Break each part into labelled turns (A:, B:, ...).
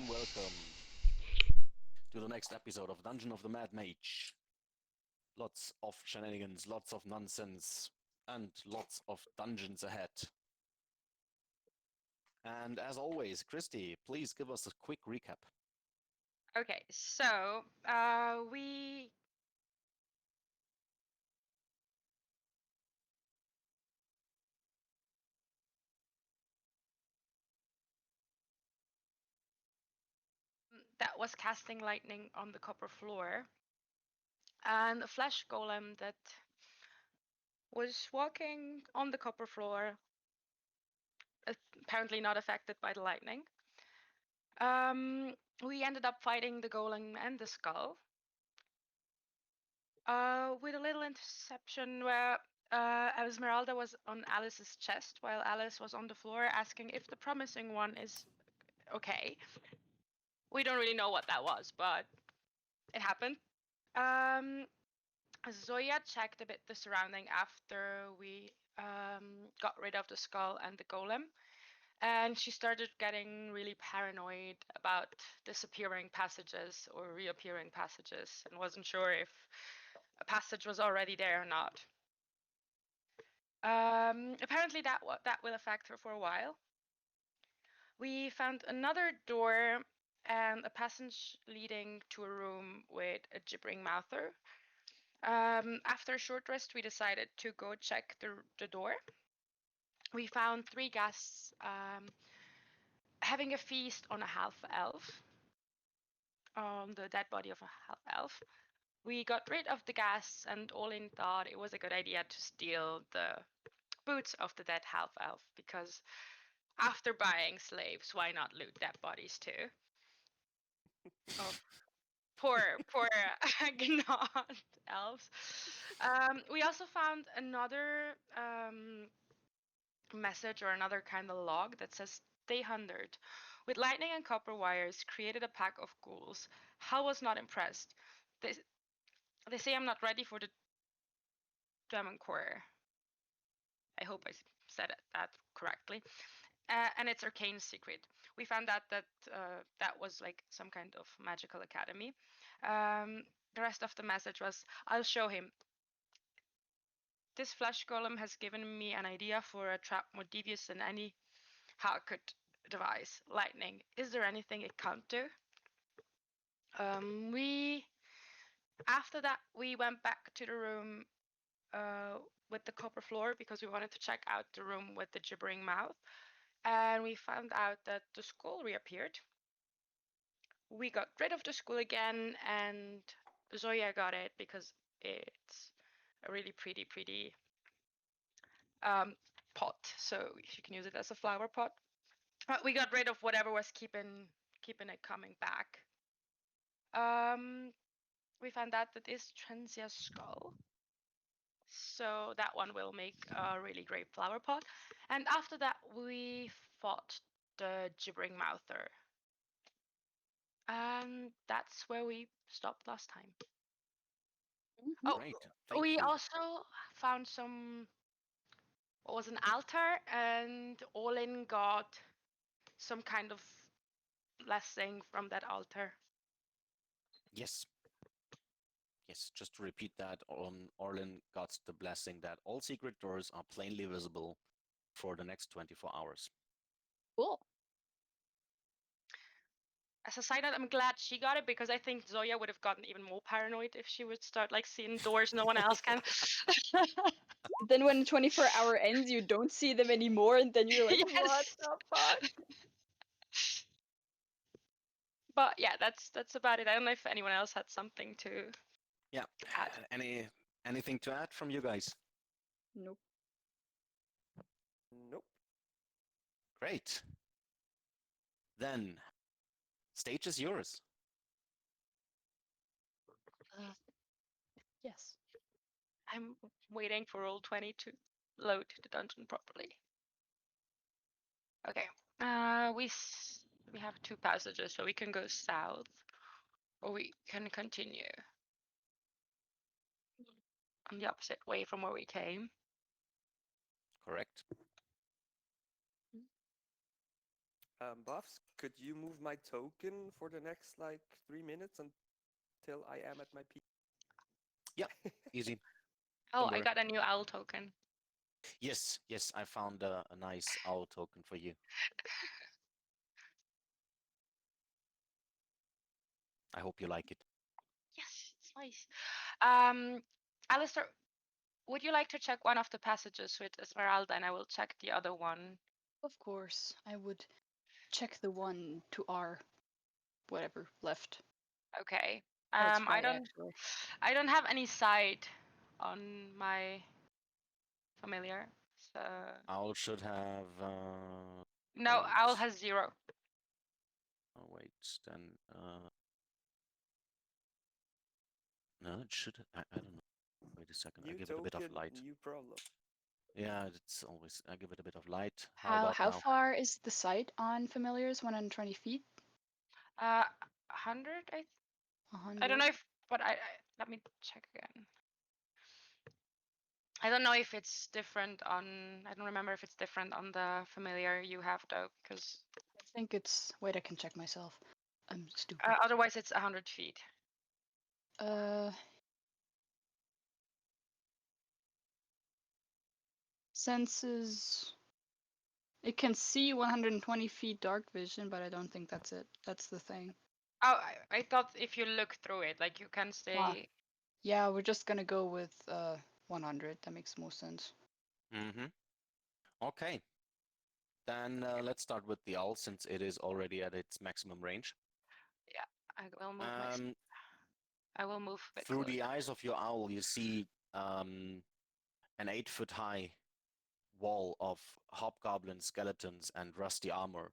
A: welcome to the next episode of Dungeon of the Mad Mage. Lots of shenanigans, lots of nonsense, and lots of dungeons ahead. And as always, Christy, please give us a quick recap.
B: Okay, so we that was casting lightning on the copper floor, and a flesh golem that was walking on the copper floor, apparently not affected by the lightning. We ended up fighting the golem and the skull. With a little interception where Esmeralda was on Alice's chest while Alice was on the floor asking if the promising one is okay. We don't really know what that was, but it happened. Zoya checked a bit the surrounding after we got rid of the skull and the golem. And she started getting really paranoid about disappearing passages or reappearing passages and wasn't sure if a passage was already there or not. Apparently that will affect her for a while. We found another door and a passage leading to a room with a gibbering mouther. After a short rest, we decided to go check the door. We found 3 guests having a feast on a half-elf, on the dead body of a half-elf. We got rid of the guests, and Olin thought it was a good idea to steal the boots of the dead half-elf, because after buying slaves, why not loot dead bodies too? Oh, poor Gnod elves. We also found another message or another kind of log that says, "Stay 100. With lightning and copper wires, created a pack of ghouls. Hal was not impressed. They say I'm not ready for the Demon Core." I hope I said that correctly. And it's arcane secret. We found out that that was like some kind of magical academy. The rest of the message was, "I'll show him. This flesh golem has given me an idea for a trap more devious than any hack could devise. Lightning. Is there anything it can't do?" After that, we went back to the room with the copper floor because we wanted to check out the room with the gibbering mouth. And we found out that the skull reappeared. We got rid of the skull again, and Zoya got it because it's a really pretty pot, so you can use it as a flower pot. But we got rid of whatever was keeping it coming back. We found out that is Trenzia's skull, so that one will make a really great flower pot. And after that, we fought the gibbering mouther. And that's where we stopped last time. Oh,
A: Great, thank
B: we
A: you.
B: also found what was an altar, and Olin got some kind of blessing from that altar.
A: Yes. Yes, just to repeat that, Orlin got the blessing that all secret doors are plainly visible for the next 24 hours.
C: Cool.
B: As a side note, I'm glad she got it because I think Zoya would have gotten even more paranoid if she would start like seeing doors no one else can.
C: Then when 24-hour ends, you don't see them anymore, and then you're like,
B: Yes.
C: what the fuck?
B: But yeah, that's about it. I don't know if anyone else had something to
A: Yeah.
B: add.
A: Anything to add from you guys?
C: Nope.
D: Nope.
A: Great. Then, stage is yours.
C: Yes.
B: I'm waiting for Roll20 to load the dungeon properly. Okay. We have 2 passages, so we can go south, or we can continue on the opposite way from where we came.
A: Correct.
D: Buffs, could you move my token for the next like 3 minutes until I am at my peak?
A: Easy.
B: Oh,
A: Don't
B: I
A: worry.
B: got a new owl token.
A: Yes, I found a nice owl token for you. I hope you like it.
B: Yes, it's nice. Alistair, would you like to check one of the passages with Esmeralda, and I will check the other one?
C: Of course, I would check the one to our whatever left.
B: Okay.
C: Oh, it's
B: I
C: right,
B: don't.
C: actually.
B: I don't have any sight on my familiar. So
A: Owl should have.
B: no, owl
A: wait.
B: has 0.
A: Oh wait, then. No, it should. I don't know. Wait a second. I
D: New
A: give it a bit of
D: token,
A: light.
D: new problem.
A: Yeah, it's always. I give it a bit of light. How
C: How
A: about
C: how
A: now?
C: far is the sight on familiars? 120 feet?
B: 100. I don't
C: 100?
B: know if, but let me check again. I don't know if it's different on. I don't remember if it's different on the familiar you have though, because
C: I think it's. Wait, I can check myself. I'm stupid.
B: otherwise it's 100 feet.
C: Senses. It can see 120 feet dark vision, but I don't think that's it. That's the thing.
B: Oh, I thought if you look through it, like you can stay.
C: Yeah, we're just gonna go with 100. That makes more sense.
A: Mm-hmm. Okay. Then let's start with the owl since it is already at its maximum range.
B: Yeah, I will move my. I will move a bit
A: Through
B: closer.
A: the eyes of your owl, you see an 8-foot high wall of hobgoblin skeletons and rusty armor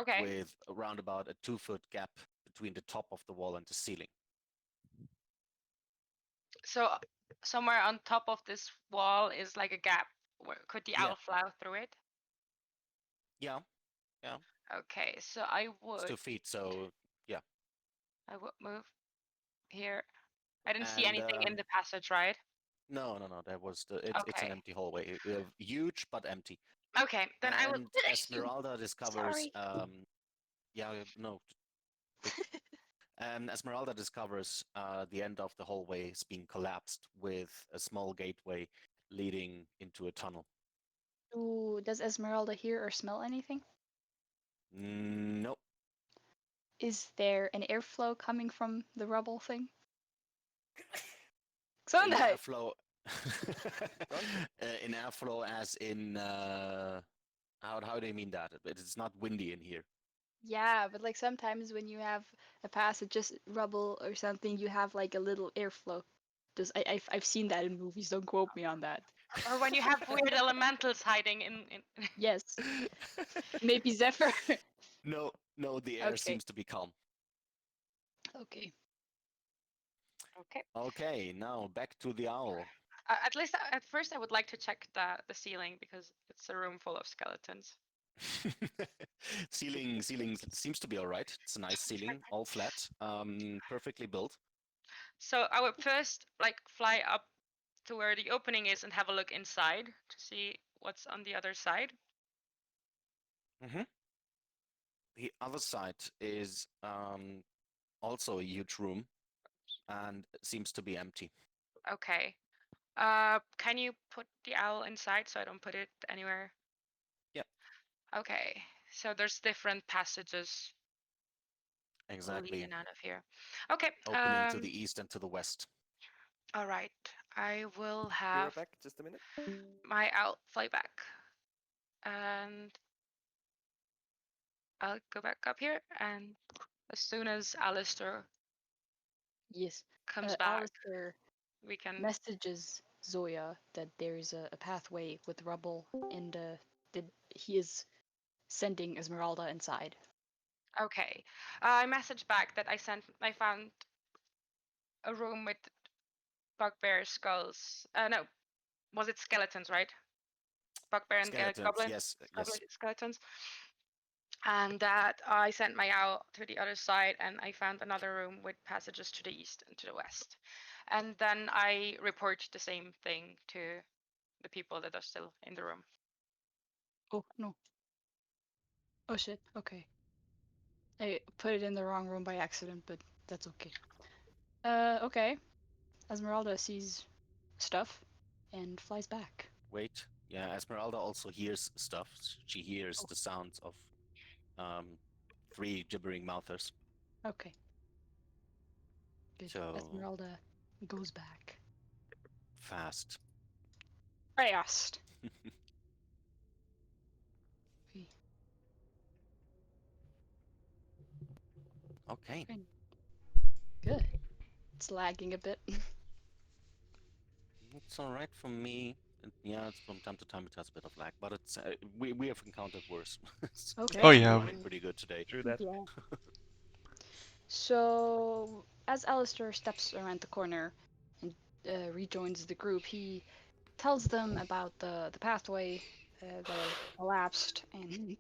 B: Okay.
A: with around about a 2-foot gap between the top of the wall and the ceiling.
B: So somewhere on top of this wall is like a gap. Where could the owl fly through it?
A: Yeah.
B: Okay, so I
A: It's
B: would.
A: 2 feet, so yeah.
B: I would move here. I didn't see
A: And
B: anything in the passage, right?
A: no. That was it's an
B: Okay.
A: empty hallway. Huge but empty.
B: Okay, then I will.
A: And Esmeralda discovers
C: Sorry.
A: yeah, no. Esmeralda discovers the end of the hallway is being collapsed with a small gateway leading into a tunnel.
C: Does Esmeralda hear or smell anything?
A: Nope.
C: Is there an airflow coming from the rubble thing?
A: In
C: Sondheim!
A: airflow, in airflow, as in how do you mean that? It's not windy in here.
C: Yeah, but like sometimes when you have a passage, just rubble or something, you have like a little airflow. I've seen that in movies. Don't quote me on that.
B: Or when you have weird elementals hiding in.
C: Yes, maybe Zephyr.
A: No, the air
C: Okay.
A: seems to be calm.
C: Okay.
B: Okay.
A: Okay, now back to the owl.
B: At least at first, I would like to check the ceiling because it's a room full of skeletons.
A: Ceiling seems to be all right. It's a nice ceiling, all flat, perfectly built.
B: So I would first like fly up to where the opening is and have a look inside to see what's on the other side.
A: Mm-hmm. The other side is also a huge room and seems to be empty.
B: Okay. Can you put the owl inside so I don't put it anywhere?
A: Yep.
B: Okay. So there's different passages
A: Exactly.
B: leading out of here. Okay.
A: Opening to the east and to the west.
B: All right. I will
D: Be
B: have
D: right back, just a minute.
B: my owl fly back. And I'll go back up here, and as soon as Alistair
C: Yes.
B: comes back,
C: Alistair
B: we can.
C: messages Zoya that there's a pathway with rubble and that he is sending Esmeralda inside.
B: Okay. I messaged back that I found a room with bugbear skulls. No, was it skeletons, right? Bugbear and
A: Skeletons,
B: goblin,
A: yes.
B: skeletons. And that I sent my owl to the other side, and I found another room with passages to the east and to the west. And then I report the same thing to the people that are still in the room.
C: Oh no. Oh shit, okay. I put it in the wrong room by accident, but that's okay. Okay. Esmeralda sees stuff and flies back.
A: Wait, yeah, Esmeralda also hears stuff. She hears
C: Oh.
A: the sounds of 3 gibbering mouthers.
C: Okay. Good.
A: So
C: Esmeralda goes back.
A: fast.
C: Fast.
A: Okay.
C: Good. It's lagging a bit.
A: It's all right for me. Yeah, it's from time to time it has a bit of lag, but it's we have encountered worse.
C: Okay.
E: Oh
A: We're
E: yeah.
A: running pretty good today.
D: True that.
C: Yeah. So, as Alistair steps around the corner and rejoins the group, he tells them about the pathway that elapsed and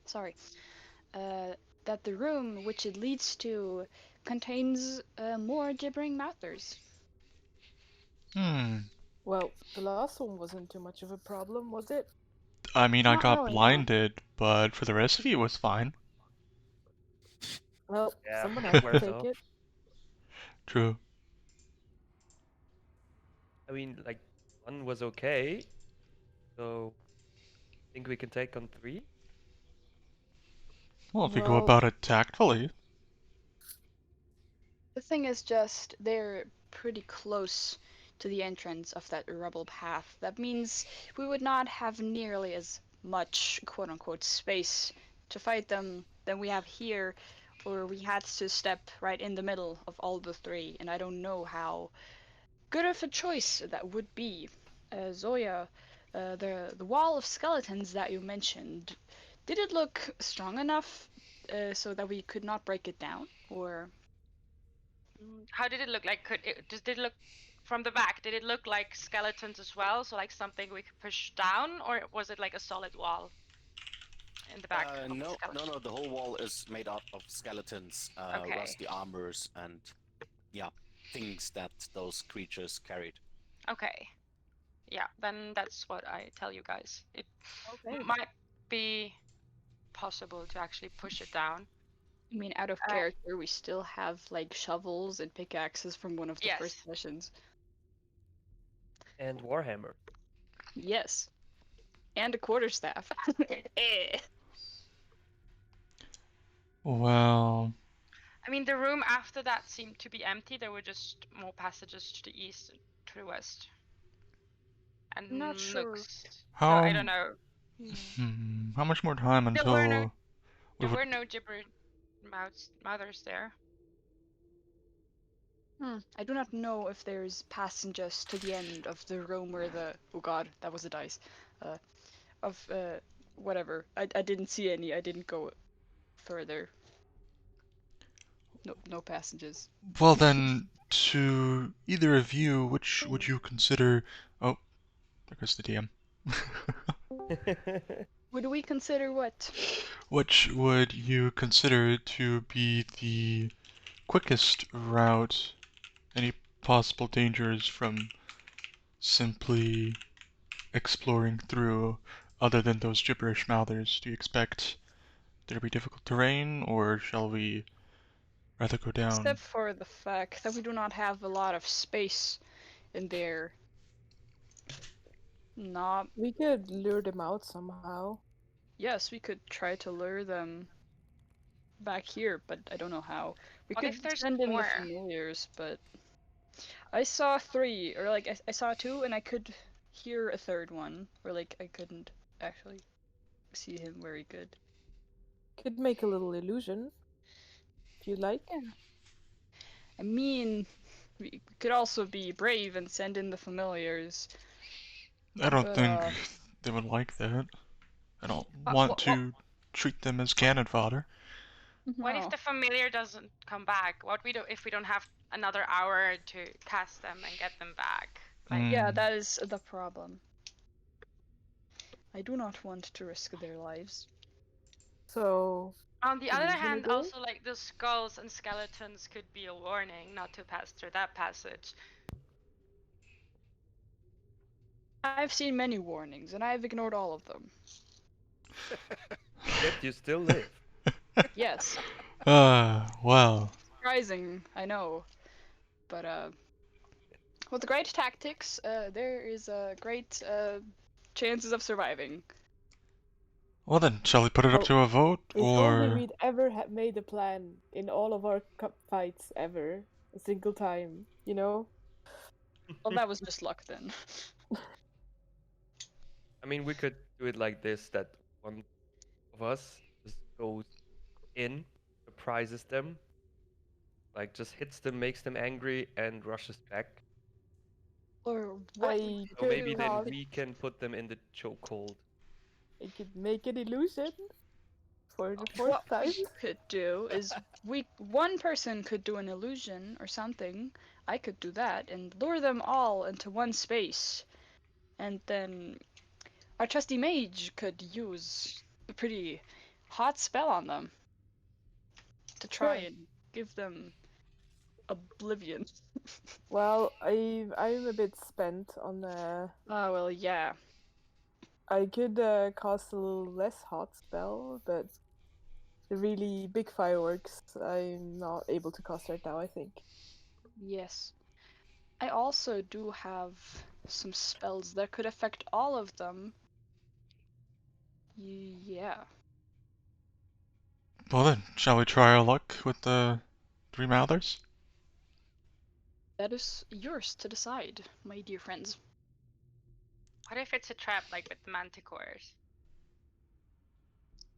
C: sorry, that the room which it leads to contains more gibbering mouthers.
F: Well, the last one wasn't too much of a problem, was it?
E: I mean, I
C: Not
E: got
C: really, no.
E: blinded, but for the rest of you, it was fine.
F: Well,
D: Yeah,
F: someone has to
D: wears
F: take
D: off.
F: it.
E: True.
D: I mean, like, 1 was okay. So, I think we can take on 3.
E: Well, if we go
F: Well,
E: about it tactfully.
C: The thing is just they're pretty close to the entrance of that rubble path. That means we would not have nearly as much quote unquote space to fight them than we have here, or we had to step right in the middle of all the 3, and I don't know how good of a choice that would be. Zoya, the wall of skeletons that you mentioned, did it look strong enough so that we could not break it down, or?
B: How did it look like? Did it look from the back? Did it look like skeletons as well? So like something we could push down, or was it like a solid wall in the back of the
A: No,
B: skeleton?
A: no. The whole wall is made up of skeletons,
B: Okay.
A: rusty armors, and yeah, things that those creatures carried.
B: Okay. Yeah, then that's what I tell you guys. It
C: Okay.
B: might be possible to actually push it down.
C: I mean, out of character, we still have like shovels and pickaxes from one of the first
B: Yes.
C: sessions.
D: And Warhammer.
C: Yes. And a quarterstaff. Eh.
E: Well,
B: I mean, the room after that seemed to be empty. There were just more passages to the east and to the west. And
C: Not sure.
B: nooks. So
E: how
B: I don't know.
E: how much more time
B: There
E: until
B: were no
E: we
B: There
E: would
B: were no gibber mothers there.
C: I do not know if there's passages to the end of the room where the oh god, that was a dice. Whatever. I didn't see any. I didn't go further. No passages.
E: Well then, to either of you, which would you consider? Oh, there goes the DM.
C: Would we consider what?
E: Which would you consider to be the quickest route? Any possible dangers from simply exploring through, other than those gibberish mouthers? Do you expect there to be difficult terrain, or shall we rather go down?
C: Except for the fact that we do not have a lot of space in there. Not.
F: we could lure them out somehow.
C: Yes, we could try to lure them back here, but I don't know how. We
B: What
C: could
B: if there's
C: send in the
B: more?
C: familiars, but I saw 3, or like I saw 2, and I could hear a third one, or like I couldn't actually see him very good.
F: Could make a little illusion, if you like.
C: Yeah. I mean, we could also be brave and send in the familiars.
E: I don't
C: But,
E: think they would like that. I don't
B: But
E: want to treat them as cannon fodder.
B: What if
C: no.
B: the familiar doesn't come back? What we do if we don't have another hour to cast them and get them back? Like,
C: Yeah, that is the problem. I do not want to risk their lives.
F: So,
B: on the other hand,
F: Reasonable.
B: also like the skulls and skeletons could be a warning not to pass through that passage.
C: I've seen many warnings, and I've ignored all of them.
D: Yet you still live.
C: Yes,
E: Well.
C: surprising, I know. But with great tactics, there is great chances of surviving.
E: Well then, shall we put it up
F: Well,
E: to a vote,
F: if only
E: or...
F: we'd ever made a plan in all of our cup fights ever, a single time, you know?
C: Well, that was just luck then.
D: I mean, we could do it like this, that one of us just goes in, surprises them, like just hits them, makes them angry, and rushes back.
C: Or what we
F: I
C: could
D: So maybe
F: could
C: do,
D: then
F: cast,
D: we can put them in the chokehold.
F: I could make an illusion for the fourth
C: what
F: time.
C: we could do is one person could do an illusion or something. I could do that and lure them all into one space, and then our trusty mage could use a pretty hot spell on them to try
F: Sure.
C: and give them oblivion.
F: Well, I'm a bit spent on
C: Oh well, yeah.
F: I could cast a little less hot spell, but the really big fireworks I'm not able to cast right now, I think.
C: Yes. I also do have some spells that could affect all of them. Yeah.
E: Well then, shall we try our luck with the three mouthers?
C: That is yours to decide, my dear friends.
B: What if it's a trap like with the manticores?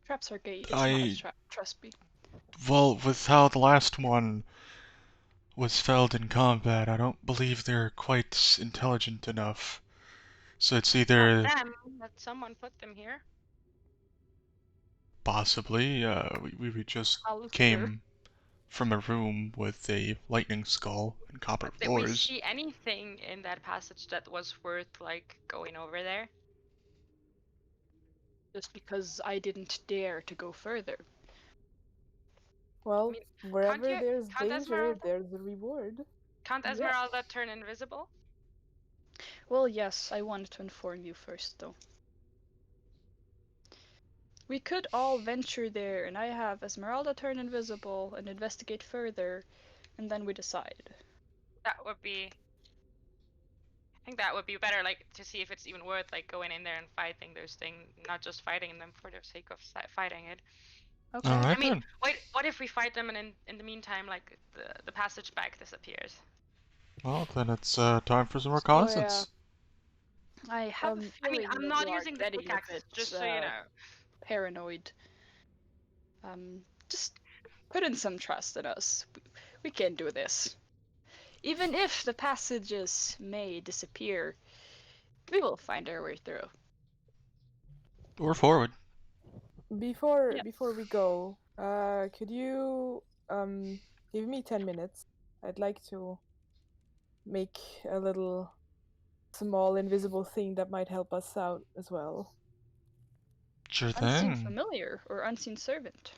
C: Traps are gay. It's not a
E: I...
C: trap, trust me.
E: Well, with how the last one was felled in combat, I don't believe they're quite intelligent enough. So it's
B: Not
E: either
B: them, but someone put them here.
E: possibly, we just
C: Alistair.
E: came from a room with a lightning skull and copper
B: Did we
E: floors.
B: see anything in that passage that was worth like going over there?
C: Just because I didn't dare to go further.
F: Well,
B: mean,
F: wherever
B: you-
F: there's
B: can't
F: danger,
B: Esmeralda-
F: there's a reward.
B: Can't
C: Yes.
B: Esmeralda turn invisible?
C: Well, yes, I wanted to inform you first, though. We could all venture there, and I have Esmeralda turn invisible and investigate further, and then we decide.
B: That would be. I think that would be better, like to see if it's even worth like going in there and fighting those things, not just fighting them for the sake of fighting it.
C: Okay.
E: Alright
B: I mean,
E: then.
B: wait, what if we fight them and in the meantime, like the passage back disappears?
E: Well, then it's time for some
C: So,
E: reconnaissance.
C: I have a
F: Um,
B: I mean,
C: feeling
B: I'm
C: that
B: not
C: you are
B: using the
C: getting a
B: pickaxe,
C: bit
B: just so you know.
C: paranoid. Just put in some trust in us. We can do this. Even if the passages may disappear, we will find our way through.
E: Or forward.
F: before
C: Yes.
F: before we go, could you give me 10 minutes? I'd like to make a little small invisible thing that might help us out as well.
E: Sure
C: Unseen
E: thing.
C: familiar or unseen servant.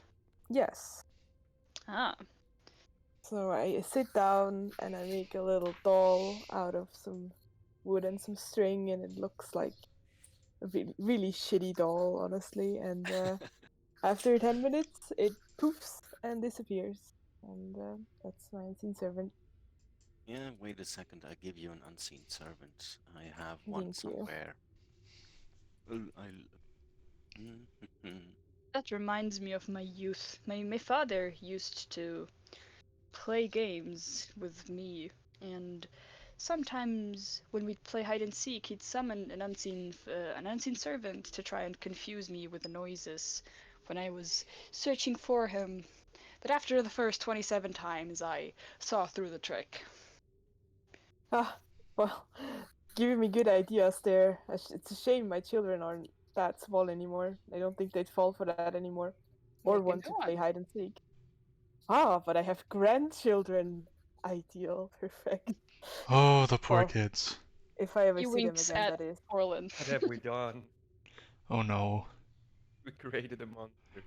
F: Yes.
C: Ah,
F: So I sit down and I make a little doll out of some wood and some string, and it looks like a really shitty doll, honestly. And after 10 minutes, it poofs and disappears. And that's my unseen servant.
A: Yeah, wait a second. I give you an unseen servant. I have one
F: Thank you.
A: somewhere. Mhm.
C: that reminds me of my youth. My father used to play games with me, and sometimes when we'd play hide and seek, he'd summon an unseen servant to try and confuse me with the noises when I was searching for him. But after the first 27 times, I saw through the trick.
F: Ah, well, giving me good ideas there. It's a shame my children aren't that small anymore. I don't think they'd fall for that anymore. Or
C: Maybe
F: want to
C: no
F: play
C: one.
F: hide and seek. Ah, but I have grandchildren. Ideal. Perfect.
E: Oh, the poor
F: Well,
E: kids.
F: if I ever
C: He
F: see them
C: winks
F: again,
C: at
F: that is.
C: Orlin.
D: What have we done?
E: Oh no.
D: We created a monster.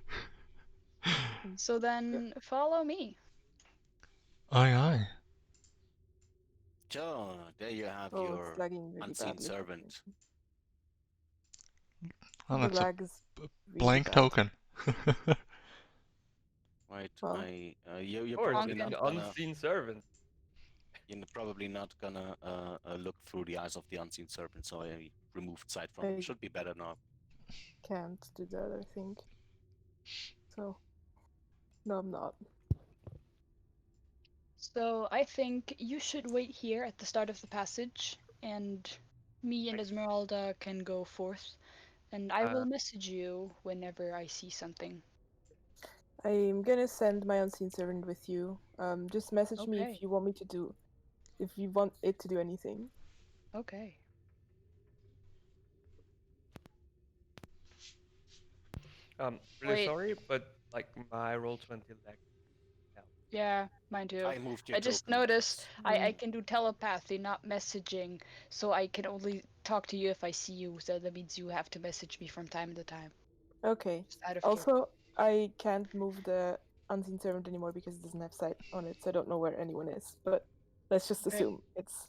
C: So then, follow me.
E: Aye aye.
A: So, there you have
F: Oh,
A: your
F: it's lagging really
A: unseen
F: badly.
A: servant.
E: Well,
F: The
E: that's a
F: lag is really
E: blank
F: bad.
E: token.
A: Right.
F: Well,
A: You're
D: Of course,
A: probably
D: it's
A: not
D: the
A: gonna
D: unseen servant.
A: look through the eyes of the unseen serpent. So I removed sight from.
F: I
A: Should be better now.
F: can't do that, I think. So, no, I'm not.
C: So I think you should wait here at the start of the passage, and me and Esmeralda can go forth, and I will message you whenever I see something.
F: I'm gonna send my unseen servant with you. Just message me
C: Okay.
F: if you want me to do, if you want it to do anything.
C: Okay.
D: Really
C: Wait.
D: sorry, but like my roll 20 lag.
C: Yeah, mine too.
A: I moved your
C: I just
A: token.
C: noticed I
F: Mm.
C: can do telepathy, not messaging, so I can only talk to you if I see you, so that means you have to message me from time to time.
F: Okay.
C: Just out of
F: Also, I can't move the unseen servant anymore because it doesn't have sight on it, so I don't know where anyone is. But let's just
C: Okay.
F: assume it's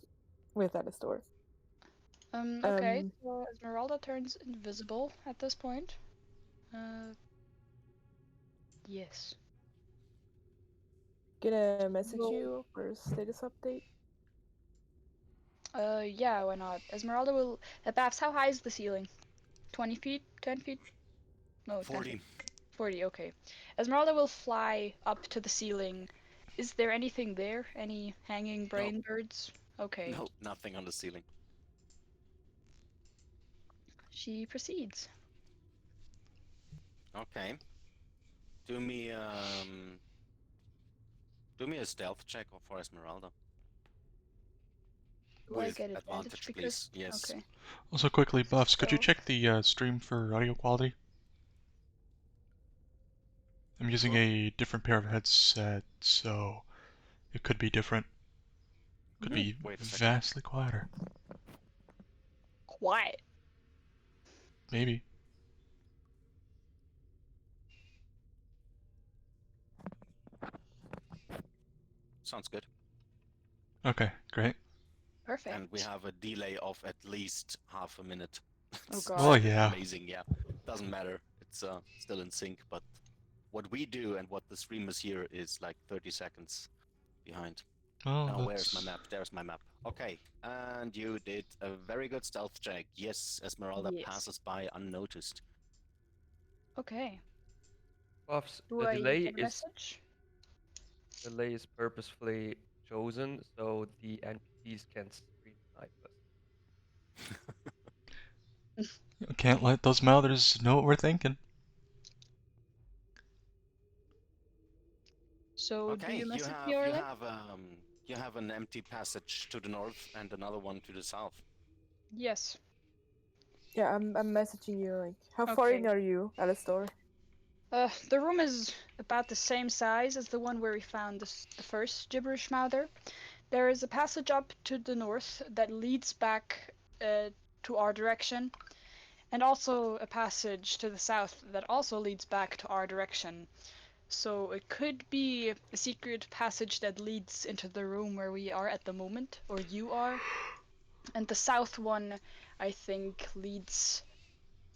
F: with Alistor.
C: Okay, so Esmeralda turns invisible at this point. Yes.
F: Gonna message
C: Well,
F: you for a status update.
C: Yeah, why not? Esmeralda will. Babs, how high is the ceiling? 20 feet? 10 feet? No, 10 feet.
A: 40.
C: 40, okay. Esmeralda will fly up to the ceiling. Is there anything there? Any hanging
A: No,
C: brain birds? Okay.
A: no, nothing on the ceiling.
C: She proceeds.
A: Okay. Do me a stealth check for Esmeralda.
C: Do I
A: With
C: get advantage
A: advantage,
C: because.
A: please. Yes.
C: Okay.
E: Also, quickly, Buffs, could you
C: So.
E: check the stream for audio quality? I'm using
A: Sure.
E: a different pair of headsets, so it could be different. Could be
A: Wait a second.
E: vastly quieter.
C: Quiet.
E: Maybe.
A: Sounds good.
E: Okay, great.
C: Perfect.
A: And we have a delay of at least half a minute.
C: Oh
A: It's
C: god.
E: yeah.
A: amazing, yeah. Doesn't matter. It's still in sync, but what we do and what the streamers hear is like 30 seconds behind.
E: Well,
A: Now, where's
E: that's...
A: my map? There's my map. Okay, and you did a very good stealth check. Yes, Esmeralda
C: Yes.
A: passes by unnoticed.
C: Okay.
D: Buffs,
C: Do
D: the
C: I
D: delay
C: get a
D: is
C: message?
D: purposefully chosen so the NPCs can screen snipe us.
E: Can't let those mouthers know what we're thinking.
C: So do
A: Okay,
C: you
A: you
C: message
A: have
C: me, Orlin?
A: you have an empty passage to the north and another one to the south.
C: Yes.
F: Yeah, I'm messaging you. Like, how far in
C: Okay.
F: are you, Alistor?
C: The room is about the same size as the one where we found the first gibberish mouther. There is a passage up to the north that leads back to our direction, and also a passage to the south that also leads back to our direction. So it could be a secret passage that leads into the room where we are at the moment, or you are. And the south one, I think, leads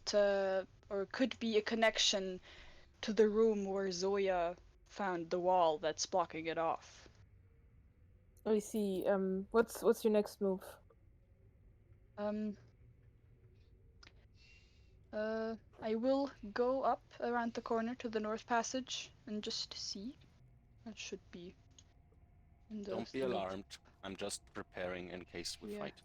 C: to, or could be a connection to the room where Zoya found the wall that's blocking it off.
F: I see. What's your next move?
C: Um, I will go up around the corner to the north passage and just see. That should be in the
A: Don't be
C: third.
A: alarmed. I'm just preparing in case we
C: Yeah.
A: fight.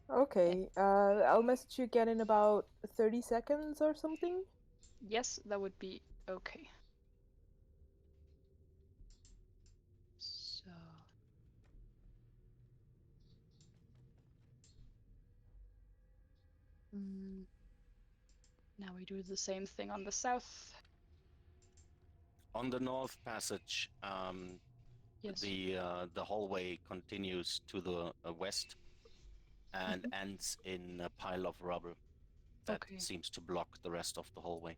F: Okay. I'll message you again in about 30 seconds or something.
C: Yes, that would be okay. So. Now we do the same thing on the south.
A: On the north passage,
C: Yes.
A: the hallway continues to the west and ends in a pile of rubble that
C: Okay.
A: seems to block the rest of the hallway.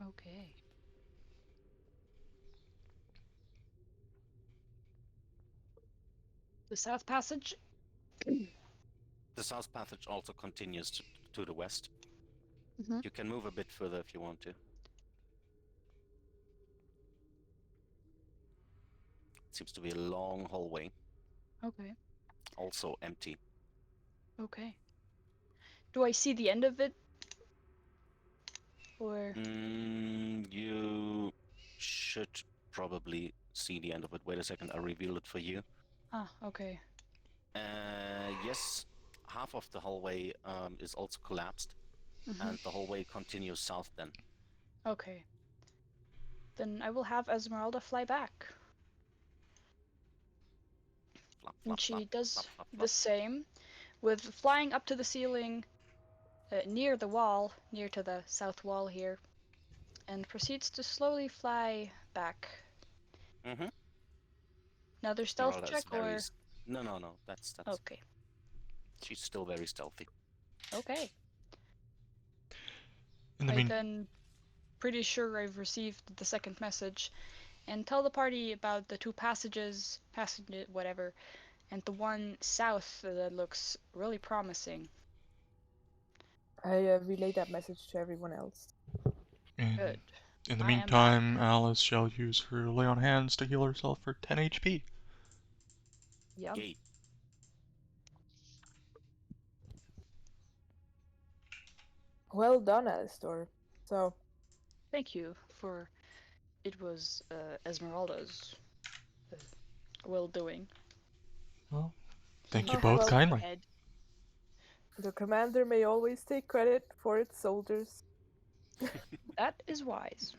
C: Okay. The south passage
A: The south passage also continues to the west.
C: Mhm.
A: You can move a bit further if you want to. It seems to be a long hallway,
C: Okay.
A: also empty.
C: Okay. Do I see the end of it? Or
A: You should probably see the end of it. Wait a second, I'll reveal it for you.
C: okay.
A: Yes, half of the hallway is also collapsed,
C: Mhm.
A: and the hallway continues south then.
C: Okay. Then I will have Esmeralda fly back.
A: Flap,
C: And
A: flap,
C: she
A: flap,
C: does
A: flap, flap,
C: the
A: flap.
C: same, with flying up to the ceiling, near the wall, near to the south wall here, and proceeds to slowly fly back.
A: Mm-hmm.
C: Another stealth
A: Esmeralda is
C: check,
A: very...
C: or
A: No, that's...
C: okay,
A: She's still very stealthy.
C: okay.
E: In the
C: I
E: mean,
C: then pretty sure I've received the second message, and tell the party about the two passages, whatever, and the one south that looks really promising.
F: I relay that message to everyone else.
C: Good.
E: in the
C: I am happy.
E: meantime, Alice shall use her lay on hands to heal herself for 10 HP.
C: Yep.
A: Yay.
F: Well done, Alistor. So,
C: Thank you for. It was Esmeralda's well doing.
E: Well, thank
C: He
E: you
F: Oh,
C: has
E: both
F: well.
C: her
E: kindly.
C: head.
F: the commander may always take credit for its soldiers.
C: That is wise.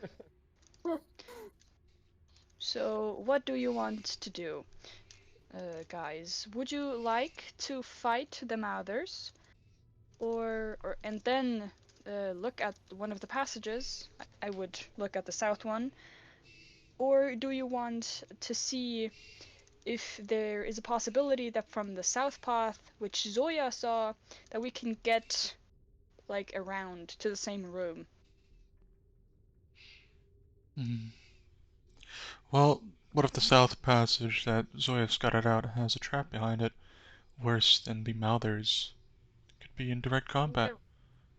C: So, what do you want to do, guys? Would you like to fight the Mouthers, or and then look at one of the passages? I would look at the south one. Or do you want to see if there is a possibility that from the south path, which Zoya saw, that we can get like around to the same room?
E: Hmm. Well, what if the south passage that Zoya scouted out has a trap behind it, worse than the Mouthers? Could be in direct combat.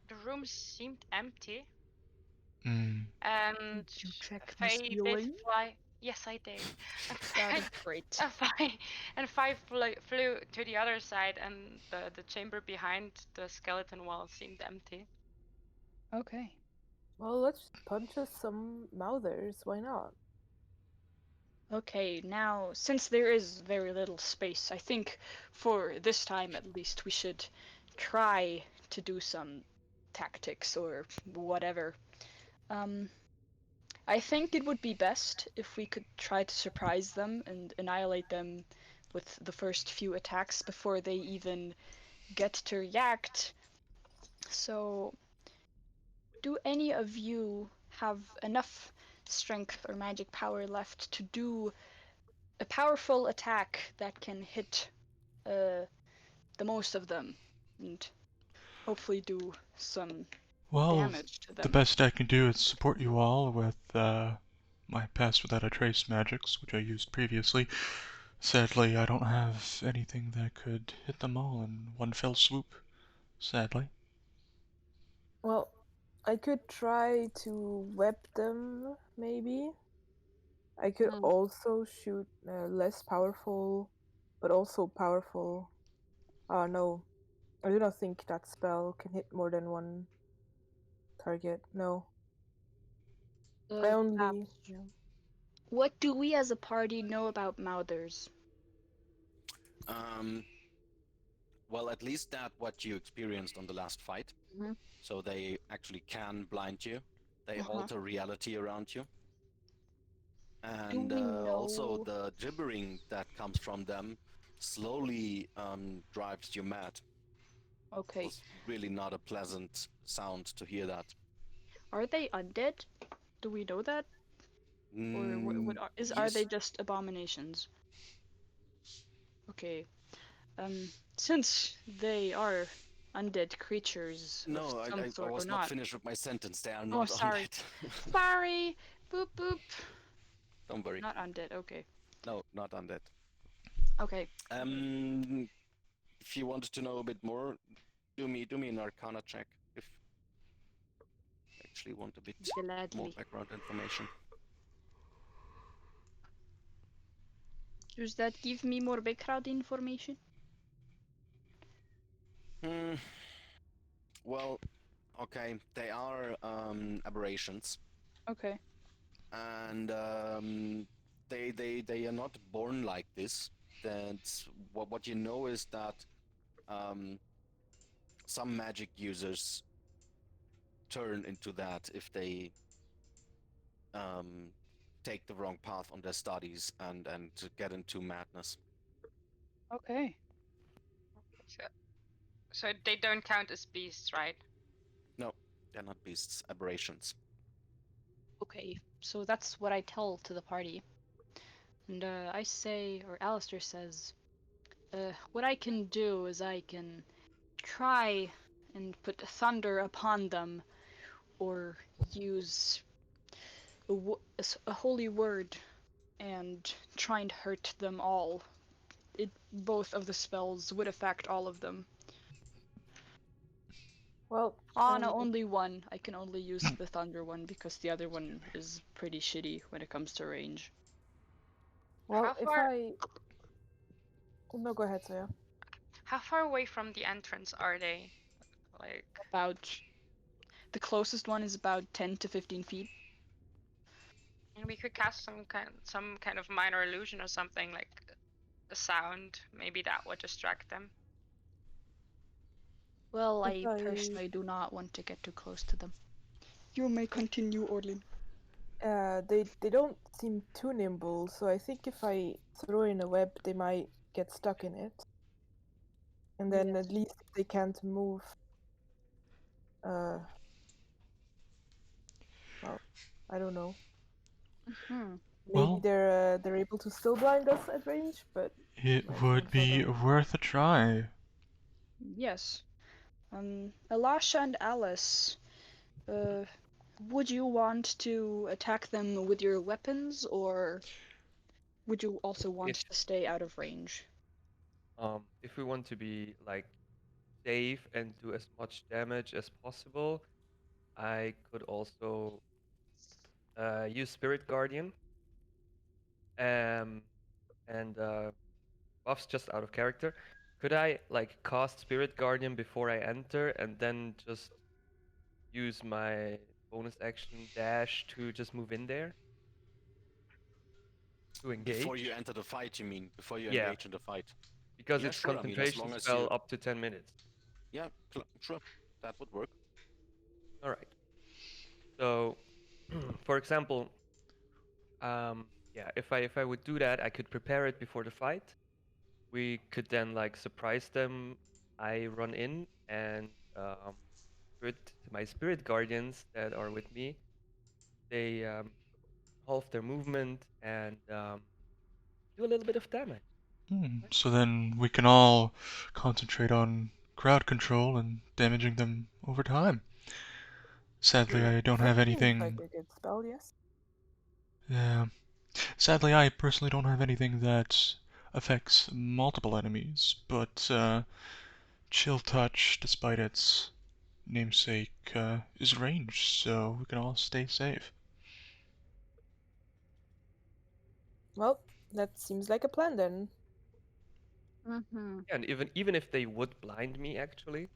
B: The room seemed empty,
E: Hmm.
B: and
C: Did you check the
B: Faye did
C: ceiling?
B: fly. Yes, I did. And
C: That is
B: Faye,
C: great.
B: Faye flew to the other side, and the chamber behind the skeleton wall seemed empty.
C: Okay.
F: Well, let's punch us some mouthers. Why not?
C: Okay, now, since there is very little space, I think for this time at least we should try to do some tactics or whatever. I think it would be best if we could try to surprise them and annihilate them with the first few attacks before they even get to react. So, do any of you have enough strength or magic power left to do a powerful attack that can hit the most of them and hopefully do some
E: Well,
C: damage to
E: the
C: them?
E: best I can do is support you all with my Pass Without a Trace magics, which I used previously. Sadly, I don't have anything that could hit them all in one fell swoop. Sadly.
F: Well, I could try to web them, maybe. I could
C: Hmm.
F: also shoot less powerful, but also powerful. No. I do not think that spell can hit more than one target. No. I only.
C: What do we as a party know about Mouthers?
A: Well, at least that what you experienced on the last fight.
C: Mhm.
A: So they actually can blind you. They
C: Uh-huh.
A: alter reality around you.
C: Do
A: And
C: we
A: also
C: know?
A: the gibbering that comes from them slowly drives you mad.
C: Okay.
A: It's really not a pleasant sound to hear that.
C: Are they undead? Do we know that? Or what are they
A: Yes.
C: just abominations? Okay. Since they are undead creatures of
A: No,
C: some
A: I
C: sort or
A: was not
C: not.
A: finished with my sentence. They are
C: Oh,
A: not
C: sorry.
A: undead.
C: Sorry. Boop boop.
A: Don't worry.
C: Not undead. Okay.
A: No, not undead.
C: Okay.
A: if you wanted to know a bit more, do me an Arcana check if you actually want a bit more
C: Gladly.
A: background information.
C: Does that give me more background information?
A: Well, okay, they are aberrations,
C: Okay.
A: and they are not born like this. That what you know is that some magic users turn into that if they take the wrong path on their studies and to get into madness.
C: Okay.
B: So they don't count as beasts, right?
A: No, they're not beasts, aberrations.
C: Okay. So that's what I tell to the party. And I say, or Alistair says, what I can do is I can try and put thunder upon them, or use a holy word and try and hurt them all. Both of the spells would affect all of them.
F: Well,
C: No, only one. I can only use the thunder one because the other one is pretty shitty when it comes to range.
F: well,
B: How
F: if
B: far?
F: I no, go ahead, Soya.
B: How far away from the entrance are they? Like,
C: About the closest one is about 10 to 15 feet.
B: and we could cast some kind of minor illusion or something, like a sound. Maybe that would distract them.
C: Well,
F: If
C: I personally do not want to get too close to them. You may continue, Orlin.
F: They don't seem too nimble, so I think if I throw in a web, they might get stuck in it. And then
C: Yes.
F: at least if they can't move, well, I don't know.
C: Hmm.
F: Maybe
E: Well-
F: they're able to still blind us at range, but
E: It
F: might
E: would
F: won't tell
E: be
F: them.
E: worth a try.
C: Yes. Elisha and Alice, would you want to attack them with your weapons, or would you also want
D: If
C: to stay out of range?
D: if we want to be like safe and do as much damage as possible, I could also use Spirit Guardian. And buffs just out of character. Could I like cast Spirit Guardian before I enter and then just use my bonus action dash to just move in there? To engage?
A: Before you enter the fight, you mean? Before you
D: Yeah.
A: engage in the fight?
D: Because
A: Yeah,
D: it's
A: sure, I mean, as
D: concentration
A: long as
D: spell
A: you...
D: up to 10 minutes.
A: Yeah, sure, that would work.
D: Alright. So, for example, yeah, if I would do that, I could prepare it before the fight. We could then like surprise them. I run in and my spirit guardians that are with me, they halve their movement and do a little bit of damage.
E: So then we can all concentrate on crowd control and damaging them over time. Sadly, I don't
F: That
E: have
F: seems
E: anything.
F: like a good spell, yes.
E: Yeah. Sadly, I personally don't have anything that affects multiple enemies, but Chill Touch, despite its namesake, is ranged, so we can all stay safe.
F: Well, that seems like a plan then.
C: Mm-hmm.
D: Yeah, and even if they would blind me, actually,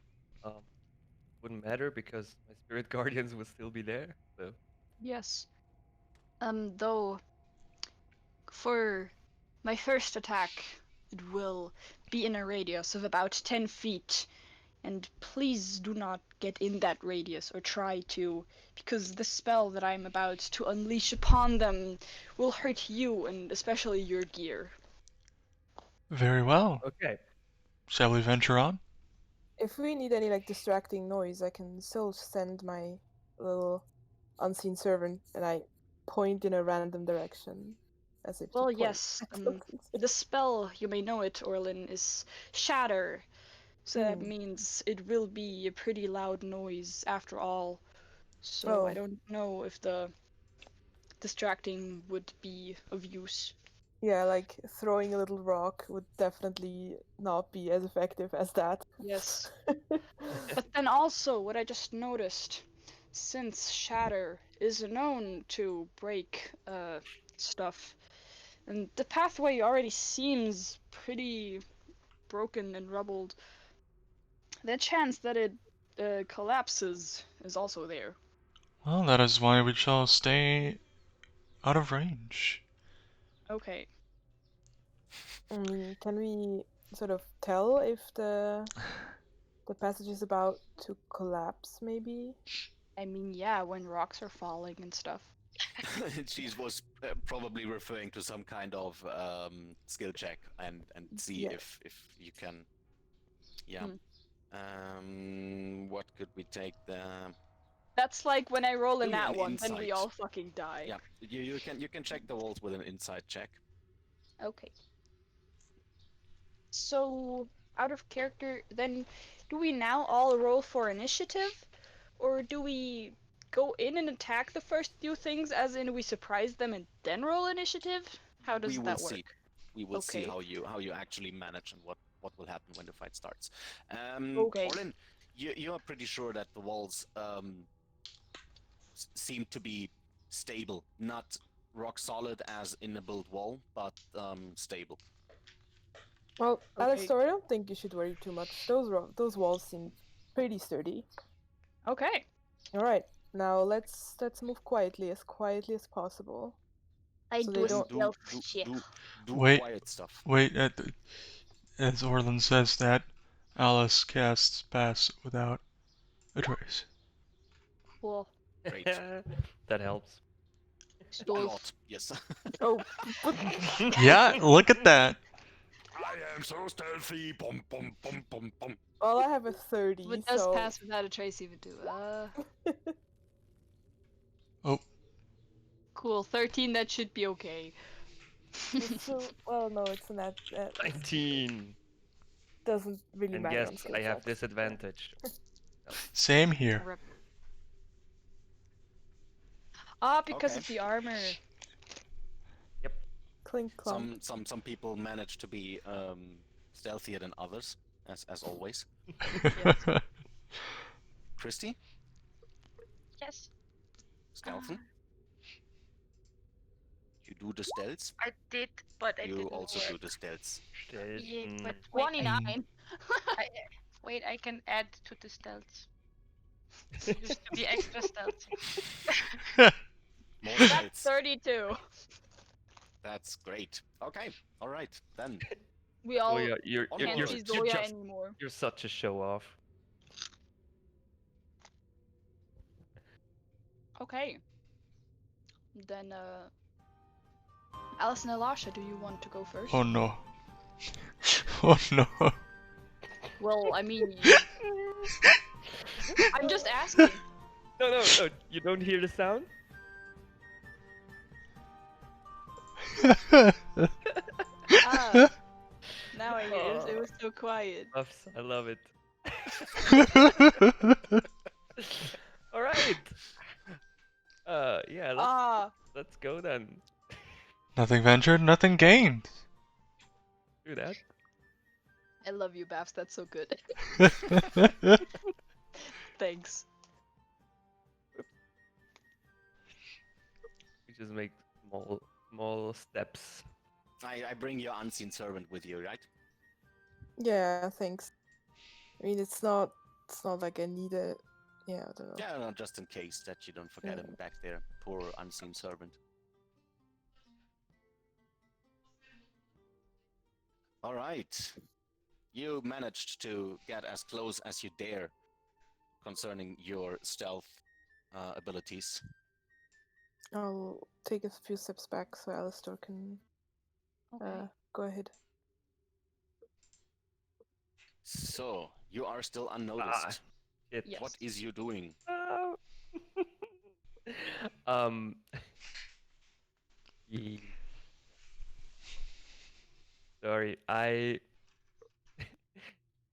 D: wouldn't matter because my spirit guardians would still be there. So
C: Yes. Though, for my first attack, it will be in a radius of about 10 feet. And please do not get in that radius or try to, because the spell that I'm about to unleash upon them will hurt you and especially your gear.
E: Very well.
D: okay,
E: Shall we venture on?
F: If we need any like distracting noise, I can still send my little unseen servant, and I point in a random direction, as if to
C: Well,
F: point
C: yes,
F: at something.
C: the spell, you may know it, Orlin, is Shatter. So that
F: Hmm.
C: means it will be a pretty loud noise after all. So
F: Oh.
C: I don't know if the distracting would be of use.
F: Yeah, like throwing a little rock would definitely not be as effective as that.
C: Yes. But then also, what I just noticed, since Shatter is known to break stuff, and the pathway already seems pretty broken and rubbled, the chance that it collapses is also there.
E: Well, that is why we shall stay out of range.
C: Okay.
F: I mean, can we sort of tell if the passage is about to collapse, maybe?
C: I mean, yeah, when rocks are falling and stuff.
A: She was probably referring to some kind of skill check and see
F: Yeah.
A: if you can. Yeah.
C: Hmm.
A: What could we take there?
C: That's like when I roll a
A: Do me
C: nat
A: an
C: one, then we
A: insight.
C: all fucking die.
A: Yeah, you can check the walls with an insight check.
C: Okay. So, out of character, then do we now all roll for initiative? Or do we go in and attack the first few things, as in we surprise them and then roll initiative? How does
A: We will
C: that
A: see.
C: work?
A: We will see
C: Okay.
A: how you actually manage and what will happen when the fight starts.
C: Okay.
A: Orlin, you are pretty sure that the walls seem to be stable, not rock solid as in a built wall, but stable.
F: Well,
C: Okay.
F: Alistair, I don't think you should worry too much. Those walls seem pretty sturdy.
C: Okay.
F: All right, now let's move quietly as possible.
C: I
F: So
C: do
F: they
C: a
F: don't.
C: stealth check.
A: Do
E: Wait.
A: quiet stuff.
E: Wait, as Orlin says that, Alice casts Pass without a trace.
C: Cool.
A: Great.
D: That helps.
A: A
C: Stealth.
A: lot, yes.
F: Oh, but
E: Yeah, look at that.
A: I am so stealthy. Bum, bum, bum, bum, bum.
F: well, I have a 30,
C: What does
F: so
C: pass without a trace even do?
E: Oh,
C: Cool. 13, that should be okay.
F: so well, no, it's not. That
D: 19.
F: doesn't really
D: And
F: matter on
D: yes,
F: skill
D: I have
F: checks. Yeah.
D: disadvantage.
E: same here.
C: Rip. Ah, because
A: Okay.
C: of the armor.
F: Clink clunk.
A: Some people manage to be stealthier than others, as always. Christy,
B: Yes,
A: stealthy. You do the stealths.
B: I did, but it
A: You
B: didn't
A: also
B: work.
A: do the stealths.
B: Yeah,
D: Mm,
B: but wait,
C: 29.
B: wait, I can add to the stealth. Just to be extra stealthy.
A: More
C: That's
A: stealths.
C: 32.
A: That's great. Okay, all right then.
C: We
D: oh
C: all
D: yeah, you're
A: Onward.
C: can't see
A: You're
C: Zoya
A: just-
C: anymore.
D: you're such a show off.
C: Okay. Then, Alice and Elisha, do you want to go first?
E: Oh no. Oh no.
C: Well, I mean, I'm just asking.
D: No, you don't hear the sound?
C: Ah, now I hear it. It was so quiet.
D: Buffs, I love it. All right. Yeah, let's go then.
E: Nothing ventured, nothing gained.
D: Do that.
C: I love you, Babs. That's so good. Thanks.
D: We just make small steps.
A: I bring your unseen servant with you, right?
F: Yeah, thanks. I mean, it's not like I need it. Yeah, I don't know.
A: Yeah, no, just in case that you don't forget
F: Yeah.
A: him back there. Poor unseen servant. All right. You managed to get as close as you dare concerning your stealth abilities.
F: I'll take a few steps back so Alistair can
C: Okay.
F: go ahead.
A: So, you are still unnoticed.
D: Shit.
C: Yes.
A: What is you doing?
D: Oh. um. ye- Sorry,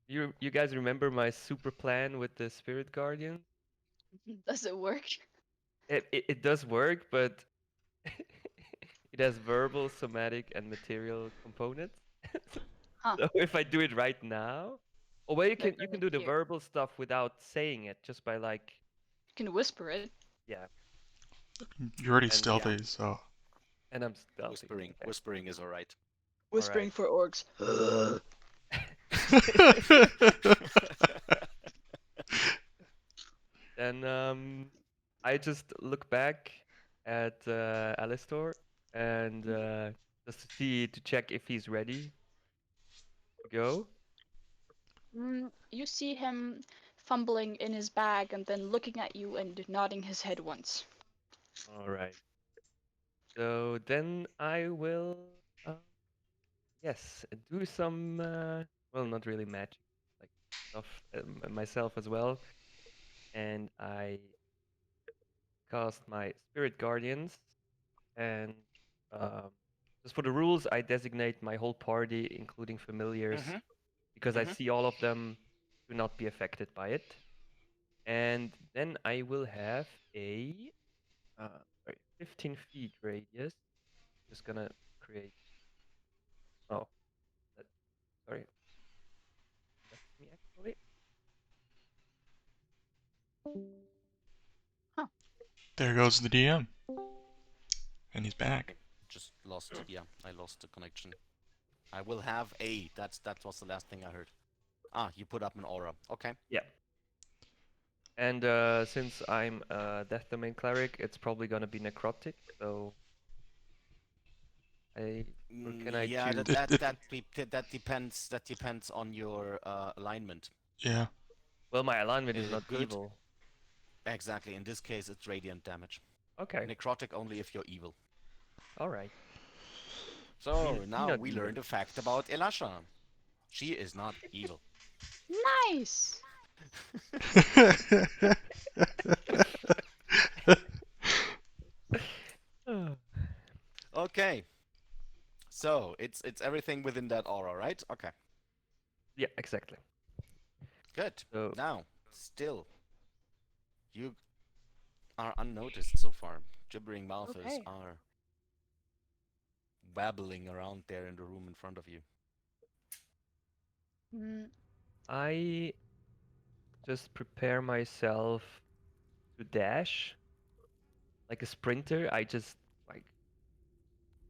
D: you guys remember my super plan with the spirit guardian?
C: Does it work?
D: It does work, but It has verbal, somatic, and material components.
C: Huh.
D: So if I do it right now, oh well, you
C: They're
D: can
C: gonna
D: do the
C: hear.
D: verbal stuff without saying it, just by like,
C: You can whisper it.
D: yeah,
E: You're already
D: And-
E: stealthy, so.
D: and I'm stealthy.
A: Whispering,
D: Okay.
A: whispering is all right.
C: Whispering for orcs.
D: Then I just look back at Alistor and just to check if he's ready to go.
C: You see him fumbling in his bag and then looking at you and nodding his head once.
D: All right. So then I will, yes, do some, well, not really magic, like stuff myself as well. And I cast my Spirit Guardians, and just for the rules, I designate my whole party, including familiars,
A: Mhm.
D: because I
A: Mhm.
D: see all of them do not be affected by it. And then I will have a sorry, 15 feet radius. Just gonna create. Oh, that, sorry. Left me actually.
E: There goes the DM. And he's back.
A: Just lost. Yeah, I lost the connection. I will have a. That was the last thing I heard. Ah, you put up an aura. Okay.
D: Yeah. And since I'm a Death Domain cleric, it's probably gonna be necrotic. So or can I
A: Yeah,
D: choose?
A: that depends. That depends on your alignment.
E: Yeah.
D: Well, my alignment is
A: Is it
D: not
A: good?
D: evil.
A: Exactly. In this case, it's radiant damage.
D: Okay.
A: Necrotic only if you're evil.
D: All right.
A: So
D: Me
A: now
D: not
A: we
D: evil.
A: learned a fact about Elasha. She is not evil.
C: Nice!
A: Okay. So it's everything within that aura, right? Okay.
D: Yeah, exactly.
A: Good.
D: So
A: Now, still, you are unnoticed so far. Gibbering mouthers
C: Okay.
A: are babbling around there in the room in front of you.
D: I just prepare myself to dash like a sprinter. I just like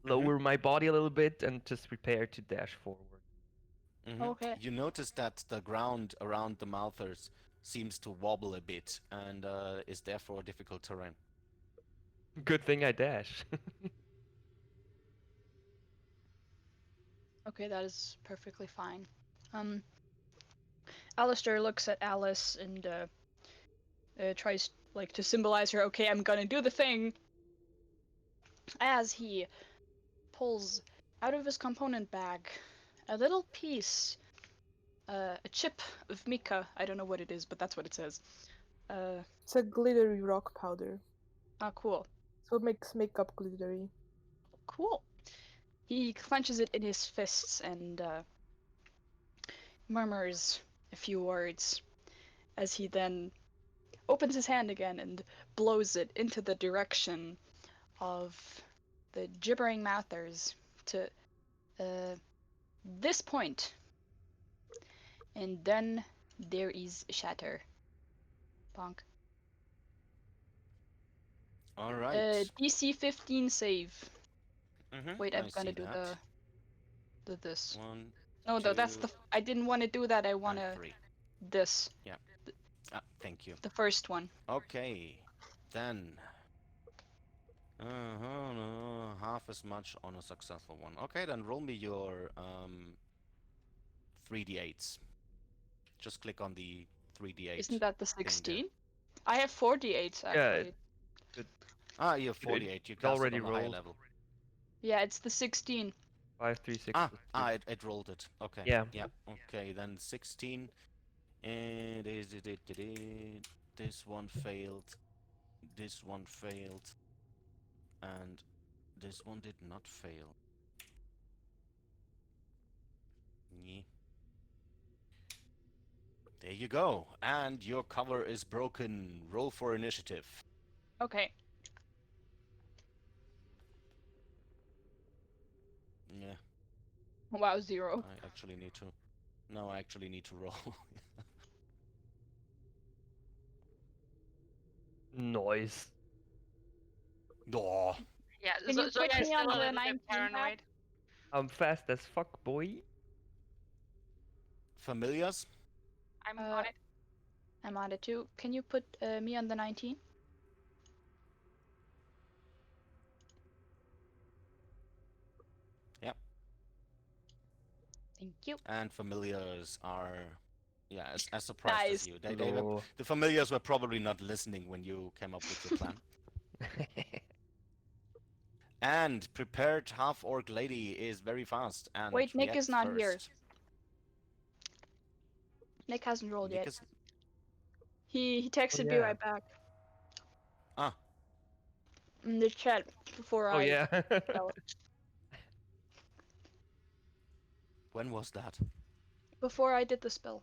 D: lower my body a little bit and just prepare to dash forward.
C: Okay.
A: You notice that the ground around the mouthers seems to wobble a bit and is therefore difficult terrain.
D: Good thing I dash.
C: Okay, that is perfectly fine. Alistair looks at Alice and tries like to symbolize her. Okay, I'm gonna do the thing. As he pulls out of his component bag a little piece, a chip of mica. I don't know what it is, but that's what it says.
F: It's a glittery rock powder.
C: Ah, cool.
F: So it makes makeup glittery.
C: Cool. He clenches it in his fists and murmurs a few words as he then opens his hand again and blows it into the direction of the gibbering mouthers to this point. And then there is shatter. Bonk.
A: All right.
C: DC 15 save. Wait,
A: I
C: I'm gonna
A: see
C: do
A: that.
C: the this.
A: One,
C: No,
A: two,
C: that's the. I didn't want to do that. I
A: and
C: wanna
A: three.
C: this.
A: Yeah. Thank you.
C: The first one.
A: Okay. Then. Half as much on a successful one. Okay, then roll me your 3d8s. Just click on the 3d8.
C: Isn't that the
A: there.
C: 16? I have 4d8s
D: Yeah,
C: actually.
A: You have 48. You
D: it
A: cast it
D: already
A: on a higher
D: rolled.
A: level.
C: Yeah, it's the 16.
D: 5, 3, 6.
A: It rolled it. Okay.
D: Yeah.
A: Yeah. Okay, then 16. And this one failed. This one failed. And this one did not fail. Yeah. There you go. And your cover is broken. Roll for initiative.
C: Okay.
A: Yeah,
C: Wow, 0.
A: I actually need to. No, I actually need to roll.
D: Noise.
A: Oh,
B: Yeah,
C: Can
B: so
C: you put
B: yeah,
C: me
B: still
C: on
B: a
C: the
B: little bit
C: 19 tab?
B: paranoid.
D: I'm fast as fuck, boy.
A: familiars?
B: I'm
C: Uh,
B: on it.
C: I'm on it too. Can you put me on the 19?
A: Yep.
C: Thank you.
A: And familiars are, yeah, as surprised as
C: Nice.
A: you.
D: Low.
A: The familiars were probably not listening when you came up with your plan. And prepared half orc lady is very fast and
C: Wait, Nick is
A: reacts
C: not
A: first.
C: here. Nick hasn't rolled
A: Nick
C: yet.
A: is
C: He texted me
D: yeah.
C: right back
A: ah
C: in the chat before
D: Oh
C: I
D: yeah.
C: fell.
A: when was that?
C: Before I did the spell.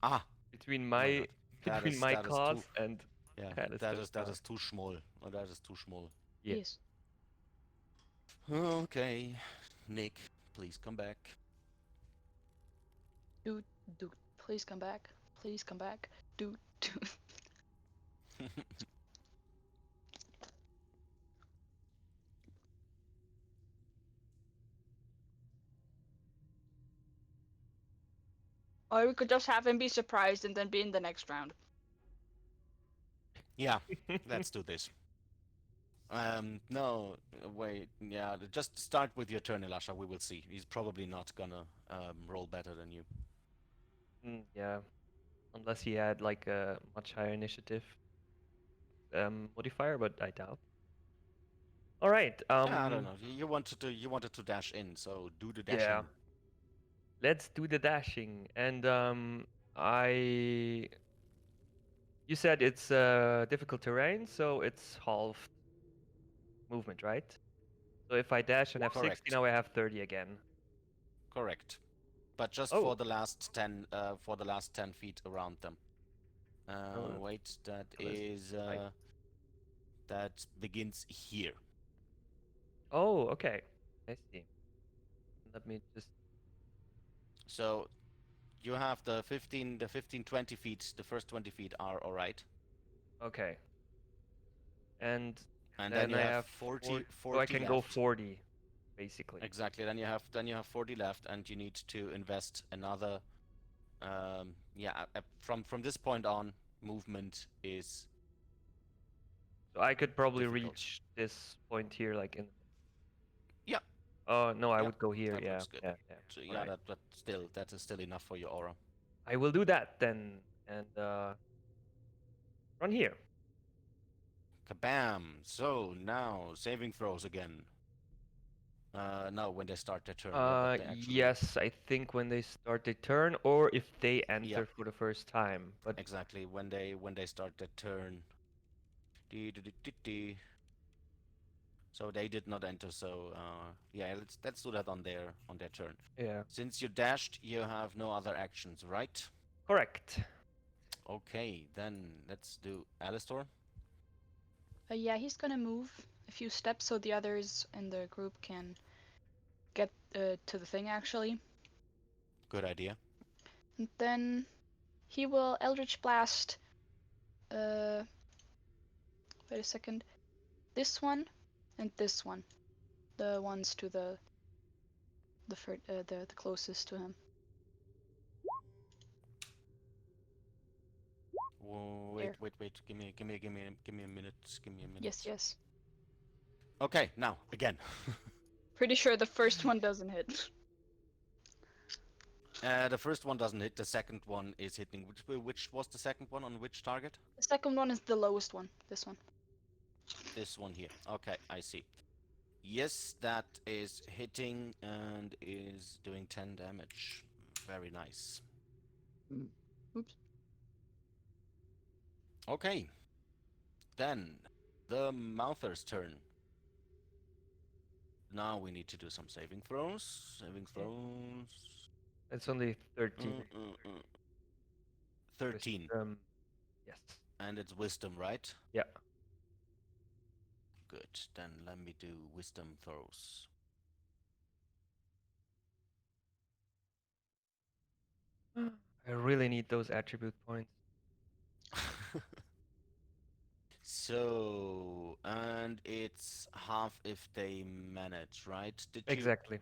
A: Ah,
D: between
A: oh my
D: my
A: God. That
D: between
A: is
D: my
A: that is
D: cause
A: too
D: and
A: yeah.
D: Alistair's
A: That
D: cause.
A: is too small. Oh, that is too small.
D: Yeah.
C: Yes.
A: Okay, Nick, please come back.
C: Dude, please come back. Please come back. Dude. Or we could just have him be surprised and then be in the next round.
A: Yeah, let's do this. No, wait, yeah, just start with your turn, Elisha. We will see. He's probably not gonna roll better than you.
D: Yeah. Unless he had like a much higher initiative modifier, but I doubt. All right.
A: Yeah, I don't know. You wanted to dash in, so do the dashing.
D: Yeah. Let's do the dashing. And I you said it's difficult terrain, so it's half movement, right? So if I dash and have 60,
A: Correct.
D: now I have 30 again.
A: Correct. But just
D: Oh.
A: for the last 10 feet around them.
D: Oh,
A: Wait, that
D: well, that's
A: is
D: right.
A: that begins here.
D: Oh, okay. I see. Let me just
A: So you have the 15, 20 feet. The first 20 feet are all right.
D: okay. And
A: And then
D: then
A: you
D: I
A: have
D: have
A: 40
D: so I can
A: left.
D: go 40, basically.
A: Exactly. Then you have 40 left, and you need to invest another. From this point on, movement is
D: So I could probably
A: difficult.
D: reach this point here, like in.
A: Yeah.
D: Oh no, I
A: Yeah,
D: would go here.
A: that
D: Yeah,
A: looks good.
D: yeah, yeah.
A: So yeah,
D: Alright.
A: that is still enough for your aura.
D: I will do that then, and run here.
A: Kabam! So now saving throws again. No, when they start their turn. Yeah, but they actually.
D: Yes, I think when they start their turn, or if they enter
A: Yeah.
D: for the first time. But
A: Exactly when they start their turn. So they did not enter. So yeah, let's do that on their turn.
D: yeah,
A: Since you dashed, you have no other actions, right?
D: correct.
A: Okay, then let's do Alistor.
C: Yeah, he's gonna move a few steps so the others in the group can get to the thing actually.
A: Good idea.
C: And then he will Eldritch Blast. Wait a second. This one and this one, the ones to the closest to him.
A: Whoa,
C: Here.
A: wait. Give me a minute. Give me a minute.
C: Yes.
A: Okay, now again.
C: Pretty sure the first one doesn't hit.
A: The first one doesn't hit. The second one is hitting. Which was the second one on which target?
C: The second one is the lowest one. This one.
A: This one here. Okay, I see. Yes, that is hitting and is doing 10 damage. Very nice.
C: Oops.
A: Okay. Then the Mouther's turn. Now we need to do some saving throws. Saving throws.
D: It's only 13.
A: 13.
D: Yes.
A: And it's wisdom, right?
D: Yeah.
A: good. Then let me do wisdom throws.
D: I really need those attribute points.
A: So, and it's half if they manage, right?
D: Exactly.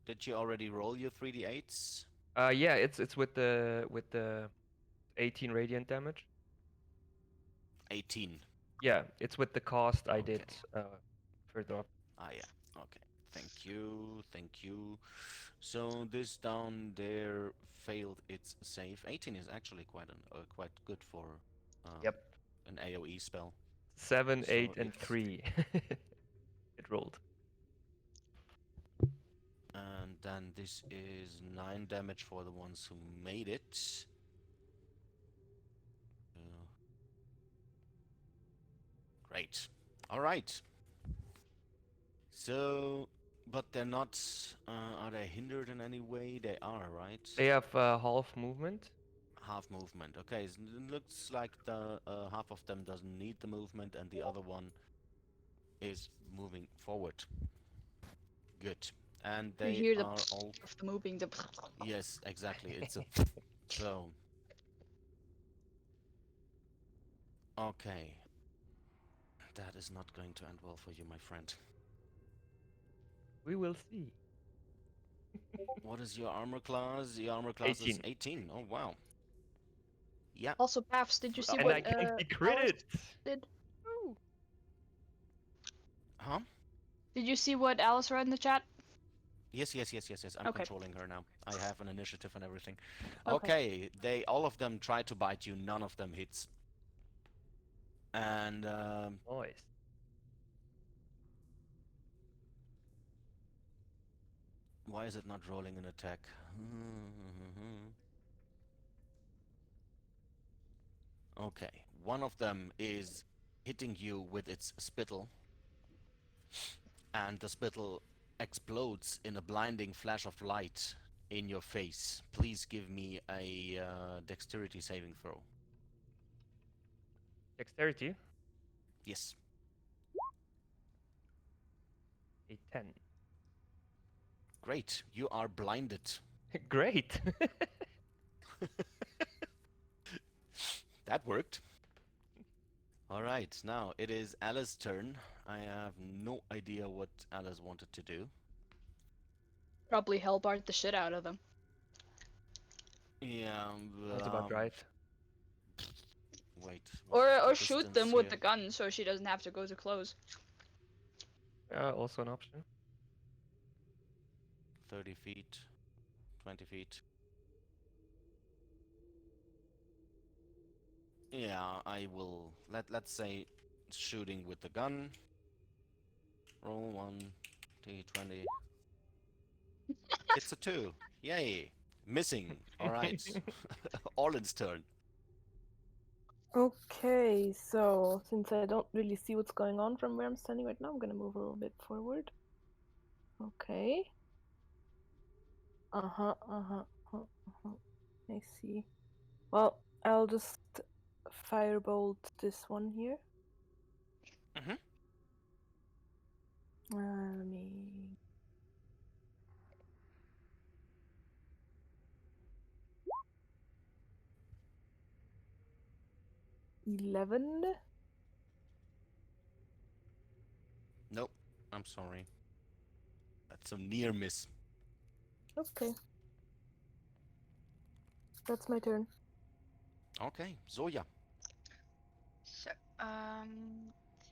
A: Did you already roll your 3d8s?
D: Yeah, it's with the 18 radiant damage.
A: 18.
D: Yeah, it's with the cost I
A: Okay.
D: did further up.
A: Ah, yeah. Okay. Thank you. Thank you. So this down there failed its save. 18 is actually quite good for
D: Yep.
A: an AoE spell.
D: 7,
A: So
D: 8, and
A: it's
D: 3. It rolled.
A: and then this is 9 damage for the ones who made it. Great. All right. So, but they're not. Are they hindered in any way? They are, right?
D: They have half movement.
A: Half movement. Okay, so it looks like the half of them doesn't need the movement, and the other one is moving forward. Good. And
C: You
A: they
C: hear the
A: are all.
C: of the moving. The
A: Yes, exactly. It's a. So. Okay. That is not going to end well for you, my friend.
D: We will see.
A: What is your armor class? Your armor class is
D: 18.
A: 18. Oh, wow. Yeah.
C: Also, Paths, did you see
D: And
C: what
D: I can be
C: Alice
D: critted.
C: did?
D: Woo.
A: Huh?
C: Did you see what Alice read in the chat?
A: Yes. I'm
C: Okay.
A: controlling her now. I have an initiative and everything.
C: Okay.
A: Okay, they all of them try to bite you. None of them hits. And
D: Nice.
A: why is it not rolling an attack? Okay, one of them is hitting you with its spittle, and the spittle explodes in a blinding flash of light in your face. Please give me a dexterity saving throw.
D: Dexterity.
A: Yes.
D: A 10.
A: Great. You are blinded.
D: Great.
A: That worked. All right, now it is Alice's turn. I have no idea what Alice wanted to do.
C: Probably hellbart the shit out of them.
A: Yeah,
D: Sounds about right.
A: wait. What's
C: Or
A: the
C: shoot
A: distance
C: them with
A: here?
C: the gun so she doesn't have to go too close.
D: Also an option.
A: 30 feet, 20 feet. Yeah, I will. Let's say shooting with the gun. Roll 1d20. It's a 2. Yay! Missing. All right. Orlin's turn.
F: Okay, so since I don't really see what's going on from where I'm standing right now, I'm gonna move a little bit forward. Okay. I see. Well, I'll just firebolt this one here.
A: Mm-hmm.
F: Let me. $11.
A: Nope. I'm sorry. That's a near miss.
F: Okay. That's my turn.
A: Okay, Zoya.
B: So,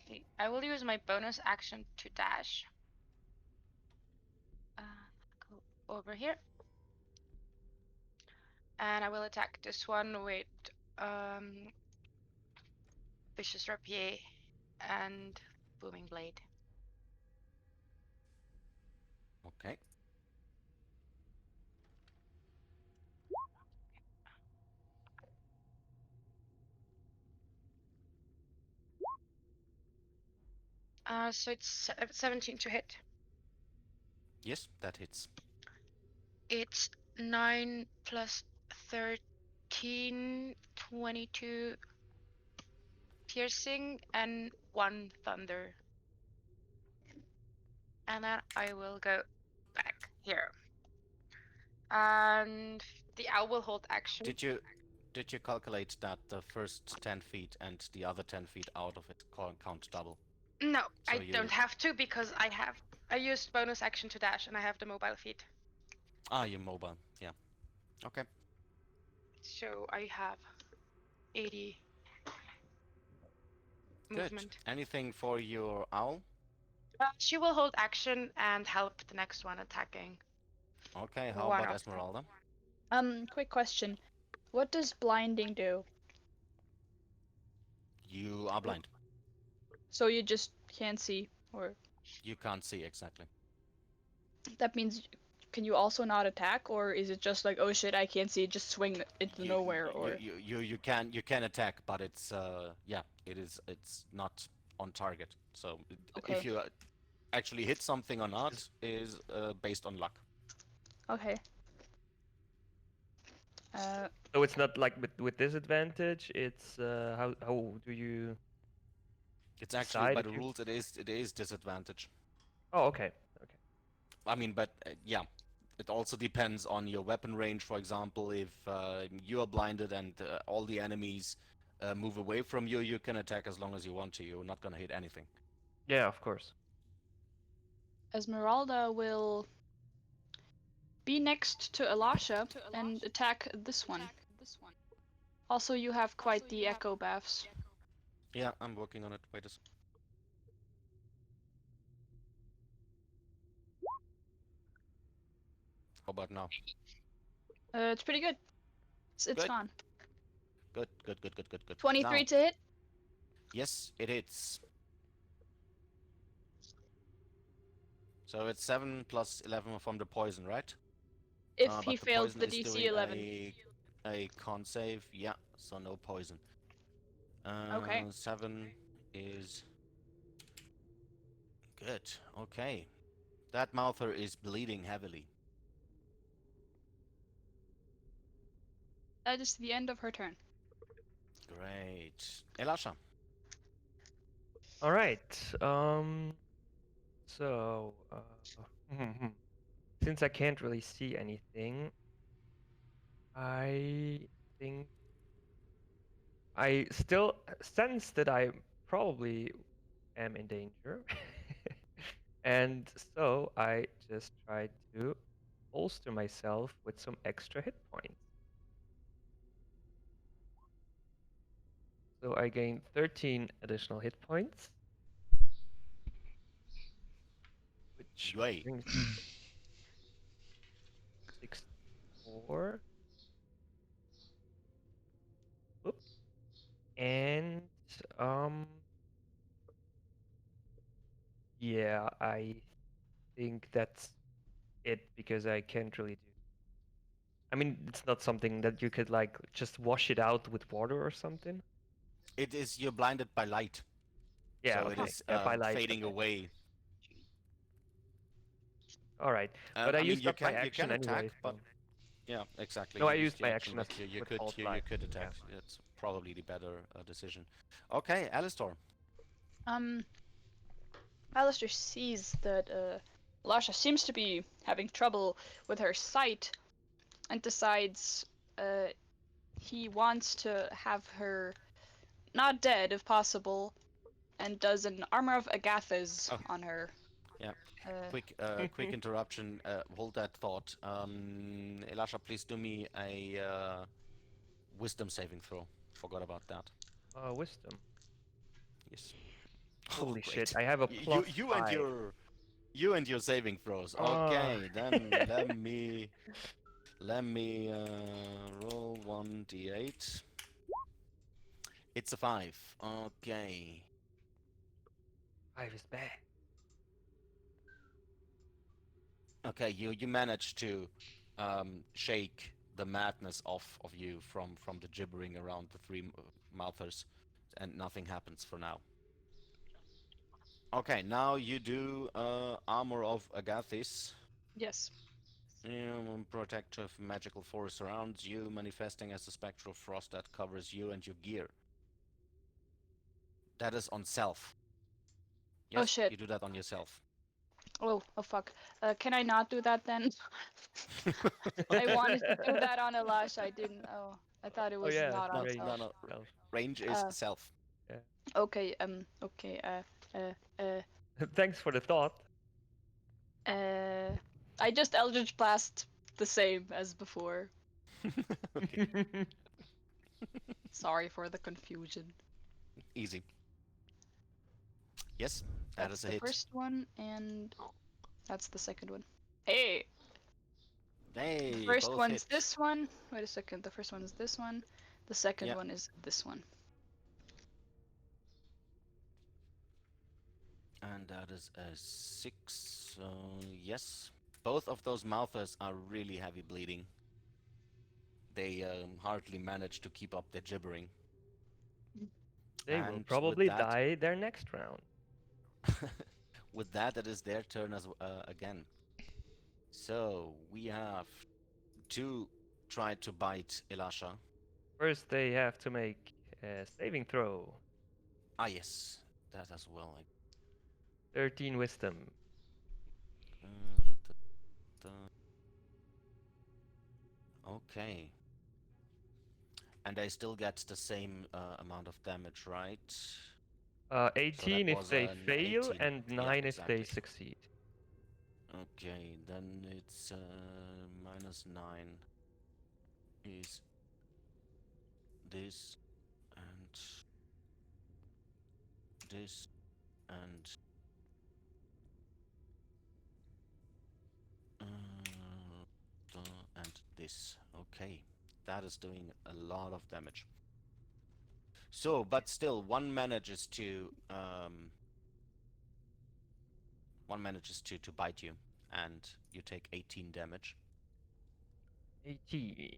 B: see. I will use my bonus action to dash. Go over here. And I will attack this one with Vicious Rapier and Booming Blade.
A: Okay.
B: So it's 17 to hit.
A: Yes, that hits.
B: It's 9 plus 13, 22. piercing and 1 thunder. And then I will go back here. And the owl will hold action.
A: Did you calculate that the first 10 feet and the other 10 feet out of it count double?
B: No,
A: So
B: I don't have to because I used bonus action to dash and I have the mobile feet.
A: You're mobile. Yeah. Okay.
B: So I have 80
A: Good.
B: movement.
A: Anything for your owl?
B: She will hold action and help the next one attacking.
A: Okay, how
B: One
A: about
B: of
A: Esmeralda?
C: Quick question. What does blinding do?
A: You are blind.
C: So you just can't see, or
A: You can't see exactly.
C: that means can you also not attack, or is it just like, oh shit, I can't see, just swing into nowhere, or
A: you can attack, but it's it's not on target. So
C: Okay.
A: if you actually hit something or not is based on luck.
C: okay.
D: So it's not like with disadvantage. It's how do you?
A: It's actually
D: Decide
A: by
D: if
A: the
D: you-
A: rules it is disadvantage.
D: Oh, okay. Okay.
A: I mean, but yeah, it also depends on your weapon range. For example, if you are blinded and all the enemies move away from you, you can attack as long as you want to. You're not gonna hit anything.
D: Yeah, of course.
C: Esmeralda will be next to Elisha and attack this one. Also, you have quite the echo baths.
A: Yeah, I'm working on it. Wait a second. How about now?
C: It's pretty good. It's
A: Good.
C: gone.
A: Good, good, good, good, good, good.
C: 23
A: Now,
C: to hit.
A: yes, it hits. So it's 7 plus 11 from the poison, right?
C: If
A: But
C: he
A: the
C: fails
A: poison
C: the
A: is
C: DC
A: doing
C: 11.
A: a con save. Yeah, so no poison.
C: Okay.
A: 7 is good. Okay. That mouther is bleeding heavily.
C: That is the end of her turn.
A: Great. Elisha.
D: All right. So since I can't really see anything, I think I still sense that I probably am in danger. And so I just try to bolster myself with some extra hit points. So I gain 13 additional hit points, which
A: Yay.
D: brings 64. Oop. And yeah, I think that's it because I can't really do. I mean, it's not something that you could like just wash it out with water or something.
A: It is you're blinded by light.
D: Yeah,
A: So it
D: okay.
A: is
D: Yeah, by light.
A: fading
D: Okay.
A: away.
D: All right. But I
A: I mean,
D: used up my action
A: attack,
D: anyway.
A: but
D: So.
A: yeah, exactly.
D: No, I
A: You
D: used
A: the
D: my
A: action,
D: action
A: but
D: as
A: you
D: with
A: could
D: alt
A: you
D: light.
A: attack.
D: Yeah.
A: It's probably the better decision. Okay, Alistor.
C: Alistair sees that Lasha seems to be having trouble with her sight and decides he wants to have her not dead if possible, and does an armor of Agathis
A: Oh.
C: on her.
A: Yeah. Quick interruption. Hold that thought. Elisha, please do me a wisdom saving throw. Forgot about that.
D: Wisdom.
A: Yes.
D: Holy
A: Great.
D: shit! I have a plus
A: You
D: 5.
A: you and your saving throws.
D: Ah.
A: Okay, then let me roll 1d8. It's a 5. Okay.
D: 5 is bad.
A: Okay, you manage to shake the madness off of you from the gibbering around the three mouthers, and nothing happens for now. Okay, now you do armor of Agathis.
C: Yes.
A: Protective magical force surrounds you, manifesting as a spectral frost that covers you and your gear. That is on self.
C: Oh,
A: Yes,
C: shit.
A: you do that on yourself.
C: Oh fuck. Can I not do that then? I wanted to do that on Elash. I didn't. Oh, I thought it was
D: yeah,
C: not on
A: No,
D: range.
C: self.
A: no.
D: Self.
A: Range is
C: Uh,
A: self.
C: Okay. Okay.
D: Thanks for the thought.
C: I just Eldritch Blast the same as before.
A: Okay,
C: Sorry for the confusion.
A: easy. Yes, that
C: That's
A: is a
C: the
A: hit.
C: first one, and that's the second one. Hey, the
A: Hey,
C: first
A: both
C: one's
A: hit.
C: this one. Wait a second. The first one is this one. The second
A: Yeah.
C: one is this one.
A: And that is a 6. So yes, both of those mouthers are really heavy bleeding. They hardly manage to keep up their gibbering.
D: They will
A: And with
D: probably
A: that,
D: die their next round.
A: with that, it is their turn as again. So we have to try to bite Elasha.
D: First, they have to make a saving throw.
A: Ah yes, that as well.
D: 13 wisdom.
A: Okay. And I still get the same amount of damage, right?
D: 18
A: that
D: if
A: was
D: they
A: an
D: fail,
A: 18.
D: and
A: Yeah,
D: 9 if they
A: exactly.
D: succeed.
A: Okay, then it's -9 is this and this and and this. Okay, that is doing a lot of damage. So, but still, one manages to bite you, and you take 18 damage.
D: 18.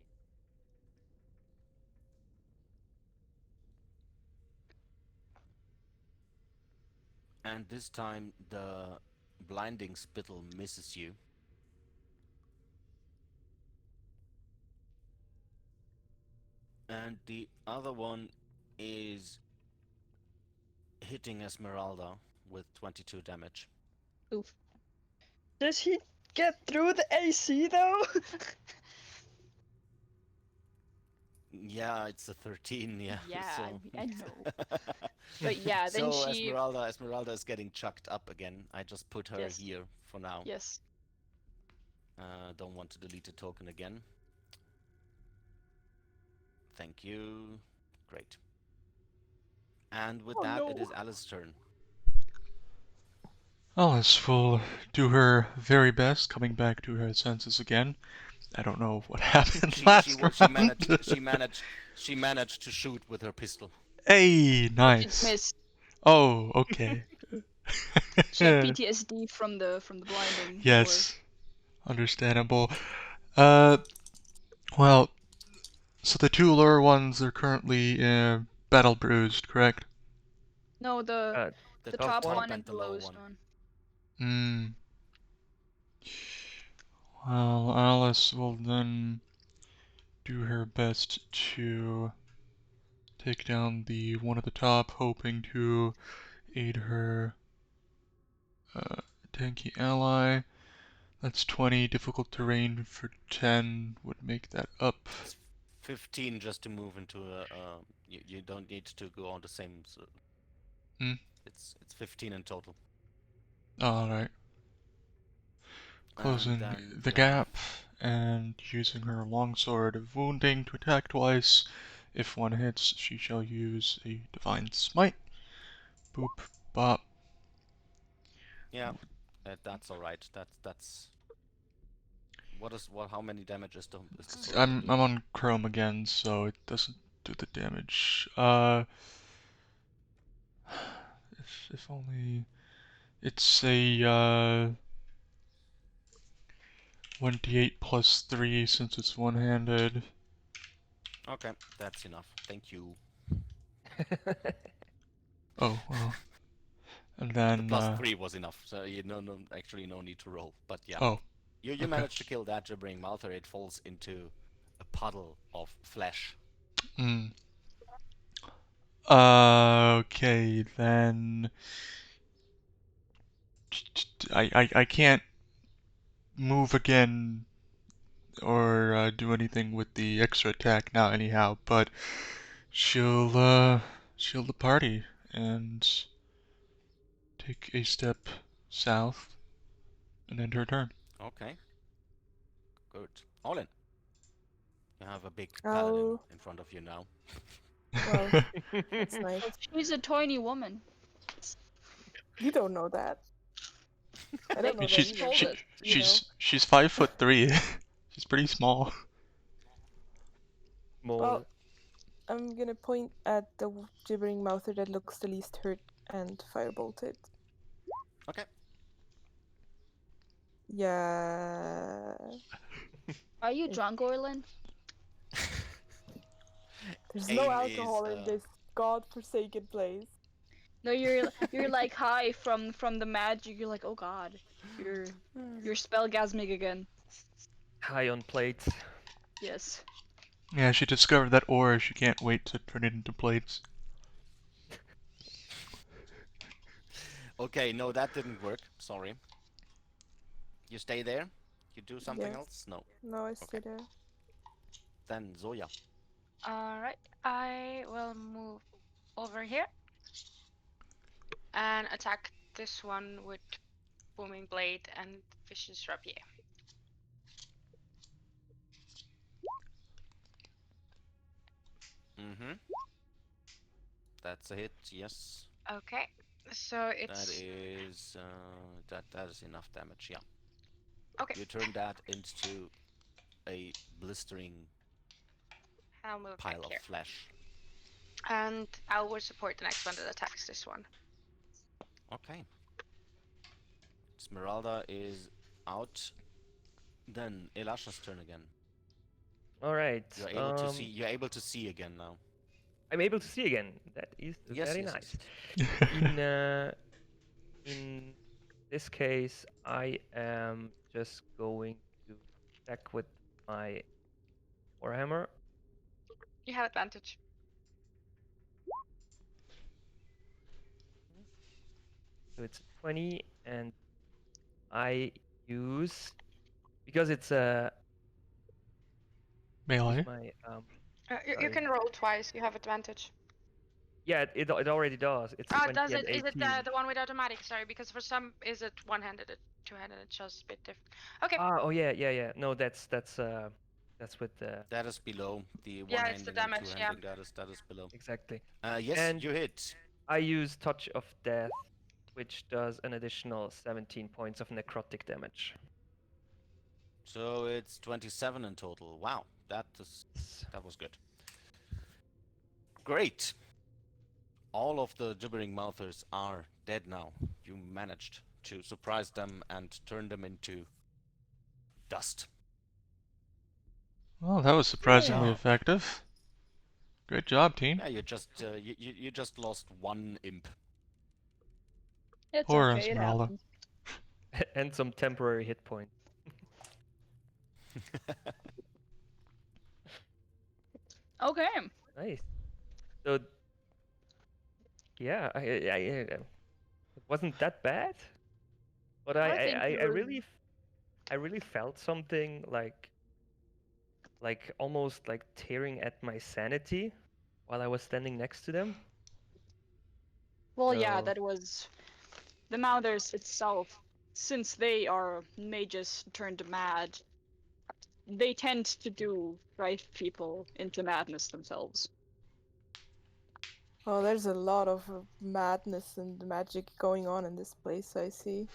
A: And this time the blinding spittle misses you. And the other one is hitting Esmeralda with 22 damage.
C: Oof. Does he get through the AC though?
A: Yeah, it's a 13, yeah.
C: Yeah,
A: So
C: I know. But yeah, then
A: so
C: she.
A: Esmeralda is getting chucked up again. I just put her
C: Yes.
A: here for now.
C: Yes.
A: Don't want to delete the token again. Thank you. Great. And with
C: Oh
A: that, it
C: no.
A: is Alice's turn.
E: Alice will do her very best, coming back to her senses again. I don't know what happened last round.
A: She managed to shoot with her pistol.
E: Hey,
C: But she
E: nice.
C: missed.
E: Oh, okay.
C: She had PTSD from the blinding.
E: Yes, understandable. Uh, well, so the two lower ones are currently battle bruised, correct?
C: No, the
A: The
C: top
D: one
C: one and
A: and
C: the
A: the lower
C: lowest
A: one.
C: one.
E: Hmm. Well, Alice will then do her best to take down the one at the top, hoping to aid her tanky ally. That's 20. Difficult terrain for 10 would make that up.
A: It's 15 just to move into a. You don't need to go on the same.
E: Hmm.
A: It's 15 in total.
E: Alright. Closing
A: then
E: the gap and using her longsword of wounding to attack twice. If one hits, she shall use a divine smite. Boop, bop.
A: Yeah, that's all right. That's. How many damage is the sword
E: I'm
A: doing?
E: on Chrome again, so it doesn't do the damage. If only it's a 1d8 plus 3 since it's one-handed.
A: Okay, that's enough. Thank you.
E: Oh, well. And
A: The
E: then,
A: plus 3 was enough, so actually no need to roll. But yeah,
E: oh,
A: you
E: okay.
A: managed to kill that gibbering mouther. It falls into a puddle of flesh.
E: Mm. Okay, then I can't move again or do anything with the extra attack now anyhow, but she'll shield the party and take a step south and end her turn.
A: Okay, good. Olin, you have a big
F: I'll-
A: paladin in front of you now.
F: Well, that's nice.
C: She's a tiny woman.
F: You don't know that. I don't know that
C: She's
F: either.
C: told
F: but,
C: it.
F: you know.
E: She's 5'3". She's pretty small.
D: More.
F: Well, I'm gonna point at the gibbering mouther that looks the least hurt and firebolt it.
A: Okay.
F: Yeah.
C: Are you drunk, Orlin?
F: There's
A: Aim
F: no
A: is,
F: alcohol in this god-forsaken place.
C: No, you're like high from the magic. You're like, oh god, you're spellgasmic again.
D: High on plates.
C: Yes.
E: Yeah, she discovered that ore. She can't wait to turn it into plates.
A: Okay, no, that didn't work. Sorry. You stay there? You do something
F: Yes.
A: else? No.
F: No, I stay there.
A: Then Zoya.
B: Alright, I will move over here and attack this one with Booming Blade and Vicious Rapier.
A: Mm-hmm. That's a hit, yes.
B: Okay, so it's
A: That is that is enough damage, yeah.
B: okay.
A: You turn that into a blistering
B: I'll move
A: pile
B: back
A: of
B: here,
A: flesh.
B: and I will support the next one that attacks this one.
A: Okay. Esmeralda is out. Then Elasha's turn again.
D: All right.
A: You're able to see. You're able to see again now.
D: I'm able to see again. That is
A: Yes,
D: very
A: yes,
D: nice.
A: yes.
D: In this case, I am just going to check with my warhammer.
B: You have advantage.
D: So it's 20, and I use, because it's a
E: Melee.
D: my
B: You
D: Sorry.
B: can roll twice. You have advantage.
D: yeah, it already does. It's
B: Oh,
D: 20
B: does
D: and
B: it? Is it
D: 18.
B: the one with automatic? Sorry, because for some is it one-handed, two-handed? It's just a bit different. Okay.
D: Oh yeah. No, that's with the
A: That is below the
B: Yeah, it's the
A: one-handing and
B: damage, yeah.
A: two-handing. That is below.
D: exactly.
A: Yes,
D: And-
A: you hit.
D: I use Touch of Death, which does an additional 17 points of necrotic damage.
A: So it's 27 in total. Wow, that was good. Great. All of the gibbering mouthers are dead now. You managed to surprise them and turn them into dust.
E: Well, that was surprisingly
A: Yeah.
E: effective. Great job, team.
A: Yeah, you just you just lost one imp.
C: It's
E: Poor
C: okay. It
E: Esmeralda.
C: happens.
D: And some temporary hit points.
C: Okay.
D: Nice. So, yeah, it wasn't that bad, but
C: I think
D: I
C: you were-
D: really felt something like almost like tearing at my sanity while I was standing next to them.
C: Well, yeah,
D: So-
C: that was the Mouthers itself. Since they are mages turned mad, they tend to drive people into madness themselves.
F: Oh, there's a lot of madness and magic going on in this place, I see.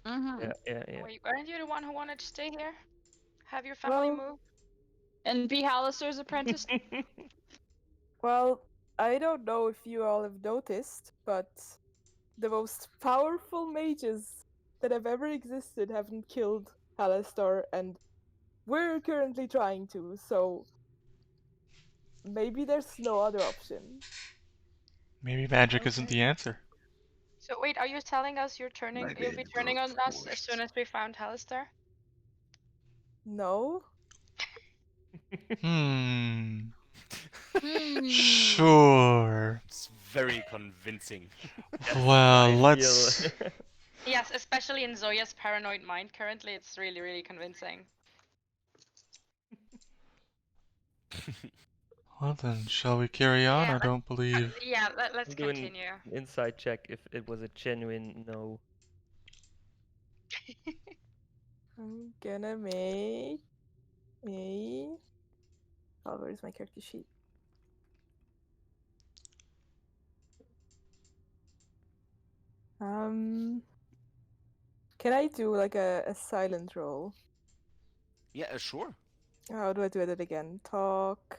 C: Mm-hmm.
D: Yeah.
B: Wait, weren't you the one who wanted to stay here? Have your family
F: Well-
B: move?
C: And be Hallister's apprentice?
F: Well, I don't know if you all have noticed, but the most powerful mages that have ever existed haven't killed Alistar, and we're currently trying to, so maybe there's no other option.
E: Maybe magic isn't
B: Okay.
E: the answer.
B: So wait, are you telling us you'll be turning on us as soon as we found Halister?
F: No?
E: Sure.
A: It's very convincing.
E: Well,
D: I
E: let's.
D: feel
B: Yes, especially in Zoya's paranoid mind currently, it's really, really convincing.
E: Well then, shall we carry on?
B: Yeah,
E: I don't believe.
B: Yeah, let's
D: do an
B: continue.
D: inside check if it was a genuine no.
F: I'm gonna make a. Oh, where's my character sheet? Can I do like a silent roll?
A: Yeah, sure.
F: How do I do it again? Talk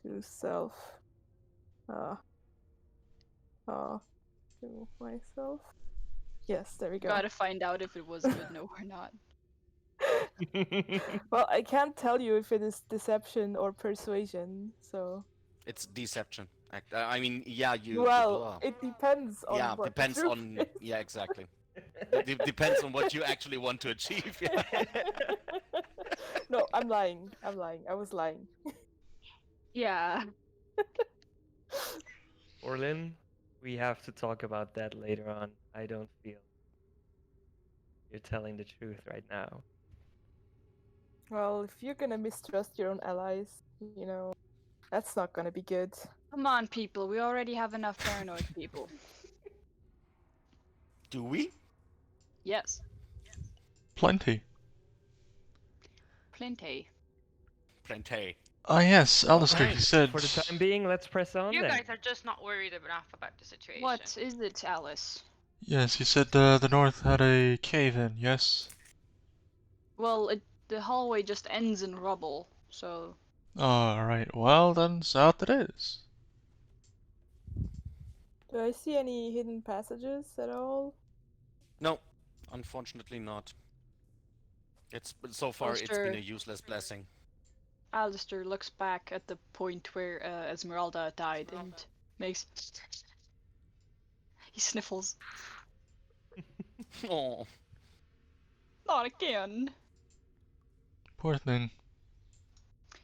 F: to self. To myself. Yes, there we go.
C: Gotta find out if it was a good no or not.
F: Well, I can't tell you if it is deception or persuasion, so.
A: It's deception. I mean, yeah, you.
F: Well, it depends on
A: yeah,
F: what
A: depends
F: the truth
A: on.
F: is.
A: Yeah, exactly. Depends on what you actually want to achieve. Yeah.
F: No, I'm lying. I'm lying. I was lying.
C: Yeah.
D: Orlin, we have to talk about that later on. I don't feel you're telling the truth right now.
F: Well, if you're gonna mistrust your own allies, you know, that's not gonna be good.
C: Come on, people. We already have enough paranoid people.
A: Do we?
C: Yes.
E: Plenty.
C: Plenty.
A: Plenty.
E: Ah, yes, Alistair,
D: Alright,
E: you said.
D: for the time being, let's press on
B: You
D: then.
B: guys are just not worried enough about the situation.
C: What is it, Alice?
E: Yes, you said the north had a cave in, yes?
C: Well, the hallway just ends in rubble, so.
E: Alright, well then, south it is.
F: Do I see any hidden passages at all?
A: No, unfortunately not. It's so far it's been
C: Alistair.
A: a useless blessing.
C: Alistair looks back at the point where Esmeralda died and makes. He sniffles.
A: Oh,
C: Not again.
E: Poor thing.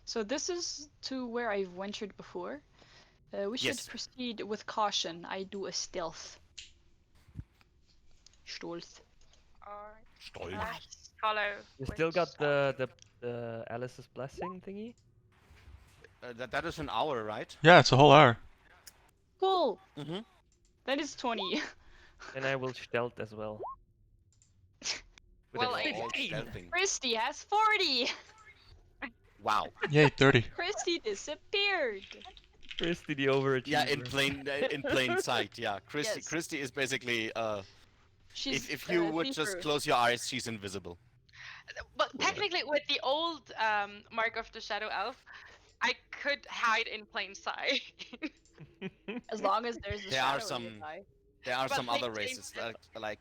C: So this is to where I've ventured before. We should
A: Yes.
C: proceed with caution. I do a stealth. Stealth.
B: Alright.
A: Stolz.
C: Nice.
B: Follow.
D: You
B: with
D: still got
B: stuff.
D: the Alice's blessing thingy?
A: That is an hour, right?
E: Yeah, it's a whole hour.
C: Cool.
A: Mm-hmm.
C: That is 20.
D: And I will stealth as well. With
B: Well,
D: a
B: I-
A: All
D: 15.
A: stealthing.
C: Christy has 40.
A: Wow.
E: Yay, 30.
C: Christy disappeared.
D: Christy the overachiever.
A: Yeah, in plain sight. Yeah, Christy.
C: Yes.
A: Christy is basically
C: She's
A: if you would just
C: see-through.
A: close your eyes, she's invisible.
B: But technically, with the old Mark of the Shadow Elf, I could hide in plain sight.
C: As long as there's a
A: There are
C: shadow in your
A: some-
C: eye.
A: There are
B: But
A: some
B: they
A: other
B: changed
A: races
B: it.
A: like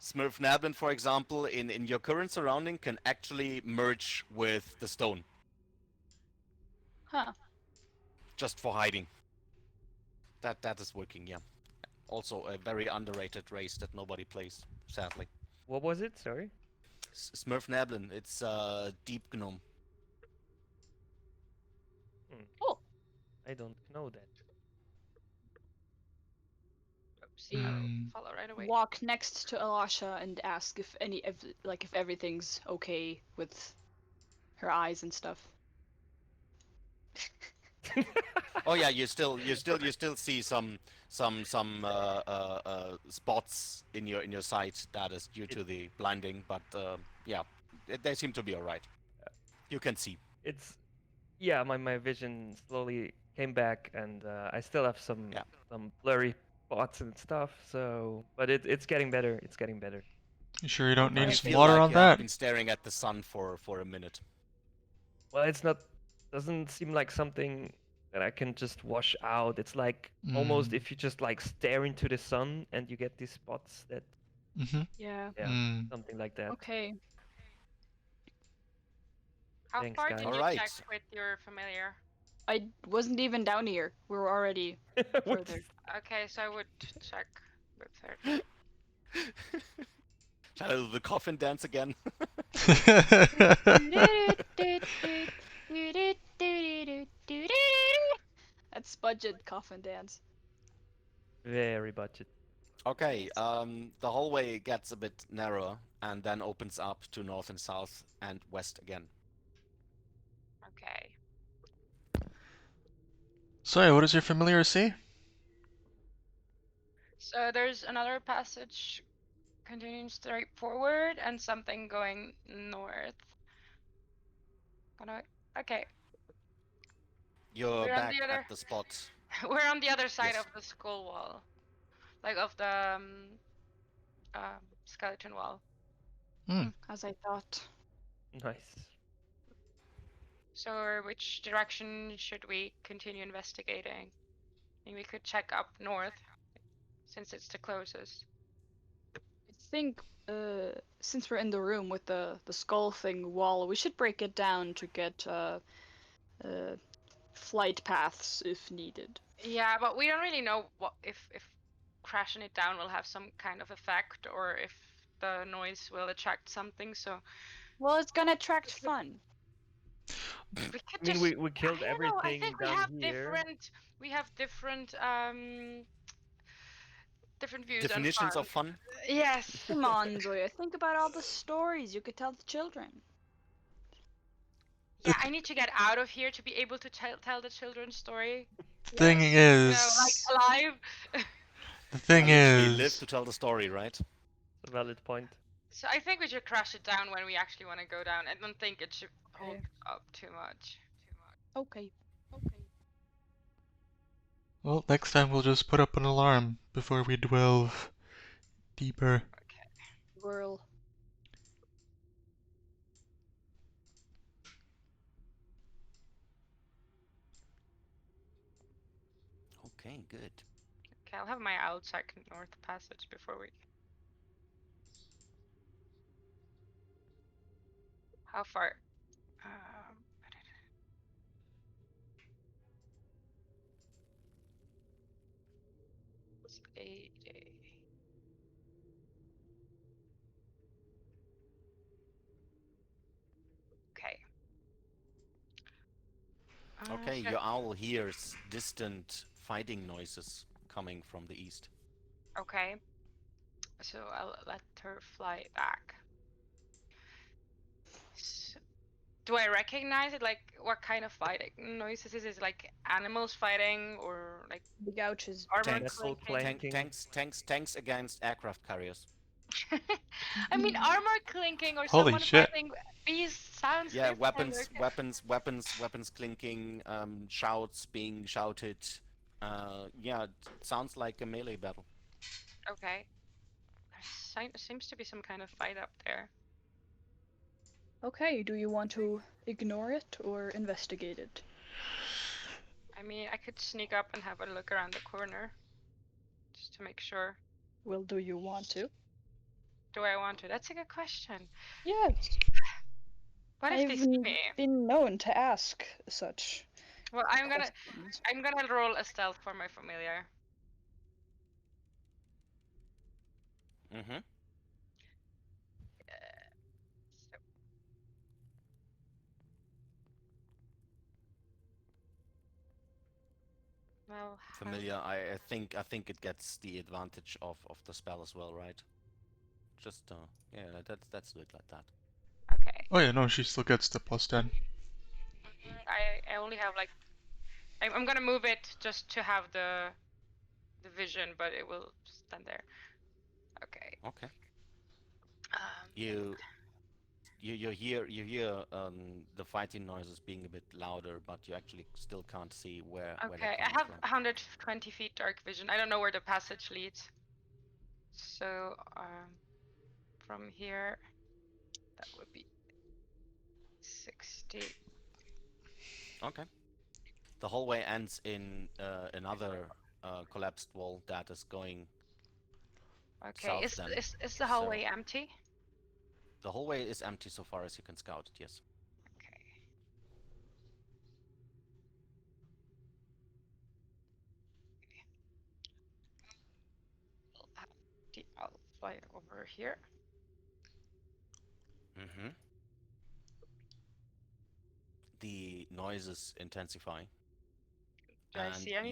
A: Smurf Nablin, for example, in your current surrounding can actually merge with the stone
C: Huh.
A: just for hiding. That is working, yeah. Also a very underrated race that nobody plays, sadly.
D: What was it? Sorry.
A: Smurf Nablin, it's deep gnome.
D: I don't know that.
B: See, I'll
E: Hmm.
B: follow right away.
C: Walk next to Alasha and ask if if everything's okay with her eyes and stuff.
A: Oh yeah, you still see some spots in your sight that is due to the blinding, but yeah, they seem to be alright. You can see.
D: It's yeah, my vision slowly came back, and I still have some
A: Yeah.
D: blurry spots and stuff. So, but it's getting better. It's getting better.
E: You sure you don't
A: You
E: need some
A: feel
E: water
A: like
E: on
A: you have
E: that?
A: been staring at the sun for a minute.
D: Well, it's not. Doesn't seem like something that I can just wash out. It's like almost
E: Mm.
D: if you just like stare into the sun and you get these spots that
E: Mm-hmm.
C: Yeah.
D: yeah,
E: Mm.
D: something like that.
C: Okay.
B: How
D: Thanks,
B: far
D: guys.
B: did you
A: Alright.
B: check with your familiar?
C: I wasn't even down here. We were already
D: What?
C: further.
B: Okay, so I would check with her.
A: Shall I do the coffin dance again?
C: budget coffin dance.
D: Very budget.
A: Okay, the hallway gets a bit narrower and then opens up to north and south and west again.
B: Okay.
E: Sorry, what does your familiar say?
B: So there's another passage continuing straight forward and something going north. Okay.
A: You're
B: We're on
A: back
B: the other.
A: at the spot.
B: We're on the other side
A: Yes.
B: of the skull wall, like of the skeleton wall.
C: As I thought.
D: Nice.
B: So which direction should we continue investigating? I mean, we could check up north, since it's the closest.
C: I think since we're in the room with the skull thing wall, we should break it down to get flight paths if needed.
B: Yeah, but we don't really know what if crashing it down will have some kind of effect, or if the noise will attract something. So
C: Well, it's gonna attract fun.
B: we could
D: I mean,
B: just.
D: we killed
B: I don't know. I
D: everything
B: think we
D: down
B: have
D: here.
B: different views
A: Definitions
B: on
A: of fun?
B: Yes.
C: Come on, Zoya. Think about all the stories you could tell the children.
B: Yeah, I need to get out of here to be able to tell the children's story.
E: Thing
C: Yes.
E: is,
B: You know, like alive.
E: the thing
A: You literally live
E: is,
A: to tell the story, right?
D: It's a valid point.
B: So I think we should crash it down when we actually want to go down. I don't think it should hold
C: Okay.
B: up too much.
C: Okay.
E: well, next time we'll just put up an alarm before we delve deeper.
B: Okay.
C: Whirl.
A: Okay, good.
B: Okay, I'll have my owl check north passage before we. How far? It's 80. Okay.
A: Okay, your owl hears distant fighting noises coming from the east.
B: Okay. So I'll let her fly back. Do I recognize it? Like, what kind of fighting noises is it? Like animals fighting, or like
C: Big ouches.
B: armor
A: Tanks.
D: Metal
B: clinking?
D: clanking.
A: Tanks against aircraft carriers.
B: I mean, armor clinking or
E: Holy
B: someone
E: shit.
B: fighting beasts sounds
A: Yeah,
B: different.
A: weapons clinking, shouts being shouted. Yeah, it sounds like a melee battle.
B: Okay. There seems to be some kind of fight up there.
C: Okay, do you want to ignore it or investigate it?
B: I mean, I could sneak up and have a look around the corner, just to make sure.
C: Well, do you want to?
B: Do I want to? That's a good question.
C: Yes.
B: What if they see me?
C: been known to ask such.
B: Well, I'm gonna
C: questions.
B: roll a stealth for my familiar.
A: Mm-hmm.
B: So. Well,
A: Familiar. I think it gets the advantage of the spell as well, right? Just yeah, let's do it like that.
B: okay.
E: Oh yeah, no, she still gets the +10.
B: I only have like. I'm gonna move it just to have the vision, but it will stand there. Okay.
A: Okay. You hear the fighting noises being a bit louder, but you actually still can't see where they're
B: Okay, I
A: coming
B: have
A: from.
B: 120 feet dark vision. I don't know where the passage leads. So from here, that would be 60.
A: Okay. The hallway ends in another collapsed wall that is going.
B: Okay,
A: South then.
B: is the hallway empty?
A: The hallway is empty so far as you can scout it, yes.
B: Okay. I'll fly over here.
A: Mm-hmm. The noises intensify
B: Do I see anything?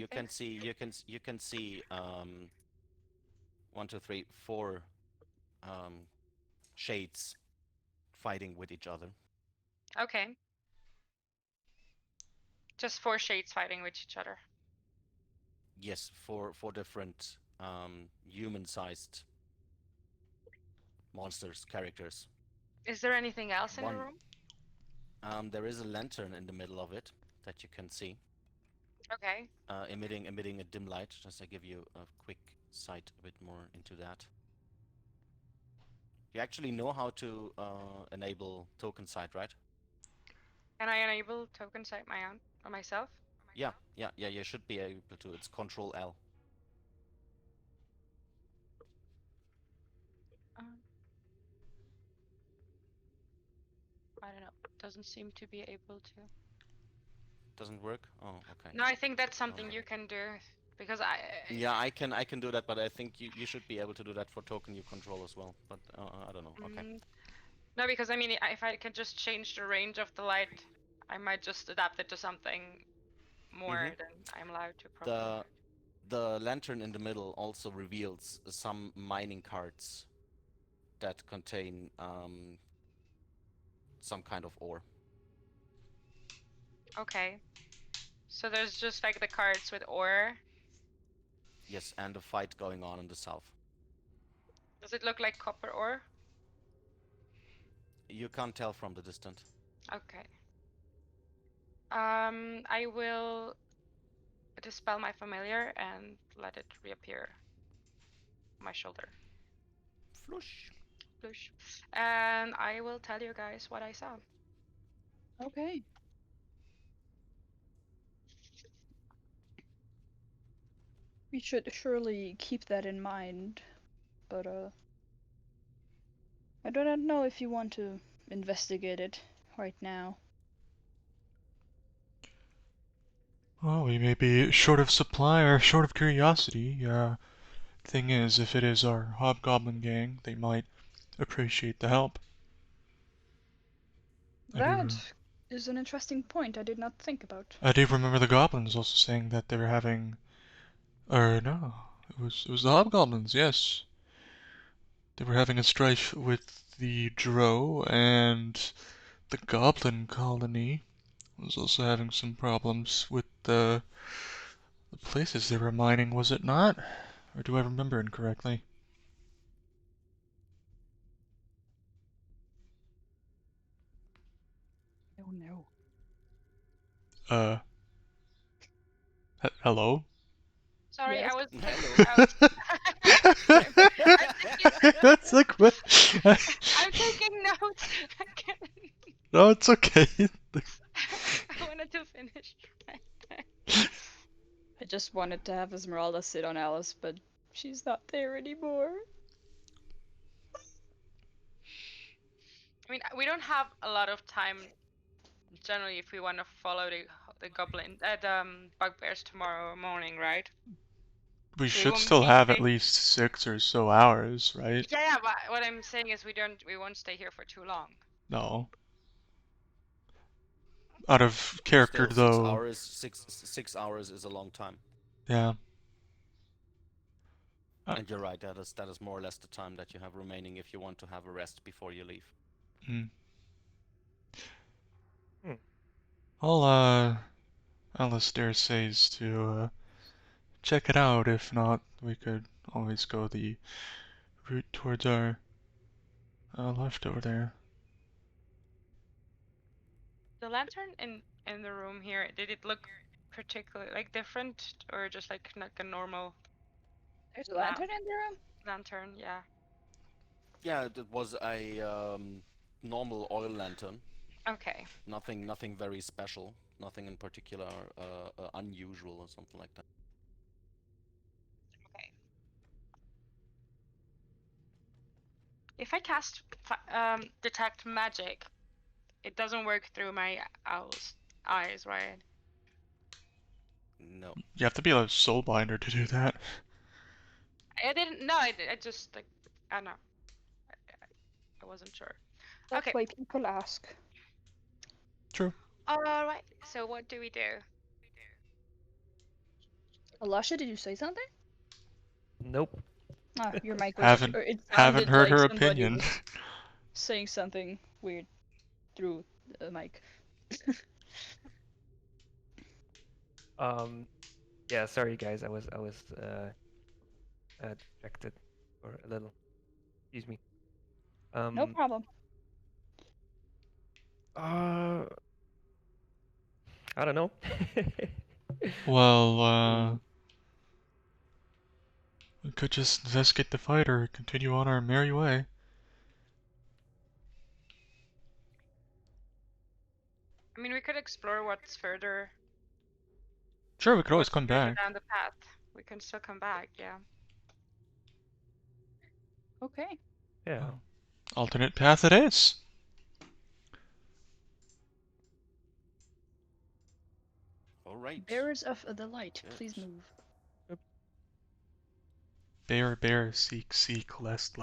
A: You can see 1, 2, 3, 4 shades fighting with each other.
B: Okay. Just 4 shades fighting with each other.
A: Yes, four different human-sized monsters, characters.
B: Is there anything else in the
A: One-
B: room?
A: There is a lantern in the middle of it that you can see,
B: Okay.
A: emitting a dim light. Just to give you a quick sight a bit more into that. You actually know how to enable token sight, right?
B: Can I enable token sight my own or myself?
A: Yeah, you should be able to. It's Control L.
B: I don't know. Doesn't seem to be able to.
A: Doesn't work? Oh, okay.
B: No, I think that's something you can do because
A: Yeah, I can do that, but I think you should be able to do that for token you control as well. But I don't know. Okay.
B: No, because I mean, if I can just change the range of the light, I might just adapt it to something more than I'm allowed to. Probably.
A: The lantern in the middle also reveals some mining carts that contain some kind of ore.
B: Okay. So there's just like the carts with ore.
A: Yes, and a fight going on in the south.
B: Does it look like copper ore?
A: You can't tell from the distance.
B: Okay. I will dispel my familiar and let it reappear on my shoulder.
A: Flush.
B: Flush. And I will tell you guys what I saw.
C: Okay. We should surely keep that in mind, but I do not know if you want to investigate it right now.
E: Well, we may be short of supply or short of curiosity. Thing is, if it is our hobgoblin gang, they might appreciate the help.
C: That is an interesting point I did not think about.
E: I do remember the goblins also saying that they were having, or no, it was the hobgoblins. Yes, they were having a strife with the drow, and the goblin colony was also having some problems with the places they were mining. Was it not? Or do I remember incorrectly?
C: Oh no.
E: Hello?
B: Sorry,
C: Yes.
B: I was.
E: That's like what?
B: I'm taking notes.
E: No, it's okay.
B: I wanted to finish.
C: I just wanted to have Esmeralda sit on Alice, but she's not there anymore.
B: I mean, we don't have a lot of time. Generally, if we want to follow the goblin, bugbears tomorrow morning, right?
E: We should
B: won't
E: still
B: be
E: have at
B: stay-
E: least 6 or so hours, right?
B: Yeah, but what I'm saying is we won't stay here for too long.
E: No. Out of character,
A: Still,
E: though.
A: 6 hours is a long time.
E: Yeah.
A: And you're right. That is more or less the time that you have remaining if you want to have a rest before you leave.
E: Well, Alistair says to check it out. If not, we could always go the route towards our left over there.
B: The lantern in the room here, did it look particularly like different or just like a normal
C: There's a lantern in the room?
B: lantern? Yeah.
A: Yeah, it was a normal oil lantern.
B: Okay.
A: Nothing very special. Nothing in particular unusual or something like that.
B: Okay. If I cast detect magic, it doesn't work through my owl's eyes, right?
A: No.
E: You have to be a soulbinder to do that.
B: I didn't. No, I just like I don't know. I wasn't sure.
C: That's
B: Okay.
C: why people ask.
E: True.
B: All right. So what do we do?
C: Alasha, did you say something?
D: Nope.
C: Ah, your mic was.
E: Haven't
C: Or it
E: haven't
C: sounded
E: heard
C: like
E: her
C: somebody
E: opinion.
C: was saying something weird through the mic.
D: Yeah, sorry guys, I was distracted for a little. Excuse me.
C: No problem.
D: I don't know.
E: Well, we could just investigate the fight or continue on our merry way.
B: I mean, we could explore what's further,
E: Sure, we could always
B: what's
E: come
B: further
E: back.
B: down the path. We can still come back, yeah.
C: Okay.
D: Yeah.
E: Alternate path it is.
A: All right.
C: Bearers of the light, please
A: Good.
C: move.
E: Bear, seek, lest.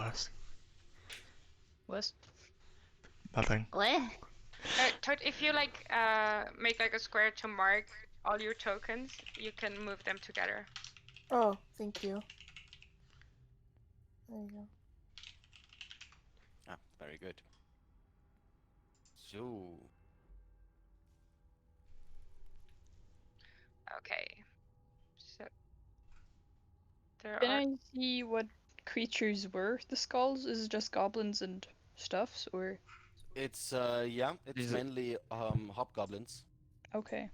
C: West.
E: Nothing.
C: What?
B: Todd, if you like make like a square to mark all your tokens, you can move them together.
F: Oh, thank you. There you go.
A: Ah, very good. So,
B: Okay. So there
C: Can
B: are
C: I see what creatures were the skulls? Is it just goblins and stuffs, or
A: it's yeah, it's
D: These-
A: mainly hobgoblins.
C: okay?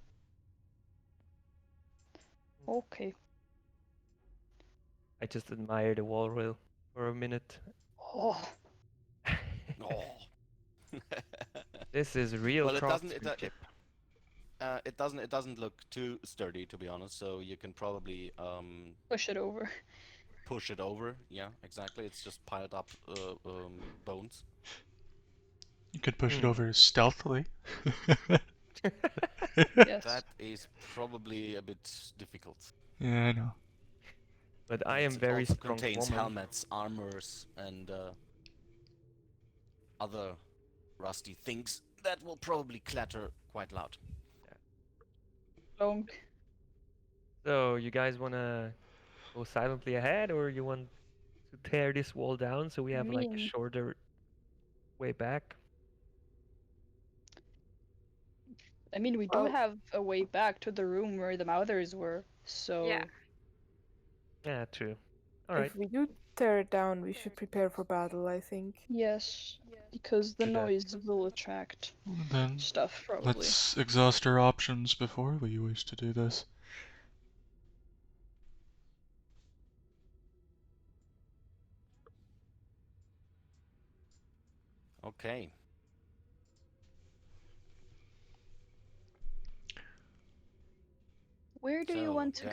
C: Okay.
D: I just admire the wall rail for a minute.
C: Oh,
A: Oh.
D: This is real
A: Well, it doesn't.
D: craftsmanship.
A: It doesn't look too sturdy, to be honest. So you can probably
C: push it over.
A: push it over. Yeah, exactly. It's just piled up bones.
E: You could push it
D: Hmm.
E: over stealthily.
C: Yes.
A: That is probably a bit difficult.
E: Yeah, I know.
D: But I am
A: It
D: very
A: also
D: strong
A: contains
D: woman.
A: helmets, armors, and other rusty things that will probably clatter quite loud.
C: Long.
D: So you guys wanna go silently ahead, or you want to tear this wall down so we
C: I
D: have like a
C: mean-
D: shorter way back?
C: I mean, we do
F: Well-
C: have a way back to the room where the Mouthers were, so
B: Yeah.
D: Yeah, true. All right.
F: If we do tear it down, we should prepare for battle, I think.
C: yes, because the
D: Do that.
C: noise will attract
E: Then
C: stuff probably.
E: let's exhaust our options before we wish to do this.
A: Okay.
C: Where do you
A: So
C: want to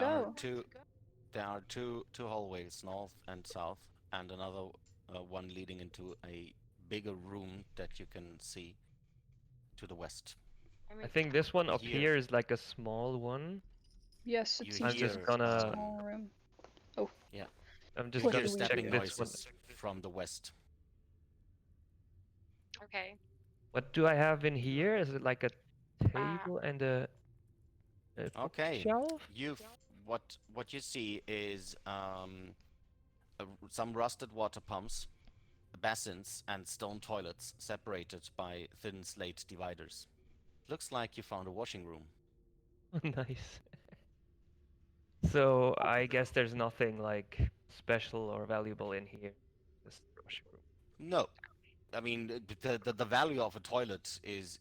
A: there are
C: go?
A: two hallways, north and south, and another one leading into a bigger room that you can see to the west.
D: I think this one up
A: Here.
D: here is like a small one.
C: Yes, it
A: You
C: seems
D: I'm just
A: hear,
D: gonna-
C: a small room.
D: I'm just
C: What
A: You
D: gonna
A: hear
C: do we
D: check
A: stepping
C: do?
D: this one.
A: noises from the west.
B: Okay.
D: What do I have in here? Is it like a table and a
A: Okay.
D: bookshelf?
A: What you see is some rusted water pumps, basins, and stone toilets separated by thin slate dividers. Looks like you found a washing room.
D: Nice. So I guess there's nothing like special or valuable in here. Just washing room.
A: No, I mean the value of a toilet is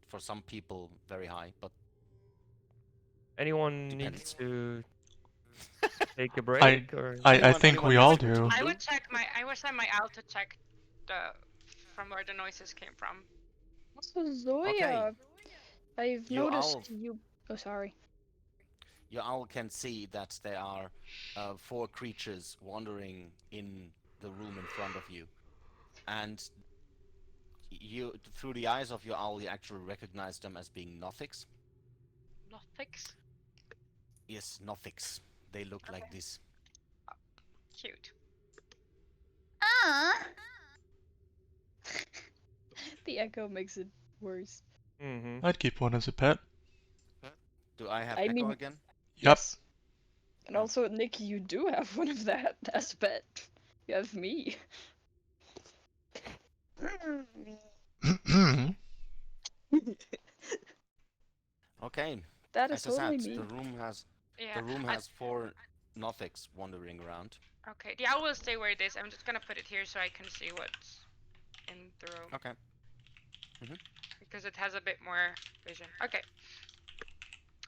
A: for some people very high, but
D: Anyone
A: Depends.
D: needs to take a break or
E: I think
A: anyone
E: we
A: has
E: all
A: to go to
E: do.
A: the
B: I
A: loo?
B: would check my my owl to check the from where the noises came from.
C: Also, Zoya, I've
A: Your
C: noticed
A: owl.
C: you. Oh, sorry.
A: Your owl can see that there are 4 creatures wandering in the room in front of you, and you, through the eyes of your owl, you actually recognize them as being Nothics.
B: Nothics.
A: Yes, Nothics. They look like this.
B: Cute.
C: Ah. The echo makes it worse.
D: Mm-hmm.
E: I'd keep one as a pet.
A: Do I have
C: I
A: echo
C: mean-
A: again?
C: Yes. And
A: Oh.
C: also, Nick, you do have one of that as a pet. You have me.
A: Okay.
C: That is
A: As I said,
C: totally me.
B: Yeah.
A: the room has 4 Nothics wandering around.
B: Okay. The owl will stay where it is. I'm just gonna put it here so I can see what's in the room.
A: Okay.
B: Because it has a bit more vision. Okay.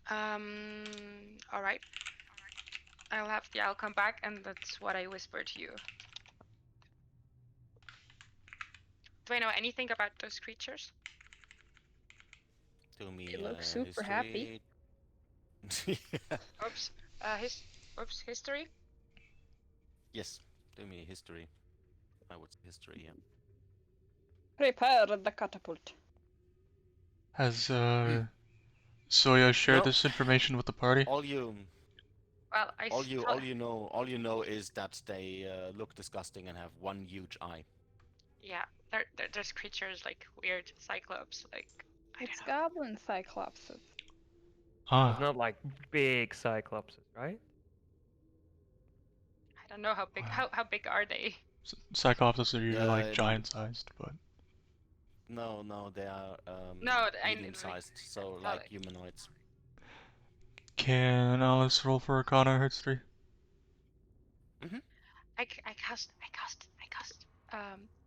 B: All right. I'll have the owl come back, and that's what I whispered to you. Do I know anything about those creatures?
A: Do me
C: They look super happy.
A: history.
B: Oops. History.
A: Yes. Do me history. I would say history. Yeah.
C: Prepare the catapult.
E: Has Zoya shared
A: No.
E: this information with the party?
A: All you
B: Well, I
A: all you
B: thought-
A: all you know is that they look disgusting and have one huge eye.
B: Yeah, there's creatures like weird cyclops, like I
C: It's
B: don't know.
C: goblin cyclopses.
D: It's
E: Ah,
D: not like big cyclopses, right?
B: I don't know how big.
E: Wow.
B: How big are they?
E: Cyclopses are usually like
A: Uh,
E: giant-sized, but
A: No, they are
B: No,
A: medium-sized, so
B: thought
A: like
B: it-
A: humanoids.
E: can Alice roll for Arcana history?
B: I cast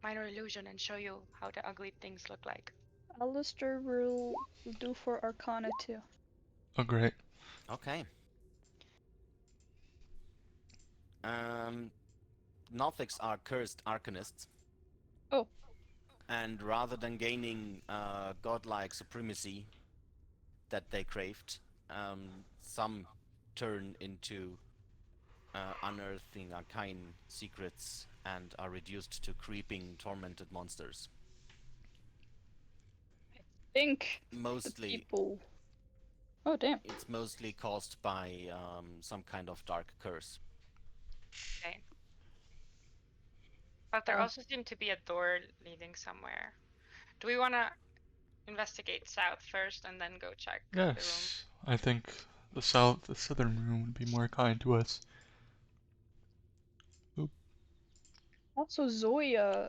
B: minor illusion and show you how the ugly things look like.
C: Alistair will do for Arcana too.
E: Oh, great.
A: Okay. Um, Nothics are cursed arcanists.
C: Oh.
A: And rather than gaining godlike supremacy that they craved, some turn into unearthing arcane secrets and are reduced to creeping, tormented monsters.
C: Think the
A: Mostly,
C: people. Oh damn.
A: it's mostly caused by some kind of dark curse.
B: Okay. But there
C: Oh.
B: also seemed to be a door leading somewhere. Do we want to investigate south first and then go check the room?
E: Yes, I think the southern room would be more kind to us.
C: Also, Zoya,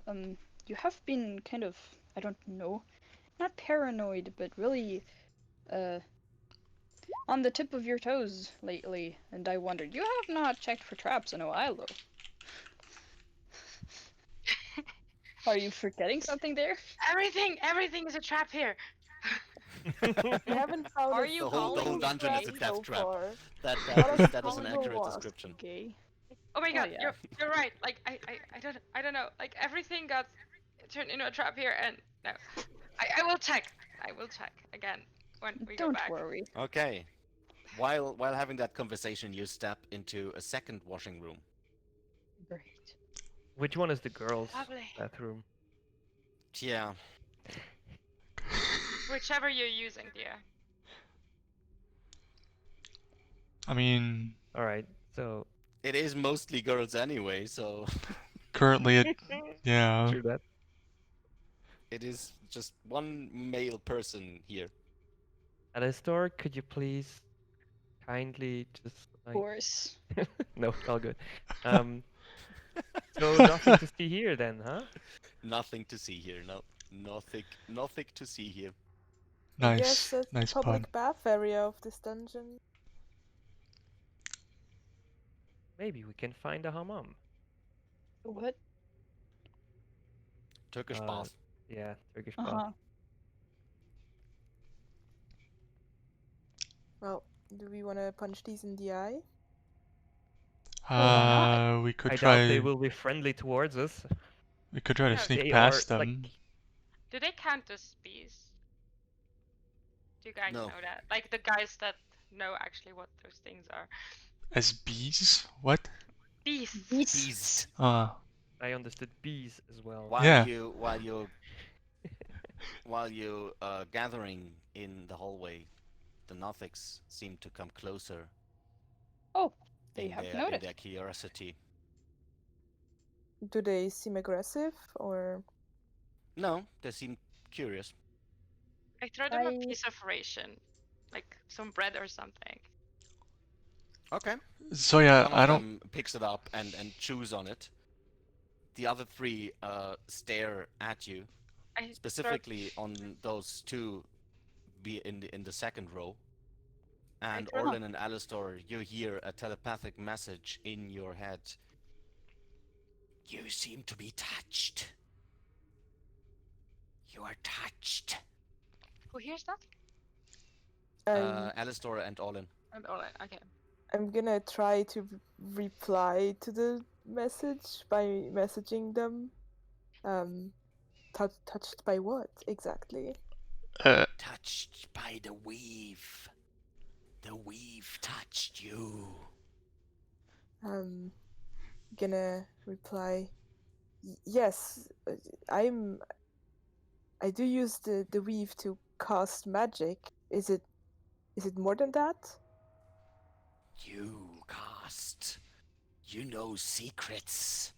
C: you have been kind of, I don't know, not paranoid, but really, on the tip of your toes lately, and I wondered, you have not checked for traps in a while, though. Are you forgetting something there?
B: Everything is a trap here.
F: We haven't found
C: Are
F: a
C: you
A: The whole
C: calling
A: dungeon is a
C: gay
A: death
F: so
A: trap.
F: far.
A: That
F: What a
A: that is an
F: scoundrel
A: accurate
F: was.
A: description.
C: Gay.
B: Oh my god,
C: yeah.
B: you're right. Like I don't know. Like everything got turned into a trap here, and no, I will check. I will check again when we go
C: Don't
B: back.
C: worry.
A: Okay. While having that conversation, you step into a second washing room.
C: Great.
D: Which one is the girls'
B: Lovely.
D: bathroom?
A: Yeah.
B: Whichever you're using, dear.
E: I mean,
D: All right, so
A: It is mostly girls anyway, so
E: currently it, yeah.
D: true that.
A: it is just one male person here.
D: Alistair, could you please kindly just
C: Of
D: like
C: course.
D: no, all good. Um, so nothing to see here then, huh?
A: Nothing to see here. No, nothing to see here.
F: I
E: Nice,
F: guess that's
E: nice
F: the
E: pun.
F: public bath area of this dungeon.
D: Maybe we can find a hammam.
C: What?
A: Turkish
D: Uh,
A: bath.
D: Yeah, Turkish bath.
C: Uh-huh.
F: Well, do we want to punch these in the eye?
C: why not?
E: We could
D: I doubt they
E: try.
D: will be friendly towards us.
E: We could try to
B: No,
E: sneak
D: they
E: past
D: are, like-
E: them.
B: Do they count as bees? Do you guys
A: No.
B: know that? Like the guys that know actually what those things are.
E: As bees? What?
B: Bees.
A: Beast.
D: I understood bees as well.
A: While
E: Yeah.
A: you gathering in the hallway, the Nothics seem to come closer.
C: Oh, they
A: in
C: have
A: their,
C: noticed.
A: in their curiosity.
F: Do they seem aggressive or?
A: No, they seem curious.
B: I throw them a
C: I-
B: piece of ration, like some bread or something.
A: Okay.
E: So yeah,
A: One
E: I
A: of
E: don't.
A: them picks it up and chews on it. The other three stare at you,
B: I start.
A: specifically on those two be in the second row.
B: I
A: And
B: throw.
C: Huh.
A: Orlin and Alistor, you hear a telepathic message in your head. You seem to be touched. You are touched.
B: Who hears that?
A: Alistor and Orlin.
B: And all right. Okay.
F: I'm gonna try to reply to the message by messaging them. Touched by what exactly?
A: Touched by the weave. The weave touched you.
F: Gonna reply. Yes, I do use the weave to cast magic. Is it more than that?
A: You cast. You know secrets.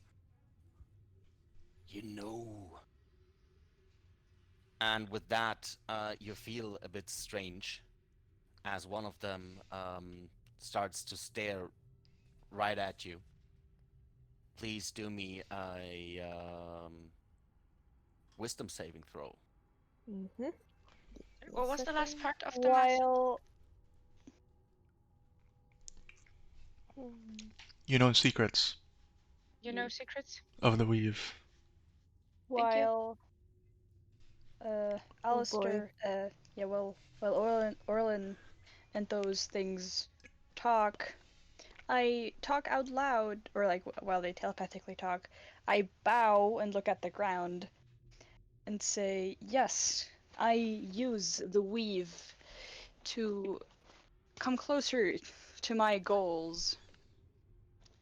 A: You know. And with that, you feel a bit strange as one of them starts to stare right at you. Please do me a wisdom saving throw.
F: Mm-hmm.
B: What was the last part of the message?
C: While
E: You know secrets
B: You know secrets.
E: of the weave.
B: Thank you.
C: while
F: Oh boy.
C: Alistair, yeah, well, while Orlin and those things talk, I talk out loud, or like while they telepathically talk, I bow and look at the ground and say, yes, I use the weave to come closer to my goals.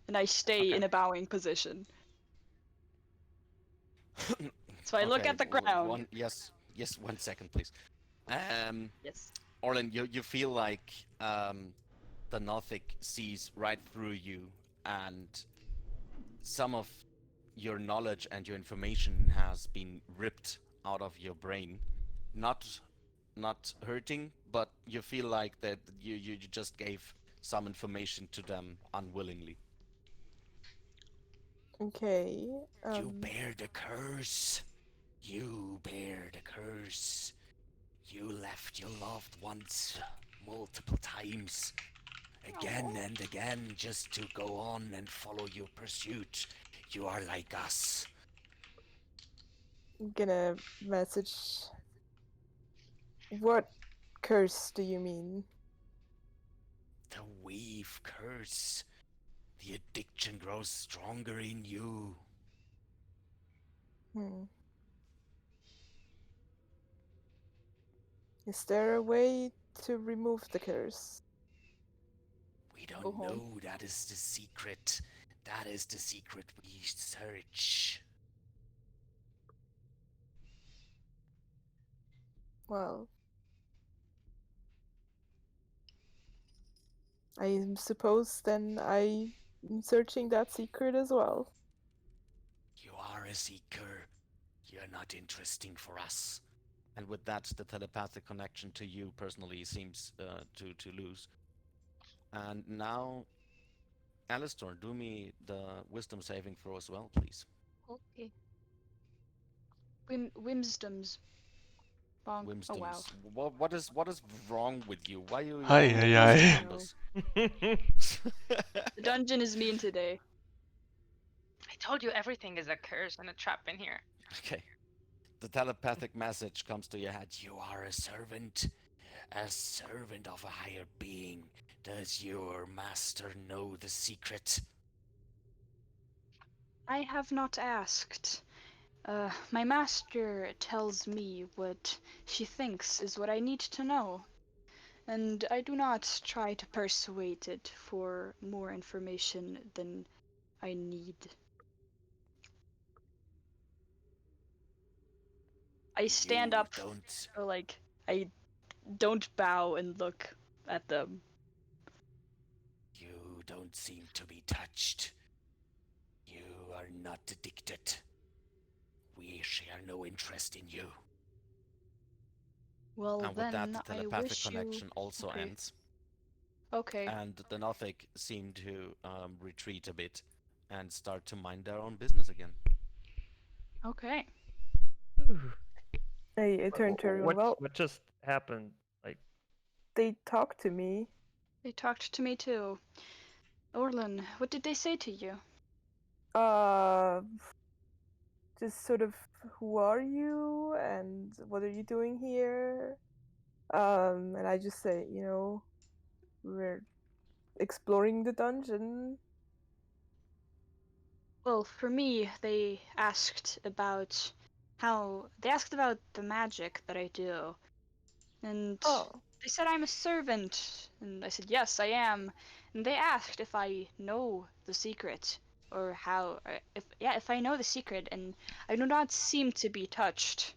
C: And I stay
A: Okay.
C: in a bowing position. So I look
A: Okay,
C: at the ground.
A: yes, 1 second, please. Um,
C: Yes.
A: Orlin, you feel like the Nothic sees right through you, and some of your knowledge and your information has been ripped out of your brain. Not hurting, but you feel like that you just gave some information to them unwillingly.
F: Okay.
A: You bear the curse. You bear the curse. You left your loved ones multiple times, again and again, just to go on and follow your pursuit. You are like us.
F: I'm gonna message. What curse do you mean?
A: The weave curse. The addiction grows stronger in you.
F: Is there a way to remove the curse?
A: We
C: Go
A: don't
C: home.
A: know. That is the secret. That is the secret we search.
F: Well, I suppose then I'm searching that secret as well.
A: You are a seeker. You're not interesting for us. And with that, the telepathic connection to you personally seems to lose. And now, Alistor, do me the wisdom saving throw as well, please.
B: Okay.
C: Whimsdoms. Bonk. Oh wow.
A: Wisdoms. What is wrong with you? Why are you
E: Hi,
A: all
E: hi,
A: wisdom
E: hi.
A: numbers?
C: The dungeon is mean today.
B: I told you everything is a curse and a trap in here.
A: Okay. The telepathic message comes to your head. You are a servant of a higher being. Does your master know the secret?
C: I have not asked. My master tells me what she thinks is what I need to know. And I do not try to persuade it for more information than I need. I stand
A: You
C: up,
A: don't.
C: or like, I don't bow and look at them.
A: You don't seem to be touched. You are not addicted. We share no interest in you.
C: Well,
A: And with that,
C: then
A: the
C: I
A: telepathic
C: wish you.
A: connection also
C: Okay.
A: ends.
C: Okay.
A: and the Nothic seem to retreat a bit and start to mind their own business again.
C: Okay.
F: I turned to everyone. Well,
D: What just happened? Like,
F: they talked to me.
C: They talked to me too. Orlin, what did they say to you?
F: Uh, just sort of, who are you and what are you doing here? And I just say, we're exploring the dungeon.
C: Well, for me, they asked about the magic that I do. And
F: Oh,
C: they said I'm a servant. And I said, yes, I am. And they asked if I know the secret. Or how, or if I know the secret, and I do not seem to be touched.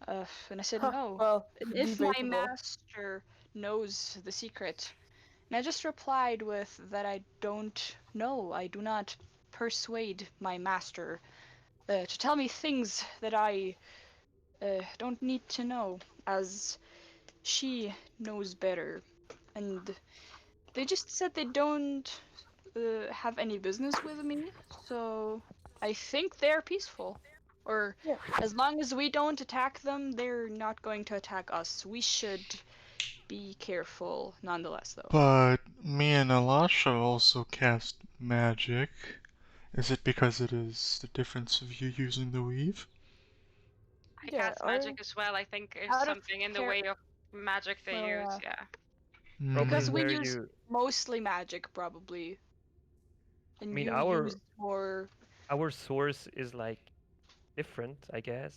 C: And I said, no.
F: well,
C: And if my
F: debatable.
C: master knows the secret. And I just replied with that I don't know. I do not persuade my master to tell me things that I don't need to know, as she knows better. And they just said they don't have any business with me, so I think they're peaceful. Or
F: Yeah.
C: as long as we don't attack them, they're not going to attack us. We should be careful nonetheless, though.
E: But me and Elisha also cast magic. Is it because it is the difference of you using the weave?
B: I
F: Yeah,
B: cast
F: or
B: magic as well. I think is
C: Out of
B: something in the
C: care-
B: way of magic they
C: Well,
B: use.
C: yeah.
B: Yeah.
C: Because
E: Hmm.
C: we
D: where
C: use
D: you?
C: mostly magic, probably.
D: I
C: And
D: mean,
C: you use more.
D: our source is like different, I guess.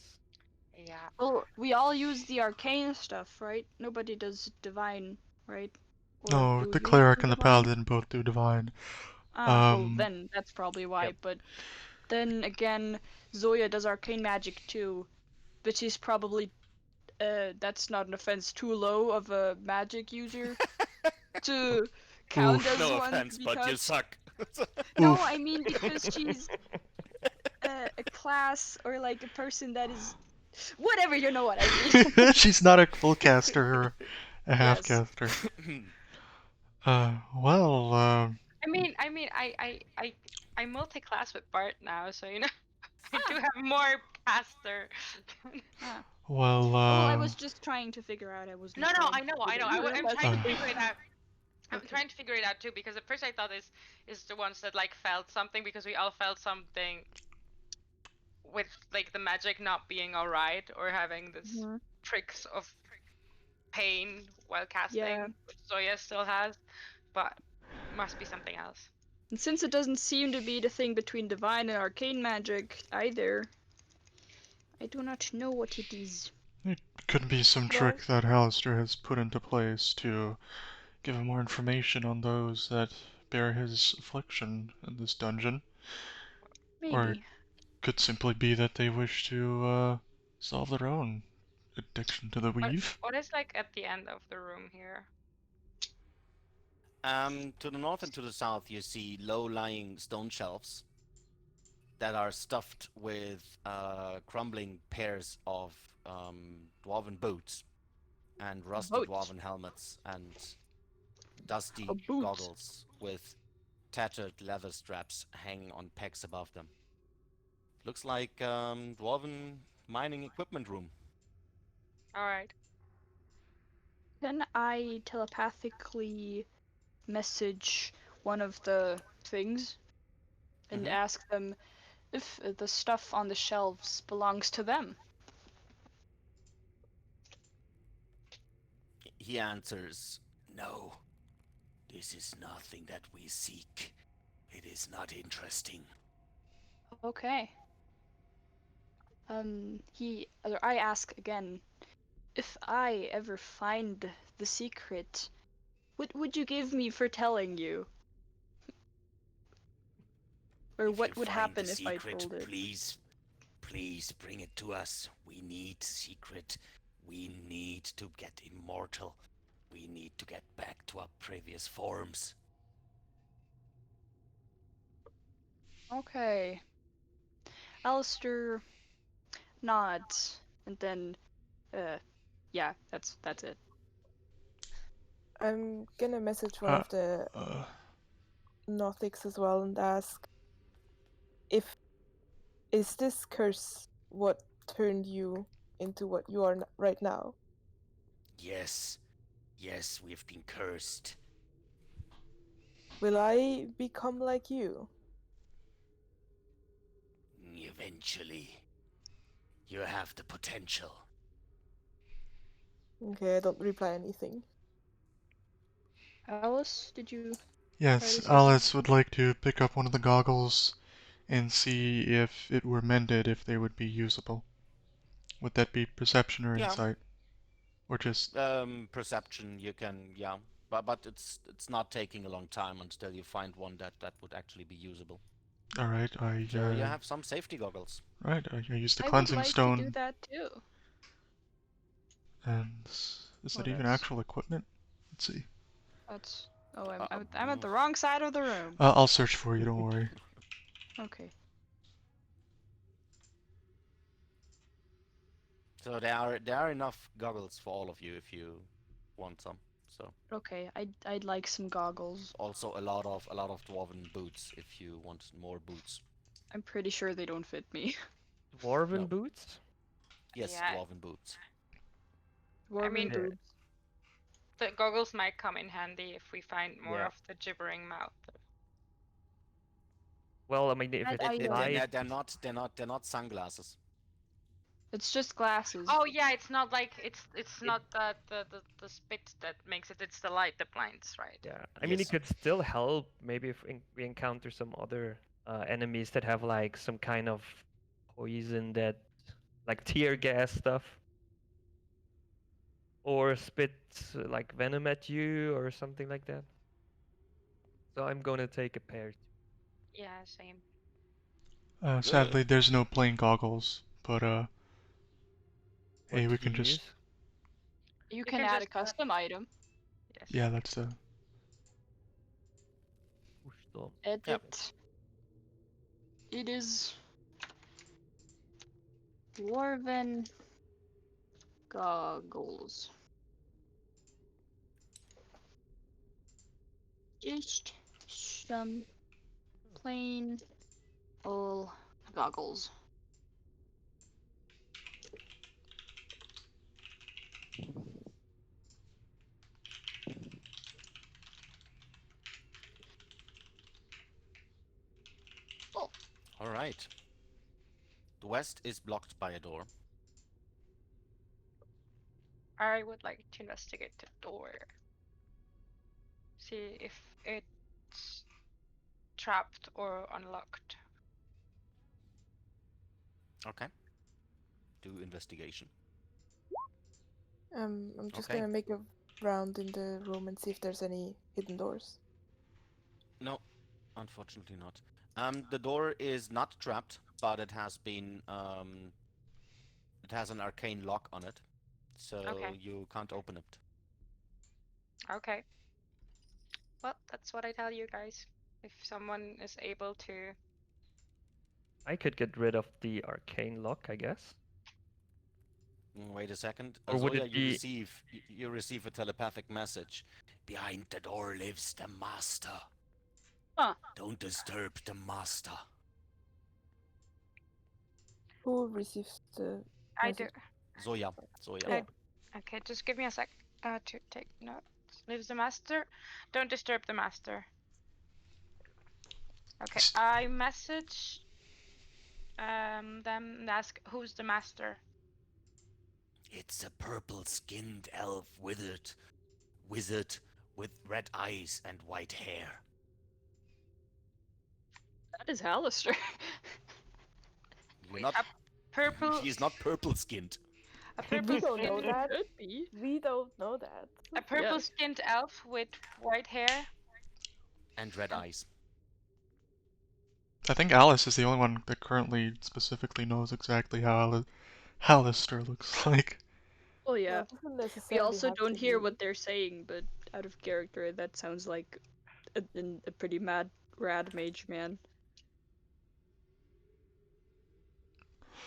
B: Yeah.
C: Well, we all use the arcane stuff, right? Nobody does divine, right? Or
E: No,
C: do
E: the
C: you
E: cleric
C: do
E: and the
C: divine?
E: paladin both do divine.
C: Ah, well,
E: Um,
C: then that's probably why.
D: Yep.
C: But then again, Zoya does arcane magic too, but she's probably that's not an offense, too low of a magic user to count
E: oof,
C: as
A: No
C: one to
A: offense,
C: be
A: but you
C: touched.
A: suck.
C: No, I
E: oof.
C: mean because she's a class or like a person that is whatever, you know what I mean.
E: She's not a full caster or a half
C: Yes.
E: caster. Well,
B: I multi-class with Bart now, so I do
C: Ah.
B: have more caster.
C: Ah.
E: well,
C: Well, I was just trying to figure out. I wasn't
B: No,
C: sure
B: I know.
C: whether you
B: I'm
C: realized
B: trying to
C: it.
B: figure it out. I'm
C: Okay.
B: trying to figure it out too because at first I thought is the ones that like felt something because we all felt something with like the magic not being alright or having this
C: Mhm.
B: tricks of pain while casting,
C: Yeah.
B: which Zoya still has, but must be something else.
C: And since it doesn't seem to be the thing between divine and arcane magic either, I do not know what it is.
E: it could be some
F: well,
E: trick that Hallister has put into place to give him more information on those that bear his affliction in this dungeon. Or it
C: Maybe.
E: could simply be that they wish to solve their own addiction to the weave.
B: What is like at the end of the room here?
A: To the north and to the south, you see low-lying stone shelves that are stuffed with crumbling pairs of dwarven boots and rusty
C: boat.
A: dwarven helmets and dusty
C: A boot.
A: goggles with tattered leather straps hanging on pegs above them. Looks like dwarven mining equipment room.
B: All right.
C: Can I telepathically message one of the things and
A: Mhm.
C: ask them if the stuff on the shelves belongs to them?
A: He answers, "No, this is nothing that we seek. It is not interesting."
C: Okay. I ask again, if I ever find the secret, what would you give me for telling you? Or
A: If you
C: what would
A: find the
C: happen if I
A: secret,
C: told it?
A: please bring it to us. We need secret. We need to get immortal. We need to get back to our previous forms.
C: Okay. Alistair nods, and then, yeah, that's it.
F: I'm gonna message one of the Nothics as well and ask is this curse what turned you into what you are right now?
A: Yes, yes, we've been cursed.
F: Will I become like you?
A: Eventually, you have the potential.
F: Okay, I don't reply anything.
C: Alice, did you?
E: Yes,
C: Right,
E: Alice would like to pick up one of the goggles and see if it were mended, if they would be usable. Would that be perception or
A: Yeah.
E: insight? Or just...
A: Perception, you can, yeah. But it's not taking a long time until you find one that would actually be usable.
E: Alright,
A: So you have some safety goggles.
E: Right, I use the
C: I would
E: cleansing
C: like
E: stone.
C: to do that too.
E: And is that even
C: that's-
E: actual equipment? Let's see.
C: That's. Oh, I'm at the wrong side of the room.
E: I'll search for you, don't worry.
C: Okay.
A: So there are enough goggles for all of you if you want some. So
C: Okay, I'd like some goggles.
A: also a lot of dwarven boots if you want more boots.
C: I'm pretty sure they don't fit me.
D: Dwarven
A: No.
D: boots?
A: Yes,
B: Yeah.
A: dwarven boots.
C: Dwarven
B: mean-
D: Yeah.
C: boobs.
B: The goggles might come in handy if we find more
D: Yeah.
B: of the gibbering mouth.
D: Well, I mean, if
C: I-
D: it's
C: I-
D: light,
A: They're not sunglasses.
C: It's just glasses.
B: Oh yeah, it's not like it's not the spit that makes it. It's the light that blinds, right?
D: yeah. I mean, it
A: Yes.
D: could still help maybe if we encounter some other enemies that have like some kind of poison that, like tear gas stuff, or spit like venom at you or something like that. So I'm gonna take a pair.
B: Yeah, same.
E: Sadly, there's no plain goggles, but
D: What
E: hey, we
D: do
E: can
D: you
E: just...
D: use?
C: You
B: can
C: can add a
B: just,
C: custom item.
B: Yes.
E: Yeah, that's the...
D: Push
C: Edit. It is dwarven goggles. Just some plain old goggles.
A: All right. The west is blocked by a door.
B: I would like to investigate the door. See if it's trapped or unlocked.
A: Okay. Do investigation.
F: I'm just
A: Okay.
F: gonna make a round in the room and see if there's any hidden doors.
A: No, unfortunately not. The door is not trapped, but it has an arcane lock on it, so
B: Okay.
A: you can't open it.
B: Okay. Well, that's what I tell you guys. If someone is able to.
D: I could get rid of the arcane lock, I guess.
A: Wait a second.
D: Or would
A: Zoya,
D: it be-
A: you receive a telepathic message. Behind the door lives the master.
C: Huh.
A: Don't disturb the master.
F: Who receives the
B: I do.
F: message?
A: Zoya.
F: Yeah.
B: Okay, just give me a sec to take notes. Lives the master. Don't disturb the master. Okay, I message them and ask who's the master.
A: It's a purple-skinned elf wizard with red eyes and white hair.
C: That is Hallister.
A: You're not.
B: Purple.
A: He's not purple-skinned.
B: A purple.
F: We don't know
B: skinned-
F: that.
C: Could be.
F: We don't know that.
B: A purple-skinned elf with white hair.
A: And red eyes.
E: I think Alice is the only one that currently specifically knows exactly how Hallister looks like.
C: Well, yeah.
F: Well, it doesn't
C: We
F: necessarily
C: also
F: have
C: don't
F: to
C: hear
F: be.
C: what they're saying, but out of character, that sounds like a pretty rad mage man.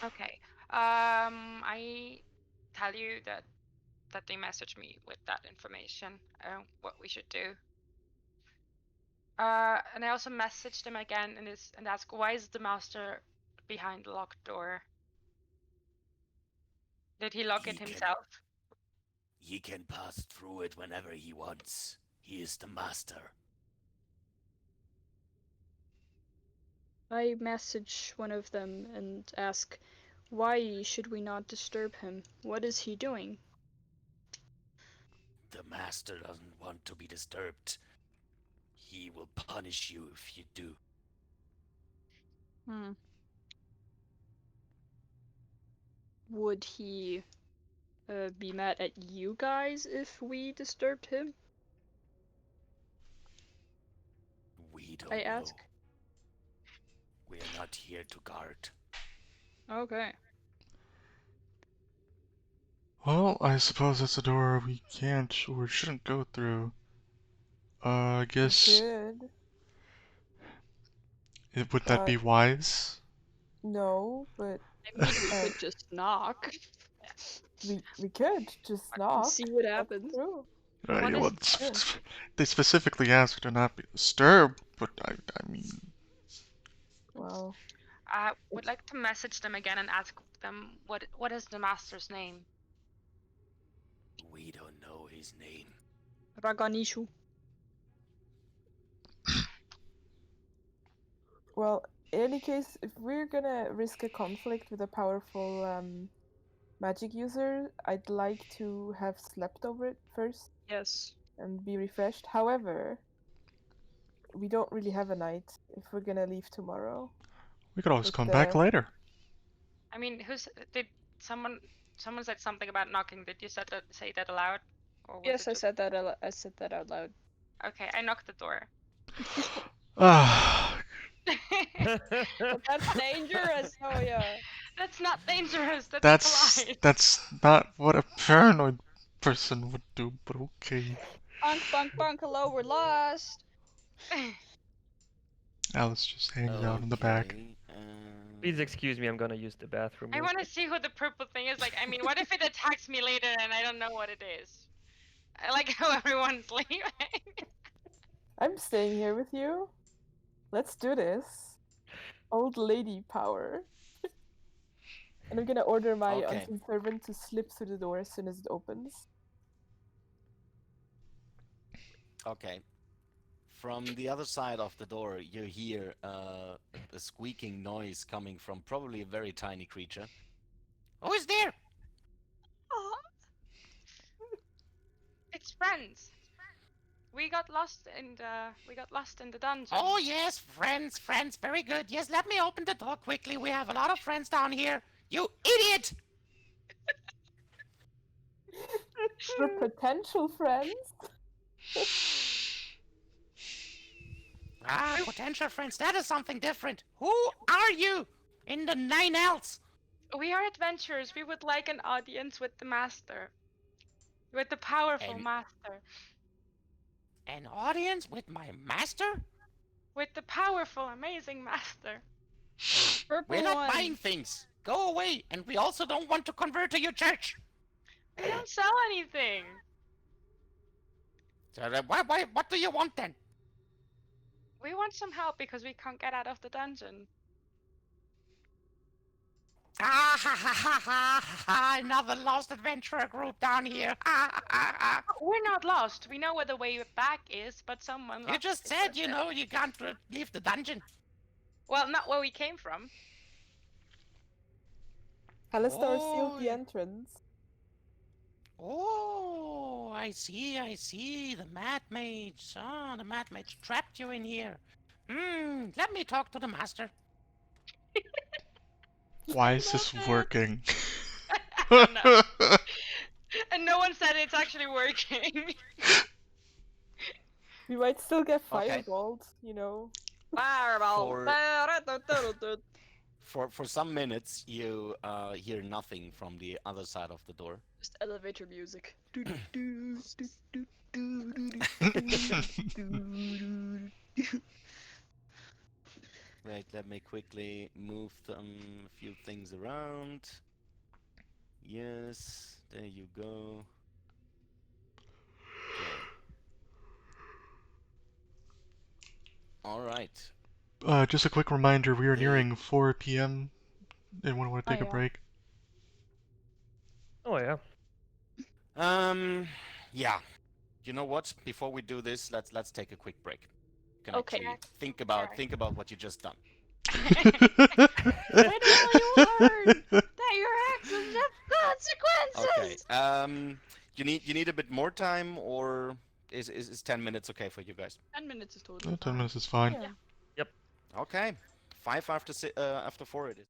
B: Okay. I tell you that that they message me with that information, what we should do. And I also messaged them again and ask, why is the master behind the locked door? Did he lock it himself?
A: He can pass through it whenever he wants. He is the master.
C: I message one of them and ask, why should we not disturb him? What is he doing?
A: The master doesn't want to be disturbed. He will punish you if you do.
C: Would he be mad at you guys if we disturbed him?
A: We don't
C: I
A: know.
C: ask.
A: We are not here to guard.
C: Okay.
E: Well, I suppose that's a door we can't or shouldn't go through. I guess
F: Good.
E: would that be wise?
F: No, but
C: I mean, we
F: Uh,
C: could just knock
F: we could just
C: and
F: knock.
C: see what
F: That's
C: happens.
F: true.
B: What
E: Yeah,
B: is-
E: well, they specifically asked to not be disturbed, but I mean,
F: Well,
B: I would like to message them again and ask them what is the master's name?
A: We don't know his name.
C: Raganishu.
F: well, in any case, if we're gonna risk a conflict with a powerful magic user, I'd like to have slept over it first
C: Yes.
F: and be refreshed. However, we don't really have a night if we're gonna leave tomorrow.
E: we could always
F: With
E: come back
F: the-
E: later.
B: I mean, did someone said something about knocking? Did you say that aloud? Or was
C: Yes,
B: it
C: I
B: just-
C: said that. I said that out loud.
B: Okay, I knocked the door.
E: Ah,
C: But that's dangerous. Oh yeah.
B: That's not dangerous. That's polite.
E: that's not what a paranoid person would do, but okay.
C: Bunk. Hello, we're lost.
E: Alice just hangs out in the back.
A: Okay,
D: Please excuse me, I'm gonna use the bathroom.
B: I
D: real
B: want to
D: quick.
B: see who the purple thing is. Like, I mean, what if it attacks me later and I don't know what it is? I like how everyone's leaving.
F: I'm staying here with you. Let's do this. Old lady power. And I'm gonna order my
A: Okay.
F: unseen servant to slip through the door as soon as it opens.
A: Okay. From the other side of the door, you hear a squeaking noise coming from probably a very tiny creature. Who is there?
B: It's friends. We got lost in the dungeon.
A: Oh yes, friends, very good. Yes, let me open the door quickly. We have a lot of friends down here. You idiot!
F: We're potential friends.
A: Ah, potential friends. That is something different. Who are you? In the nine elves.
B: We are adventurers. We would like an audience with the master. With the powerful
A: And-
B: master.
A: An audience with my master?
B: With the powerful, amazing master.
C: Purple
A: We're not
C: one.
A: buying things. Go away. And we also don't want to convert to your church.
B: We don't sell anything.
A: So, what do you want then?
B: We want some help because we can't get out of the dungeon.
A: Ah ha ha ha ha ha! Another lost adventurer group down here. Ha ha ha ha!
B: We're not lost. We know where the way back is, but someone
A: You
B: lost
A: just
B: it
A: said
B: with
A: you
B: it.
A: know you can't leave the dungeon.
B: Well, not where we came from.
F: Alistar sealed the
A: Oh.
F: entrance.
A: Oh, I see. The Mad Mage. Ah, the Mad Mage trapped you in here. Let me talk to the master.
E: Why is this
B: Love it.
E: working?
B: No. And no one said it's actually working.
F: We might still get
A: Okay.
F: fireballed, you know.
C: Fireball.
A: For some minutes, you hear nothing from the other side of the door.
C: Just elevator music.
A: Wait, let me quickly move a few things around. Yes, there you go. right.
E: Just a quick reminder, we are
A: The-
E: nearing 4 p.m. Anyone want to
C: Oh,
E: take a
C: yeah.
E: break?
D: Oh yeah.
A: Yeah. You know what? Before we do this, let's take a quick break. You can
C: Okay.
A: actually think
B: Alright.
A: about what you just done.
C: When will you learn that your actions have
A: Okay.
C: consequences?
A: You need a bit more time, or is 10 minutes okay for you guys?
C: 10 minutes is totally
E: 10
C: fine.
E: minutes is fine.
F: Yeah.
D: Yep.
A: Okay. 5 after 4 it is.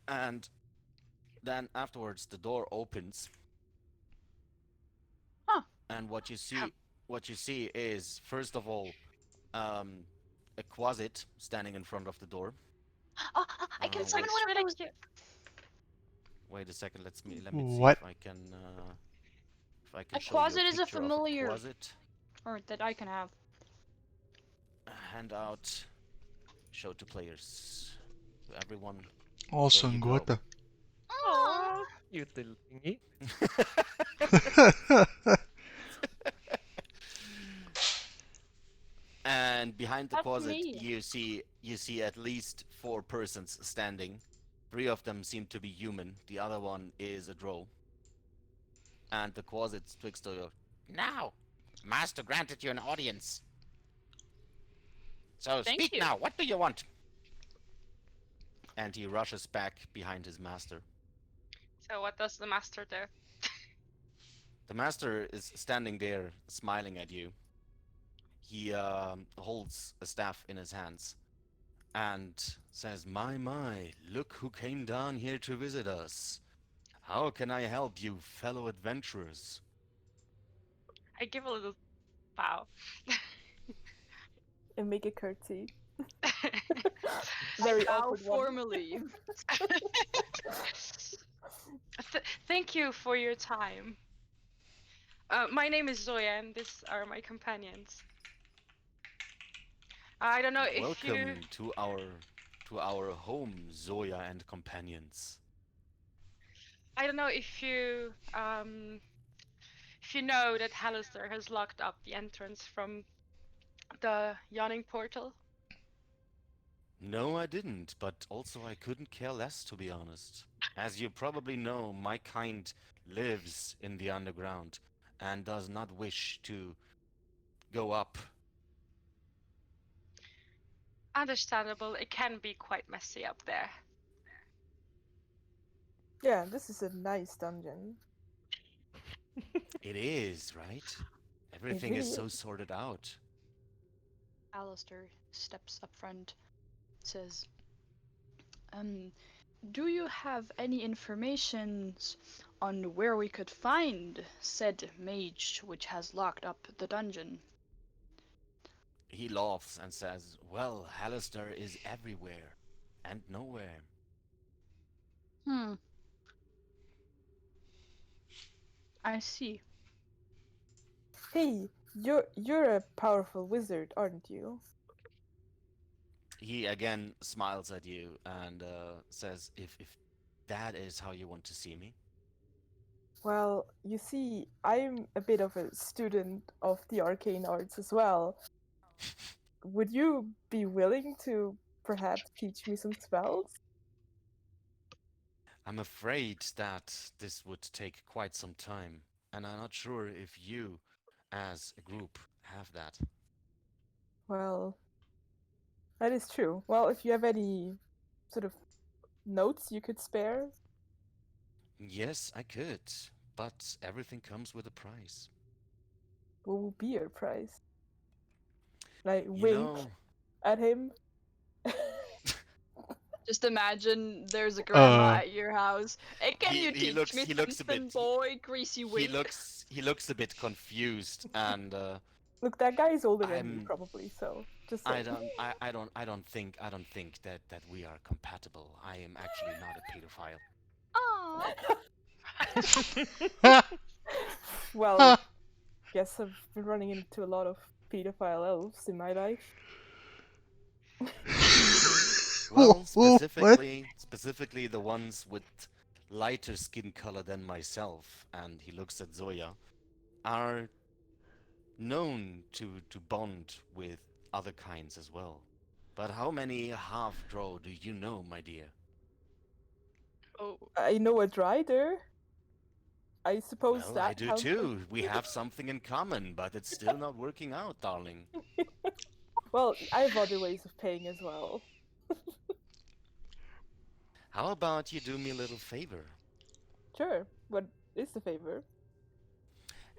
A: And then afterwards, the door opens,
C: Huh.
A: and what you see is first of all, a quasit standing in front of the door.
C: Oh, I can
A: Wait,
C: summon
B: Looks
C: one of
B: really
C: those.
B: cute.
A: wait a second. Let me see
E: What?
A: if I
C: A
A: can show you a
C: quasit is a
A: picture of a
C: familiar,
A: quasit.
C: or that I can have.
A: Hand out, show to players, to everyone. There
E: Awesome,
A: you
E: what
A: go.
E: the?
D: Aww, cute little thingy.
A: And behind the
C: That's
A: closet,
C: me.
A: you see at least 4 persons standing. 3 of them seem to be human. The other one is a drow. And the closet speaks to you. Now, Master granted you an audience. So
C: Thank
A: speak
C: you.
A: now. What do you want? And he rushes back behind his master.
B: So what does the master do?
A: The master is standing there, smiling at you. He holds a staff in his hands and says, my, look who came down here to visit us. How can I help you, fellow adventurers?
B: I give a little bow.
F: And make a curtsy.
C: I
F: Very
C: bow
F: awkward one.
C: formally.
B: Thank you for your time. My name is Zoya, and these are my companions. I don't know if you.
A: Welcome to our home, Zoya and companions.
B: I don't know if you know that Hallister has locked up the entrance from the yawning portal.
A: No, I didn't, but also I couldn't care less, to be honest. As you probably know, my kind lives in the underground and does not wish to go up.
B: Understandable, it can be quite messy up there.
F: Yeah, this is a nice dungeon.
A: It is, right? Everything
F: really
A: is so
F: is.
A: sorted out.
C: Alistair steps up front, says, do you have any information on where we could find said mage which has locked up the dungeon?
A: He laughs and says, well, Hallister is everywhere and nowhere.
C: I see.
F: Hey, you're a powerful wizard, aren't you?
A: He again smiles at you and says, if that is how you want to see me.
F: Well, you see, I'm a bit of a student of the arcane arts as well. Would you be willing to perhaps teach me some spells?
A: I'm afraid that this would take quite some time, and I'm not sure if you, as a group, have that.
F: Well, that is true. Well, if you have any sort of notes you could spare,
A: Yes, I could, but everything comes with a price.
F: what would be your price? And I
A: You
F: wink
A: know,
F: at him.
C: Just imagine there's a grandma at your house. Hey, can
A: he,
C: you
A: he
C: teach
A: looks
C: me
A: he looks a
C: something,
A: bit
C: boy? Greasy wink.
A: he looks a bit confused, and
F: Look, that guy is older than me,
A: I'm
F: probably. So just
A: I
F: saying.
A: don't think that we are compatible. I am actually not a pedophile.
C: Aww.
F: Well, guess I've been running into a lot of pedophile elves in my life.
A: Well,
E: What?
A: specifically the ones with lighter skin color than myself, and he looks at Zoya, are known to bond with other kinds as well. But how many half-drow do you know, my dear?
B: Oh,
F: I know a drider. I suppose
A: Well, I
F: that
A: do
F: counts.
A: too. We have something in common, but it's still not working out, darling.
F: Well, I have other ways of paying as well.
A: How about you do me a little favor?
F: Sure. What is the favor?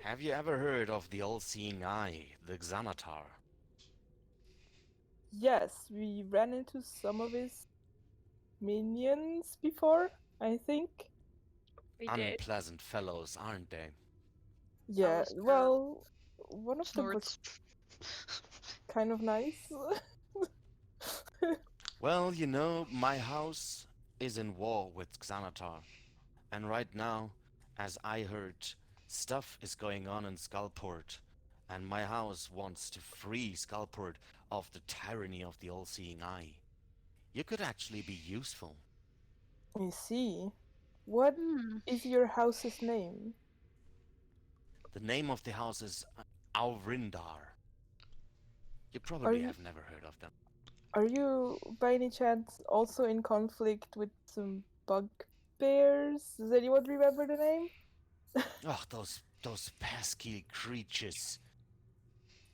A: Have you ever heard of the all-seeing eye, the Xanatar?
F: Yes, we ran into some of his minions before, I think.
B: We did.
A: Unpleasant fellows, aren't they?
F: Yeah,
B: Alistair
F: well, one of them was
C: Snorts.
F: kind of nice.
A: Well, my house is in war with Xanatar. And right now, as I heard, stuff is going on in Skullport. And my house wants to free Skullport of the tyranny of the all-seeing eye. You could actually be useful.
F: I see. What
C: Hmm.
F: is your house's name?
A: The name of the house is Aurindar. You
F: Are
A: probably
F: you
A: have never heard of them.
F: are you by any chance also in conflict with some bugbears? Does anyone remember the name?
A: Oh, those pesky creatures.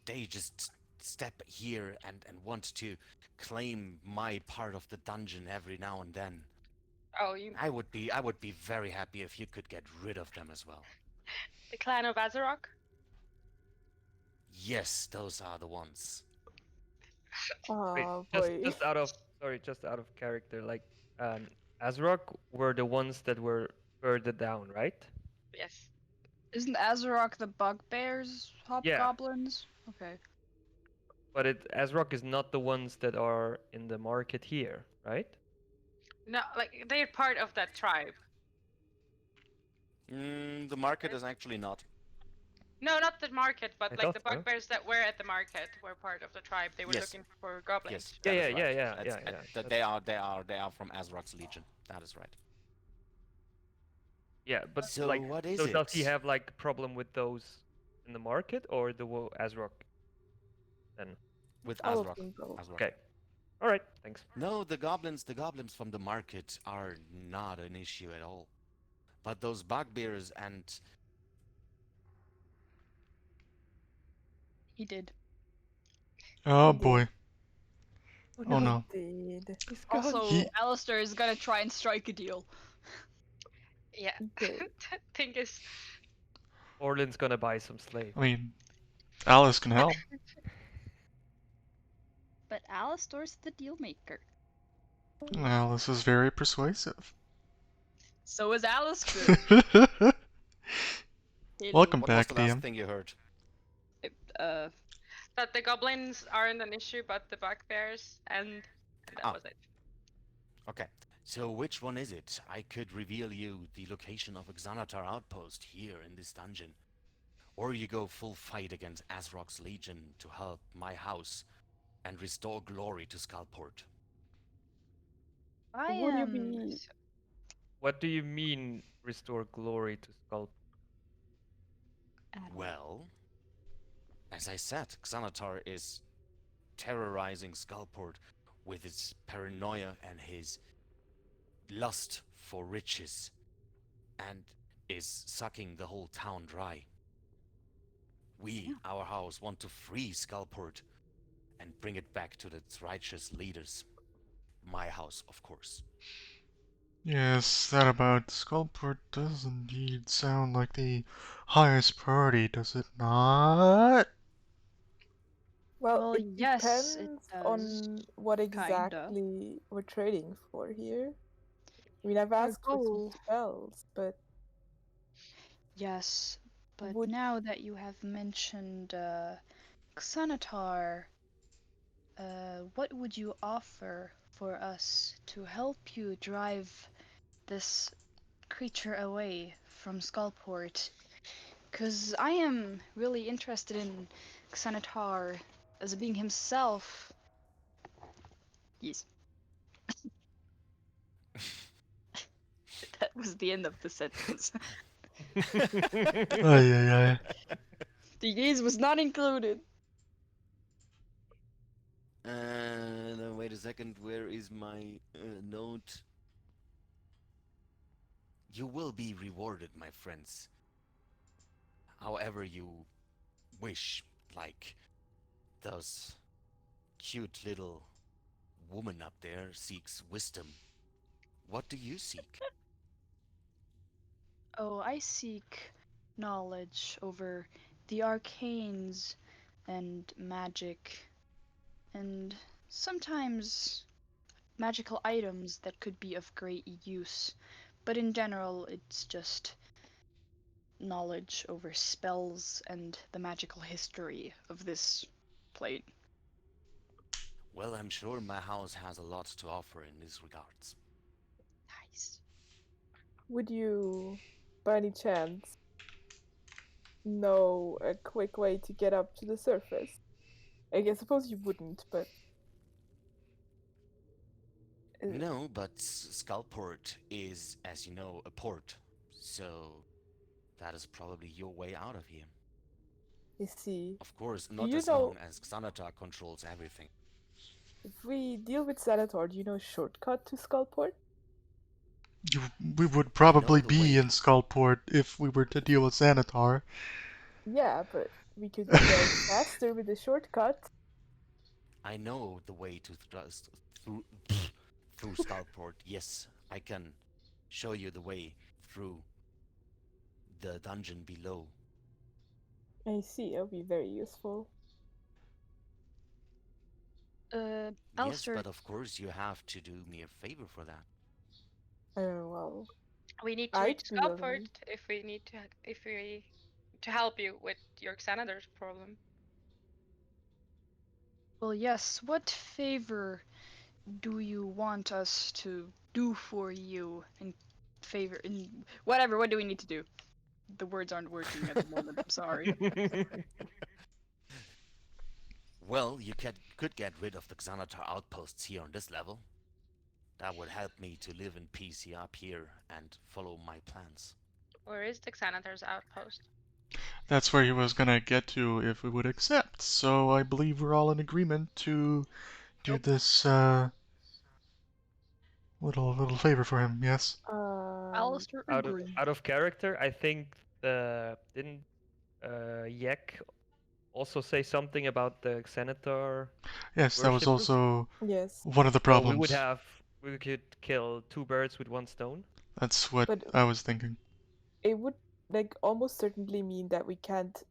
A: They just step here and want to claim my part of the dungeon every now and then.
B: Oh, you
A: I would be very happy if you could get rid of them as well.
B: the clan of Azeroth?
A: Yes, those are the ones.
D: Wait,
F: Oh
D: just
F: boy.
D: just out of sorry, just out of character, like Azrock were the ones that were further down, right?
B: Yes.
C: Isn't Azeroth the bugbears
D: Yeah,
C: hobgoblins? Okay.
D: but Azrock is not the ones that are in the market here, right?
B: No, like they're part of that tribe.
A: The market is actually not.
B: No, not the market,
D: I
B: but like the
D: thought so.
B: bugbears that were at the market were part of the tribe. They were
A: Yes,
B: looking for goblins.
A: yes,
D: Yeah,
A: that
D: yeah,
A: is
D: yeah,
A: right.
D: yeah,
A: That's,
D: yeah, yeah.
A: that they are from Azraq's Legion. That is right.
D: Yeah, but
A: So
D: like,
A: what is
D: so does he
A: it
D: have like a problem with those in the market or the Azrock then?
A: with
F: All of
A: Azraq?
F: them probably.
A: Azraq.
D: Okay, all right, thanks.
A: No, the goblins from the market are not an issue at all. But those bugbears and
C: He did.
E: Oh
F: Indeed.
E: boy.
D: Oh
E: Oh no.
F: Indeed.
D: he's gone.
C: Also,
E: He-
C: Alistair is gonna try and strike a deal.
B: Yeah.
F: Okay.
B: Thing is,
D: Orlin's gonna buy some slaves.
E: I mean, Alice can help.
C: But Alistair's the deal maker.
E: Alice is very persuasive.
C: So is Alistair.
E: Welcome
A: what was
E: back,
A: the last
E: DM.
A: thing you heard?
C: Uh,
B: that the goblins aren't an issue, but the bugbears, and that
A: Ah.
B: was it.
A: Okay. So which one is it? I could reveal you the location of Xanatar Outpost here in this dungeon. Or you go full fight against Azraq's Legion to help my house and restore glory to Skullport.
C: I
F: Would you
C: am.
F: be
D: What do you mean restore glory to Skull?
A: Well, as I said, Xanatar is terrorizing Skullport with his paranoia and his lust for riches, and is sucking the whole town dry. We, our house, want to free Skullport and bring it back to its righteous leaders. My house, of course.
E: Yes, that about Skullport does indeed sound like the highest priority, does it not?
F: well,
C: Well,
F: it
C: yes, it
F: depends
C: does.
F: on what
C: Kinda.
F: exactly we're trading for here. I mean, I've
C: Our
F: asked for some
C: goal.
F: spells, but
C: Yes, but
F: would
C: now that you have mentioned Xanatar, what would you offer for us to help you drive this creature away from Skullport? Because I am really interested in Xanatar as a being himself. Yes. That was the end of the sentence.
E: Ay, ay, ay.
C: The yes was not included.
A: Wait a second, where is my note? You will be rewarded, my friends. However you wish, like those cute little woman up there seeks wisdom. What do you seek?
C: Oh, I seek knowledge over the arcanes and magic, and sometimes magical items that could be of great use. But in general, it's just knowledge over spells and the magical history of this plane.
A: Well, I'm sure my house has a lot to offer in these regards.
C: Nice.
F: Would you, by any chance, know a quick way to get up to the surface? I suppose you wouldn't, but
A: No, but Skullport is, as you know, a port. So that is probably your way out of here.
F: I see.
A: Of course,
F: Do
A: not
F: you
A: as
F: know
A: long as Xanatar controls everything.
F: if we deal with Xanator? Do you know a shortcut to Skullport?
E: We would
A: I
E: probably
A: know the
E: be
A: way.
E: in Skullport if we were to deal with Xanatar.
F: Yeah, but we could be there faster with the shortcut.
A: I know the way to through through Skullport. Yes, I can show you the way through the dungeon below.
F: I see. It'll be very useful.
A: Yes,
C: Alistair,
A: but of course you have to do me a favor for that.
F: Well,
B: We need to
F: I'd
B: reach
F: be
B: Skullport
F: willing.
B: if we need to help you with your Xanader's problem.
C: well, yes, what favor do you want us to do for you in whatever, what do we need to do? The words aren't working at the moment, I'm sorry.
A: Well, you could get rid of the Xanatar outposts here on this level. That would help me to live in peace here up here and follow my plans.
B: Where is the Xanader's outpost?
E: That's where he was gonna get to if we would accept. So I believe we're all in agreement to do
B: Nope.
E: this little favor for him. Yes.
C: Alistair
D: out of
C: agreed.
D: out of character, I think didn't Yek also say something about the Xanatar
E: Yes, that was
D: worshippers?
E: also
F: Yes,
E: one of the
D: So we
E: problems.
D: could kill two birds with one stone.
E: That's what
F: but
E: I was thinking.
F: it would almost certainly mean that we can't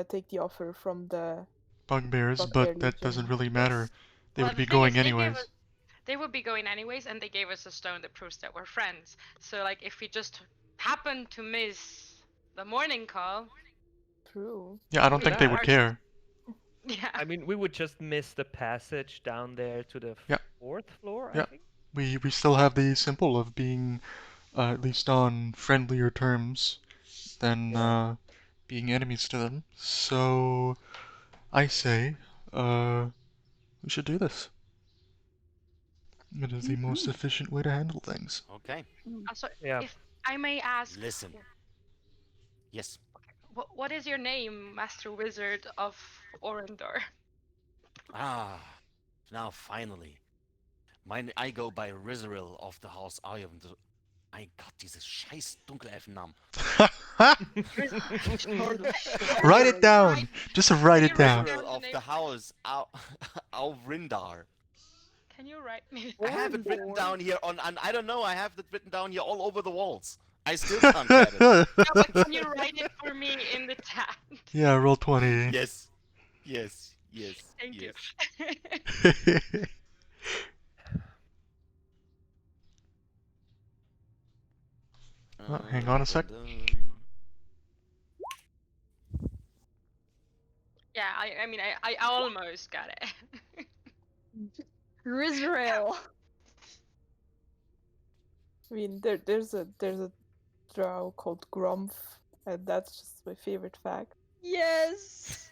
F: take the offer from the
E: Bugbears,
F: Bugbear
E: but that doesn't
F: Legion.
E: really matter.
F: Yes.
E: They
B: Well,
E: would
B: the
E: be
B: thing is,
E: going anyways.
B: they would be going anyways, and they gave us a stone that proves that we're friends. So, like, if we just happen to miss the morning call,
F: True.
E: Yeah, I don't
B: we
E: think they
B: are
E: would
B: just-
E: care.
B: yeah.
D: I mean, we would just miss the passage down there to the
E: Yeah.
D: fourth floor, I
E: Yeah.
D: think.
E: We still have the symbol of being at least on friendlier terms than
F: Yeah.
E: being enemies to them. So I say we should do this. It is the most efficient way to handle things.
A: Okay,
B: Also,
D: Yeah.
B: if I may ask,
A: listen. Yes.
B: what is your name, Master Wizard of Orendor?
A: Ah, now finally. I go by Rizaril of the House Eye of the... Mein Gott, diese scheiß Dunkelelfennamen.
E: Write it down. Just write it down.
A: Rizaril of the House Rindar.
B: Can you write me?
A: I have it written down here and I don't know, I have it written down here all over the walls. I still can't get it.
B: No, but can you write it for me in the chat?
E: Yeah, roll 20.
A: Yes. Yes. Yes.
B: Thank
A: yes.
B: you.
E: Hang on a sec.
B: Yeah, I mean, I almost got it.
C: Rizrael.
F: I mean, there's a drow called Grumph, and that's just my favorite fact.
C: Yes.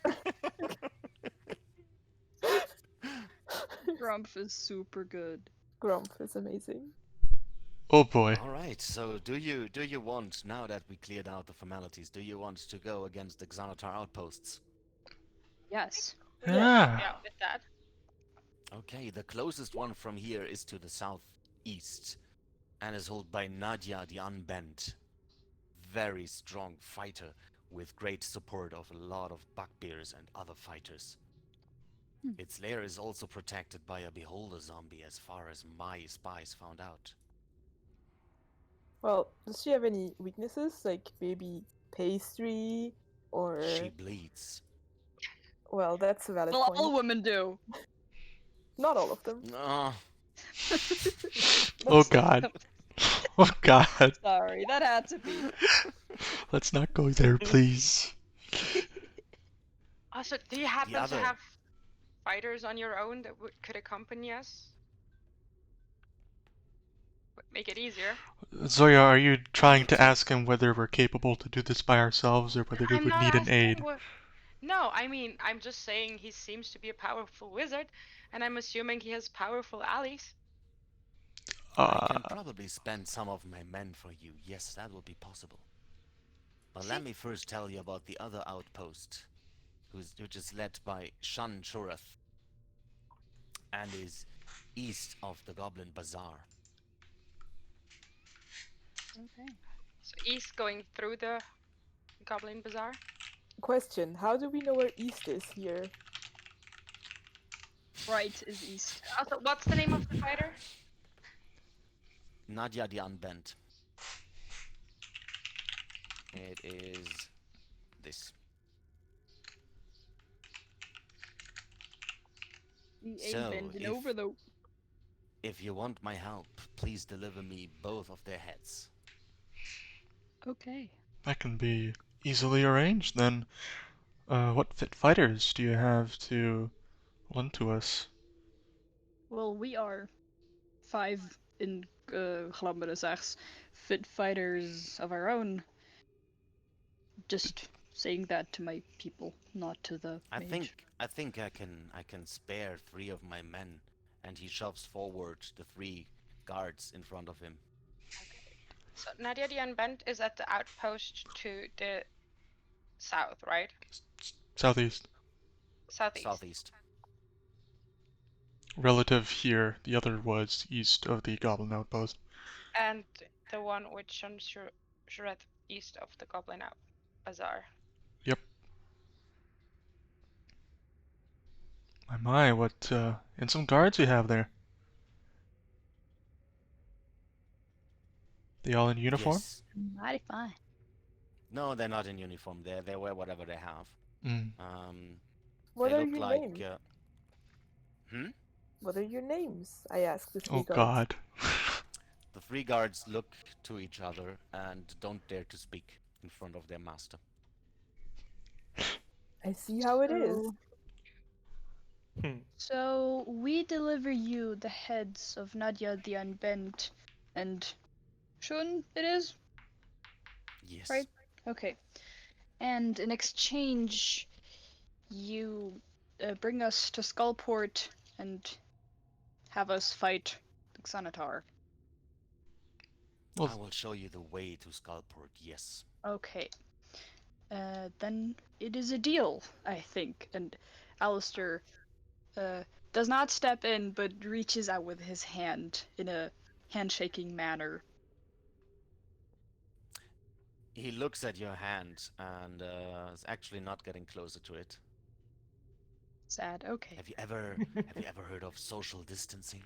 C: Grumph is super good.
F: Grumph is amazing.
E: Oh boy.
A: All right. So, do you want, now that we cleared out the formalities, do you want to go against the Xanatar outposts?
C: Yes.
E: Yeah.
B: Yeah, with that.
A: Okay. The closest one from here is to the southeast, and is held by Nadia the Unbent. Very strong fighter with great support of a lot of bugbears and other fighters. Its lair is also protected by a beholder zombie, as far as my spies found out.
F: Well, does she have any weaknesses, like maybe pastry or?
A: She bleeds.
F: Well, that's a valid
C: Well,
F: point.
C: all women do.
F: Not all of them.
A: Ah,
E: Oh god. Oh god.
C: Sorry, that had to be.
E: Let's not go there, please.
B: Also, do you happen to
A: other-
B: have fighters on your own that could accompany us? Would make it easier.
E: Zoya, are you trying to ask him whether we're capable to do this by ourselves or whether we
B: I'm
E: would
B: not
E: need an
B: asking
E: aid?
B: what. No, I mean, I'm just saying he seems to be a powerful wizard, and I'm assuming he has powerful allies.
A: I can
E: Uh,
A: probably spend some of my men for you. Yes, that will be possible. But
B: See?
A: let me first tell you about the other outpost, which is led by Shun Shurath, and is east of the Goblin Bazaar.
C: Okay.
B: So east going through the Goblin Bazaar.
F: Question: how do we know where east is here?
C: Right is east.
B: Also, what's the name of the fighter?
A: Nadia the Unbent. It is this.
C: We ain't
A: So,
C: bending
A: if-
C: over though.
A: If you want my help, please deliver me both of their heads.
C: Okay.
E: that can be easily arranged then. What fit fighters do you have to lend to us?
C: Well, we are 5 in Glamberesags fit fighters of our own. Just saying that to my people, not to the
A: I
C: mage.
A: think I can spare 3 of my men, and he shoves forward the 3 guards in front of him.
B: So Nadia the Unbent is at the outpost to the south, right?
E: Southeast.
B: Southeast.
A: Southeast.
E: Relative here, the other was east of the Goblin Outpost.
B: And the one with Shuret east of the Goblin Bazaar.
E: Yep. My, what, and some guards you have there. They all in uniform?
A: Yes.
C: Mighty fine.
A: No, they're not in uniform. They wear whatever they have.
E: Mm.
F: What
A: They
F: are
A: look
F: your
A: like.
F: names? What are your names? I asked the 3
E: Oh
F: guards.
E: god.
A: The 3 guards look to each other and don't dare to speak in front of their master.
F: I see how it is.
C: So we deliver you the heads of Nadia the Unbent and Shun, it is?
A: Yes.
C: Right. Okay. And in exchange, you bring us to Skullport and have us fight the Xanatar.
E: Well,
A: I will show you the way to Skullport. Yes.
C: Okay. Then it is a deal, I think. And Alistair does not step in, but reaches out with his hand in a handshaking manner.
A: He looks at your hand and is actually not getting closer to it.
C: Sad. Okay.
A: Have you ever heard of social distancing?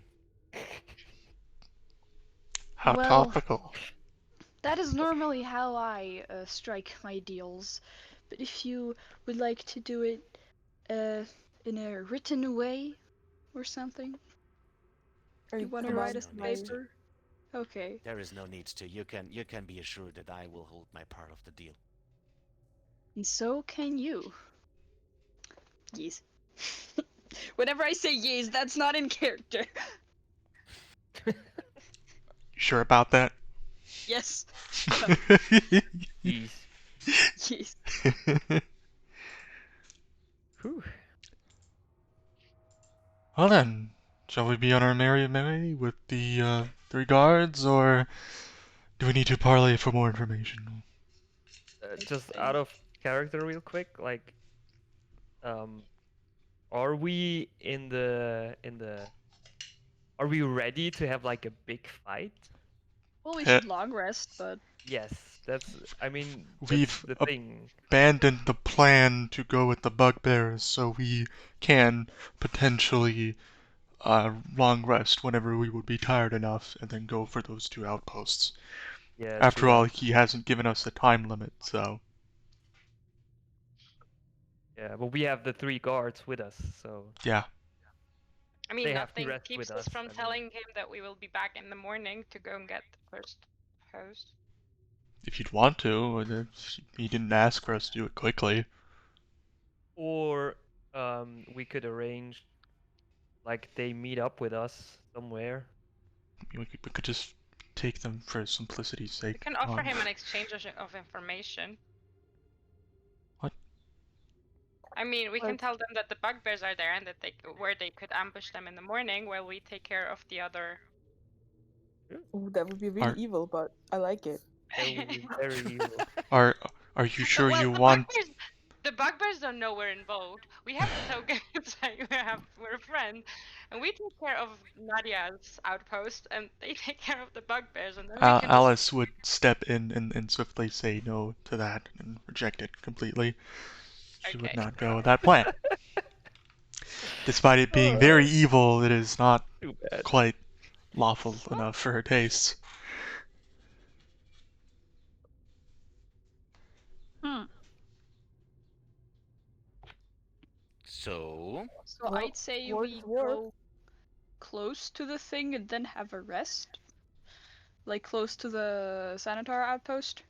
E: how
C: Well-
E: topical.
C: That is normally how I strike my deals. But if you would like to do it in a written way or something,
F: Are
C: you
F: you
C: want to write us a
A: commanding me to?
C: paper? Okay.
A: There is no need to. You can be assured that I will hold my part of the deal.
C: And so can you. Yes. Whenever I say yes, that's not in character.
E: You sure about that?
C: Yes.
D: Jeez.
C: Yes.
D: Whew.
E: Well then, shall we be on our merry way with the 3 guards, or do we need to parley for more information?
D: Just out of character, real quick, like, are we are we ready to have like a big fight?
C: Well, we
E: Eh.
C: should long rest, but
D: Yes, I mean, that's
E: We've
D: the thing.
E: abandoned the plan to go with the bugbears, so we can potentially long rest whenever we would be tired enough, and then go for those 2 outposts.
D: Yeah,
E: After
D: true
E: all,
D: that.
E: he hasn't given us a time limit, so
D: Yeah, but we have the 3 guards with us, so
E: yeah.
B: I mean,
D: They have to
B: nothing
D: rest
B: keeps
D: with
B: us
D: us,
B: from
D: I mean.
B: telling him that we will be back in the morning to go and get the first host.
E: If you'd want to, he didn't ask for us to do it quickly.
D: Or we could arrange, like, they meet up with us somewhere.
E: We could just take them for simplicity's sake.
B: We can offer
E: on-
B: him an exchange of information.
E: What?
B: I mean, we can
F: Like-
B: tell them that the bugbears are there and that where they could ambush them in the morning while we take care of the other.
F: Ooh, that would be really
E: Are-
F: evil, but I like it.
D: That would be very evil.
E: Are you sure
B: Well,
E: you
B: the
E: want?
B: the bugbears don't know we're involved. We have the tokens. We're friends, and we take care of Nadia's outpost, and they take care of the bugbears, and then we can
E: Alice would step in and swiftly say no to that and reject it completely. She would
B: Okay.
E: not go with that plan. Despite it being very evil, it is not
D: Too bad.
E: quite lawful enough for her tastes.
A: So,
C: So
F: Well,
C: I'd say
F: war
C: we
F: is war.
C: go close to the thing and then have a rest. Like close to the Sanitar outpost.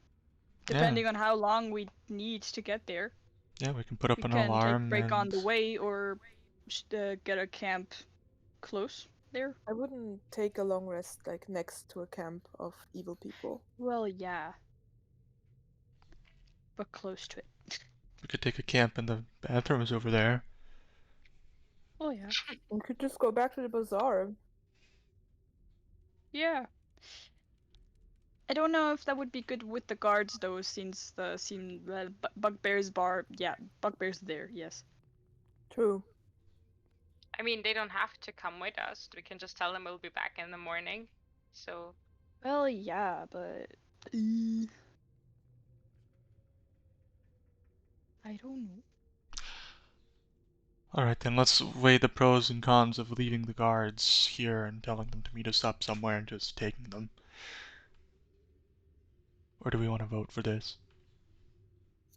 C: Depending on how long we need to get there.
E: Yeah, we can put up
C: We
E: an
C: can
E: alarm
C: take break on
E: and
C: the way or get a camp close there.
F: I wouldn't take a long rest like next to a camp of evil people.
C: Well, yeah. But close to it.
E: we could take a camp in the bathrooms over there.
C: Oh, yeah.
F: We could just go back to the bazaar.
C: Yeah. I don't know if that would be good with the guards though, since Bugbear's bar. Yeah, Bugbear's there. Yes.
F: True.
B: I mean, they don't have to come with us. We can just tell them we'll be back in the morning. So
C: Well, yeah, but I don't know.
E: Alright then, let's weigh the pros and cons of leaving the guards here and telling them to meet us up somewhere and just taking them. Or do we want to vote for this?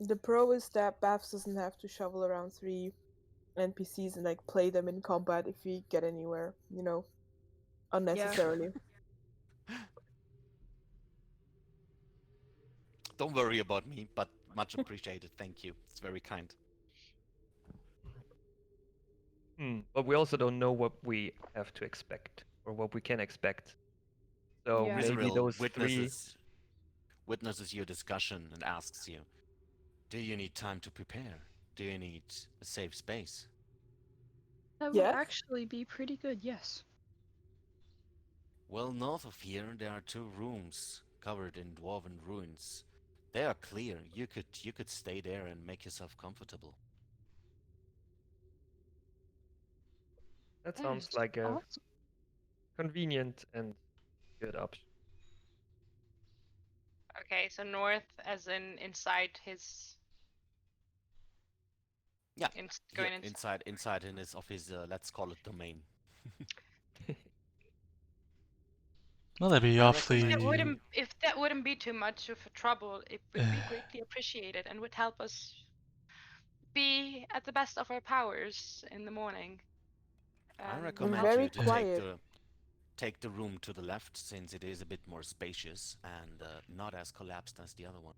F: The pro is that Babs doesn't have to shovel around 3 NPCs and like play them in combat if we get anywhere, unnecessarily.
A: don't worry about me, but much appreciated. Thank you. It's very kind.
D: But we also don't know what we have to expect or what we can expect. So
C: Yeah.
D: maybe
A: Rizrael
D: those three.
A: witnesses your discussion and asks you, do you need time to prepare? Do you need a safe space?
C: That would
F: Yes?
C: actually be pretty good. Yes.
A: Well, north of here, there are 2 rooms covered in dwarven ruins. They are clear. You could stay there and make yourself comfortable.
D: That sounds like a
C: Awesome.
D: convenient and good option.
B: okay, so north, as in inside his.
A: Yeah,
B: Going
A: Here, inside in his of his let's call it domain.
E: Well, that'd be
A: I
E: awfully.
A: recommend
B: If that wouldn't be too much of a trouble, it would be greatly appreciated and would help us be at the best of our powers in the morning.
A: I
B: Um,
A: recommend
F: very
A: you to
F: quiet.
A: take the room to the left, since it is a bit more spacious and not as collapsed as the other one.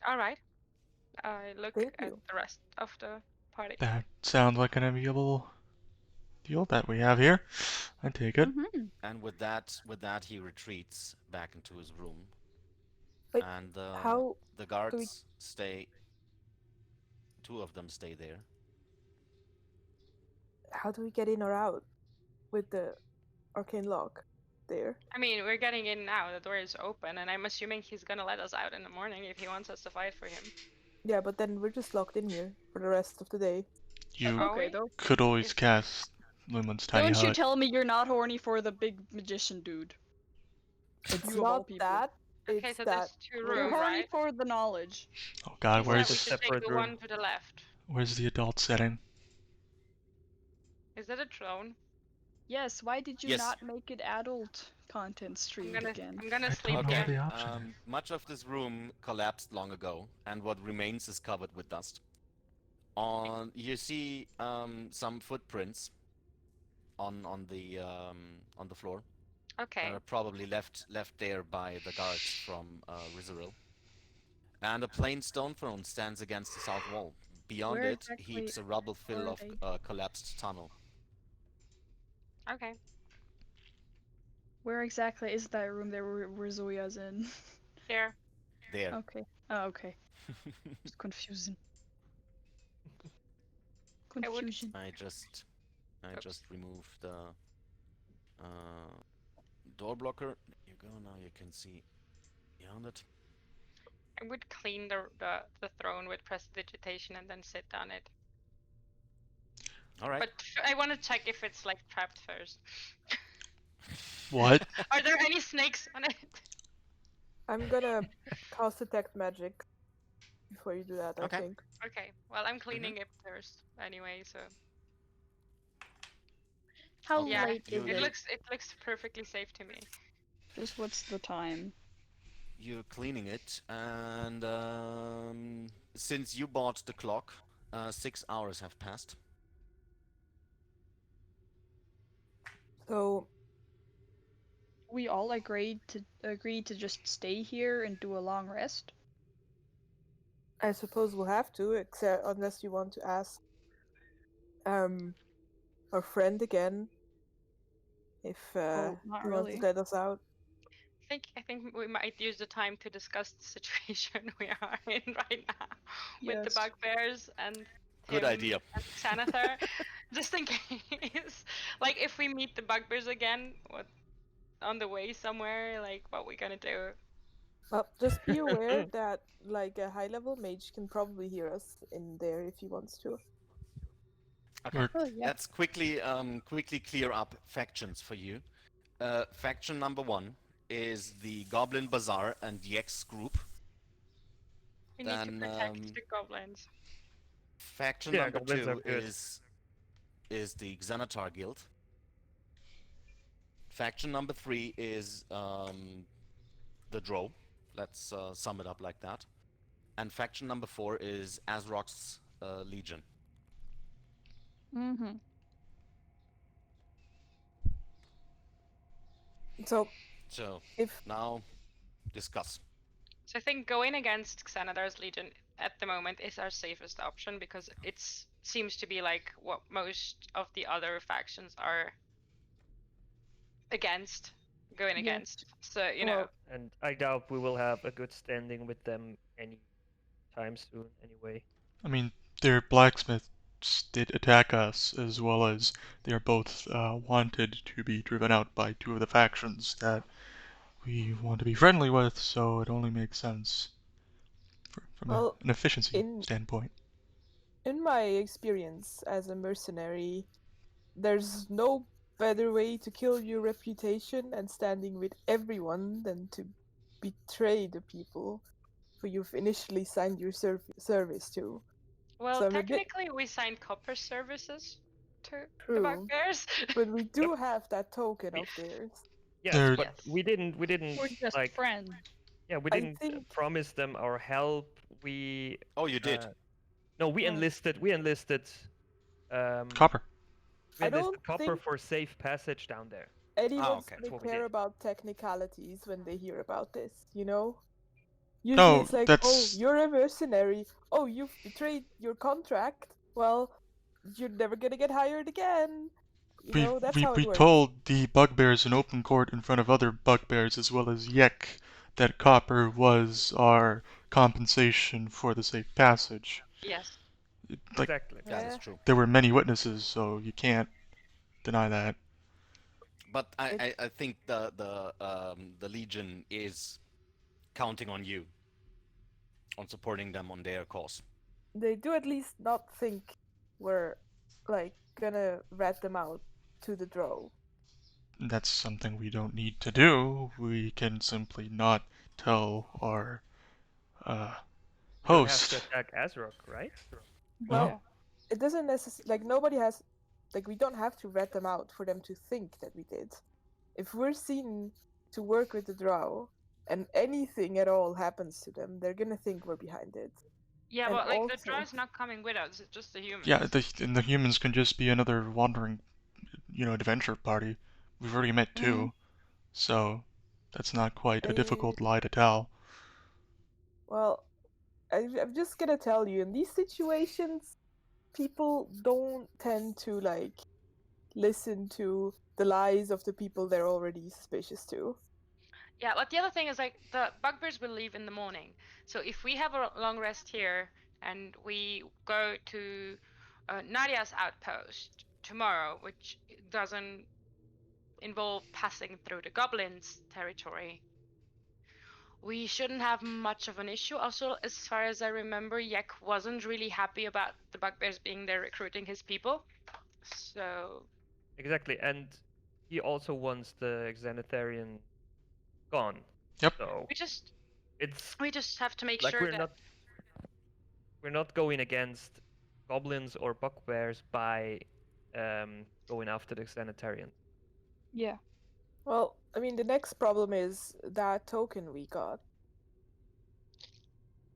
B: All right. I look
F: Thank
B: at
F: you.
B: the rest of the party.
E: That sounds like an amiable deal that we have here. I take it.
C: Mm-hmm.
A: And with that, he retreats back into his room.
F: Wait,
A: And
F: how
A: the guards stay. 2 of them stay there.
F: how do we get in or out with the arcane lock there?
B: I mean, we're getting in now. The door is open, and I'm assuming he's gonna let us out in the morning if he wants us to fight for him.
F: Yeah, but then we're just locked in here for the rest of the day.
E: You
B: Are
C: Okay
B: we?
C: though.
E: could always
B: Is-
E: cast Lumen's tiny
C: Don't you
E: hut.
C: tell me you're not horny for the big magician dude.
F: It's
C: You of all
F: not
C: people.
F: that.
B: Okay,
F: It's
B: so
F: that.
B: there's 2
C: You're
B: rooms,
C: horny
B: right?
C: for the knowledge.
E: Oh God,
B: He
E: where's
B: said we
D: a
B: should take
D: separate
B: the
D: room?
B: one to the left.
E: where's the adult setting?
B: Is that a throne?
C: Yes. Why did you
A: Yes.
C: not make it adult content streamed again?
B: I'm gonna
E: I
B: sleep
E: don't know
B: here.
E: the option.
A: Much of this room collapsed long ago, and what remains is covered with dust. You see some footprints on the floor.
B: Okay.
A: Probably left there by the guards from Rizaril. And a plain stone throne stands against the south wall. Beyond
C: Where
A: it,
C: exactly
A: heaps a rubble fill
C: are
A: of
C: they?
A: collapsed tunnel.
B: Okay.
C: Where exactly is that room there where Zoya's in?
B: Here.
A: There.
C: Okay. Oh, okay. It's confusing.
B: I would.
C: Confusion.
A: I just
B: Oops.
A: removed the door blocker. There you go. Now you can see beyond it.
B: I would clean the throne with prestidigitation and then sit on it.
A: All right.
B: But I want to check if it's like trapped first.
E: What?
B: Are there any snakes on it?
F: I'm gonna cast detect magic before you do that,
A: Okay.
F: I think.
B: Okay. Well, I'm cleaning it first anyway, so
C: How
A: Okay.
B: yeah.
C: late is
A: You-
C: it?
B: It looks perfectly safe to me.
C: Just what's the time?
A: You're cleaning it, and since you bought the clock, 6 hours have passed.
F: So
C: We all agreed to just stay here and do a long rest.
F: I suppose we'll have to, except unless you want to ask our friend again if
C: Oh,
F: he
C: not
F: wants
C: really.
F: to let us out.
B: I think we might use the time to discuss the situation we are in right now with the
C: Yes.
B: bugbears and
A: Good
B: him
A: idea.
B: and Xanathar, just in case. Like if we meet the bugbears again, what on the way somewhere, like what we gonna do?
F: Well, just be aware that like a high-level mage can probably hear us in there if he wants to.
A: Okay.
E: We're-
C: Oh yeah.
A: Let's quickly clear up factions for you. Faction number 1 is the Goblin Bazaar and Yex group.
B: We need to
A: Then
B: protect the goblins.
A: faction
D: Yeah,
A: number
D: goblins are
A: 2
D: good.
A: is the Xanatar Guild. Faction number 3 is the Drow. Let's sum it up like that. And faction number 4 is Azrok's Legion.
C: Mm-hmm.
F: So
A: So
F: if
A: now discuss.
B: So I think going against Xanathar's Legion at the moment is our safest option because it's seems to be like what most of the other factions are going
C: Yes.
B: against. So you know,
F: well,
D: And I doubt we will have a good standing with them anytime soon anyway.
E: I mean, their blacksmiths did attack us, as well as they are both wanted to be driven out by two of the factions that we want to be friendly with, so it only makes sense from
F: well,
E: an efficiency
F: in
E: standpoint.
F: in my experience as a mercenary, there's no better way to kill your reputation and standing with everyone than to betray the people who you've initially signed your service to.
B: well,
F: So I'm a bit
B: technically we signed copper services to the
F: true,
B: bugbears.
F: but we do have that token
D: We-
F: of theirs.
D: Yes,
E: They're-
D: but
B: Yes.
D: we didn't
C: We're just
D: like
C: friends.
D: yeah, we
F: I
D: didn't
F: think
D: promise them our help. We
A: Oh, you did.
D: no, we
F: Oh.
D: enlisted
E: Copper.
D: we
F: I
D: enlisted
F: don't
D: copper
F: think
D: for safe passage down there.
F: anyone's
A: okay.
F: gonna
D: That's what we
F: care
D: did.
F: about technicalities when they hear about this, you know? Usually
E: No,
F: it's like, oh,
E: that's
F: you're a mercenary. Oh, you've betrayed your contract. Well, you're never gonna get hired again. You
E: we
F: know, that's
E: we,
F: how it
E: we
F: works.
E: told the bugbears in open court in front of other bugbears as well as Yek that copper was our compensation for the safe passage.
B: Yes.
E: Like
D: Exactly.
A: That is
F: Yeah.
A: true.
E: there were many witnesses, so you can't deny that.
A: But
F: It-
A: I think the Legion is counting on you, on supporting them on their cause.
F: They do at least not think we're, like, gonna rat them out to the drow.
E: That's something we don't need to do. We can simply not tell our
D: We don't have to
E: host.
D: attack Azrok, right?
F: Well,
C: Yeah.
F: it doesn't necessarily, like, nobody has, like, we don't have to rat them out for them to think that we did. If we're seen to work with the drow and anything at all happens to them, they're gonna think we're behind it.
B: Yeah,
F: And
B: but like the
F: also,
B: drow not coming with us, it's just the humans.
E: Yeah, and the humans can just be another wandering, adventure party. We've already met
C: Mhm.
E: two, so that's not quite a
F: I,
E: difficult lie to tell.
F: well, I'm just gonna tell you, in these situations, people don't tend to like listen to the lies of the people they're already suspicious to.
B: Yeah, but the other thing is like the bugbears will leave in the morning. So if we have a long rest here and we go to Nadia's outpost tomorrow, which doesn't involve passing through the goblins' territory, we shouldn't have much of an issue. Also, as far as I remember, Yek wasn't really happy about the bugbears being there recruiting his people. So
D: Exactly, and he also wants the Xanatharian gone.
E: Yep.
D: So
B: we just
D: it's
B: have to make
D: like
B: sure that
D: we're not going against goblins or bugbears by going after the Xanatharian.
C: Yeah.
F: Well, I mean, the next problem is that token we got.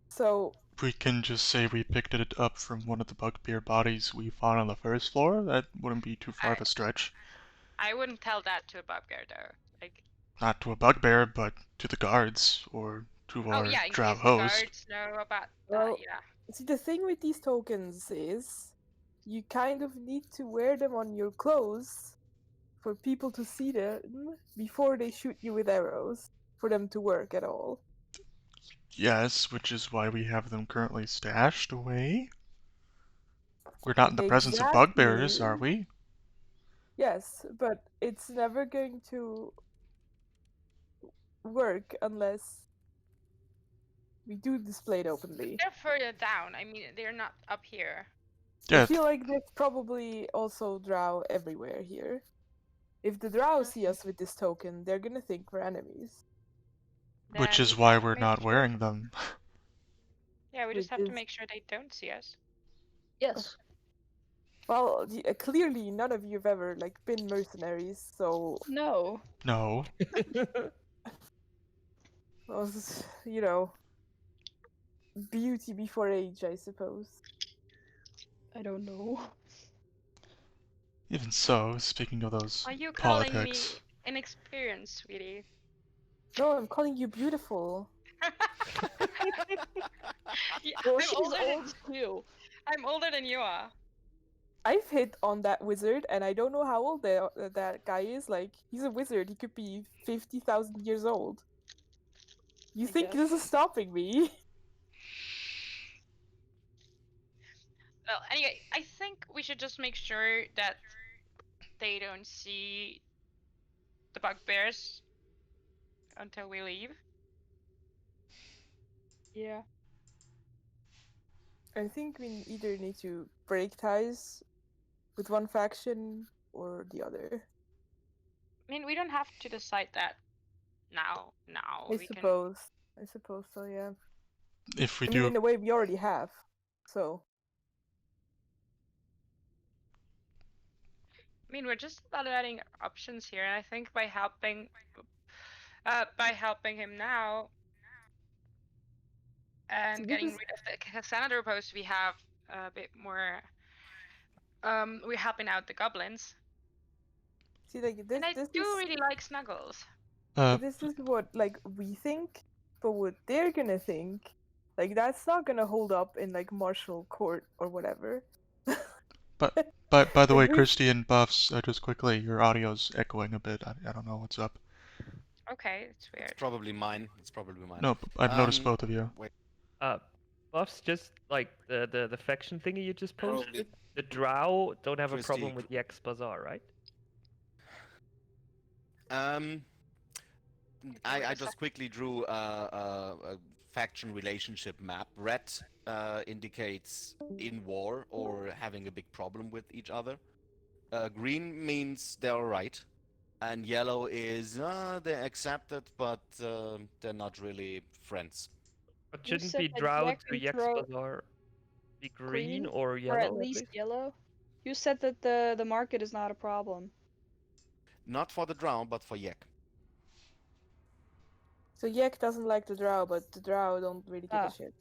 F: So,
E: We can just say we picked it up from one of the bugbear bodies we found on the first floor. That wouldn't be too far of a stretch.
B: I wouldn't tell that to a bugbear though. Like,
E: Not to a bugbear, but to the guards or to
B: oh
E: our
B: yeah, in
E: drow
B: case the
E: host.
B: guards know about that,
F: well,
B: yeah.
F: see, the thing with these tokens is you kind of need to wear them on your clothes for people to see them before they shoot you with arrows for them to work at all.
E: Yes, which is why we have them currently stashed away. We're not in the presence of bugbears, are
F: Exactly.
E: we?
F: Yes, but it's never going to work unless we do display it openly.
B: They're further down. I mean, they're not up here.
F: I
E: Yeah,
F: feel like there's probably also drow everywhere here. If the drow see us with this token, they're gonna think we're enemies.
E: which
B: Then we
E: is
B: just
E: why
B: have to
E: we're
B: make
E: not
B: sure.
E: wearing them.
B: Yeah, we
F: Which
B: just have to
F: is,
B: make sure they don't see us.
C: Yes.
F: well, clearly none of you have ever like been mercenaries, so
C: No.
E: No.
F: well, you know, beauty before age, I suppose.
C: I don't know.
E: Even so, speaking of those
B: Are you calling
E: politics,
B: me inexperienced, sweetie?
F: No, I'm calling you beautiful.
B: Yeah,
C: Well,
B: I'm
C: she's
B: older than
C: old too.
B: I'm older than you are.
F: I've hit on that wizard, and I don't know how old that guy is. Like, he's a wizard. He could be 50,000 years old. You
C: I
F: think
C: guess.
F: this is stopping me?
B: Well, anyway, I think we should just make sure that they don't see the bugbears until we leave.
C: Yeah.
F: I think we either need to break ties with one faction or the other.
B: I mean, we don't have to decide that now.
F: I
B: We can.
F: suppose. I suppose so, yeah.
E: if we
F: I mean,
E: do,
F: in a way, we already have. So,
B: I mean, we're just evaluating options here, and I think by helping him now and
F: see,
B: getting rid of the senator post, we have a bit more. We're helping out the goblins,
F: see, like
B: and I do really like Snuggles.
F: this is what like we think, but what they're gonna think, like that's not gonna hold up in like martial court or whatever.
E: but by the
F: Like,
E: way, Christian Buffs, just quickly, your audio's echoing a bit. I don't know what's up.
B: Okay, it's
A: It's
B: weird.
A: probably mine. It's probably mine.
E: No, I've noticed both of you.
A: Wait.
D: Buffs, just like the faction thingy you just
A: Probably
D: posted. The drow don't have a
A: Christy.
D: problem with Yek's Bazaar, right?
A: I just quickly drew a faction relationship map. Red indicates in war or having a big problem with each other. Green means they're alright. And yellow is they're accepted, but they're not really friends.
D: But
C: You
D: shouldn't
C: said
D: be
C: that
D: drow
C: Yak
D: to
C: and
D: Yek's
C: Throat
D: Bazaar be green
C: green,
D: or
C: or
D: yellow
C: at least yellow. You said that the market is not a problem.
A: Not for the drow, but for Yek.
F: So Yek doesn't like the drow, but the drow don't really give a
C: Ah.
F: shit.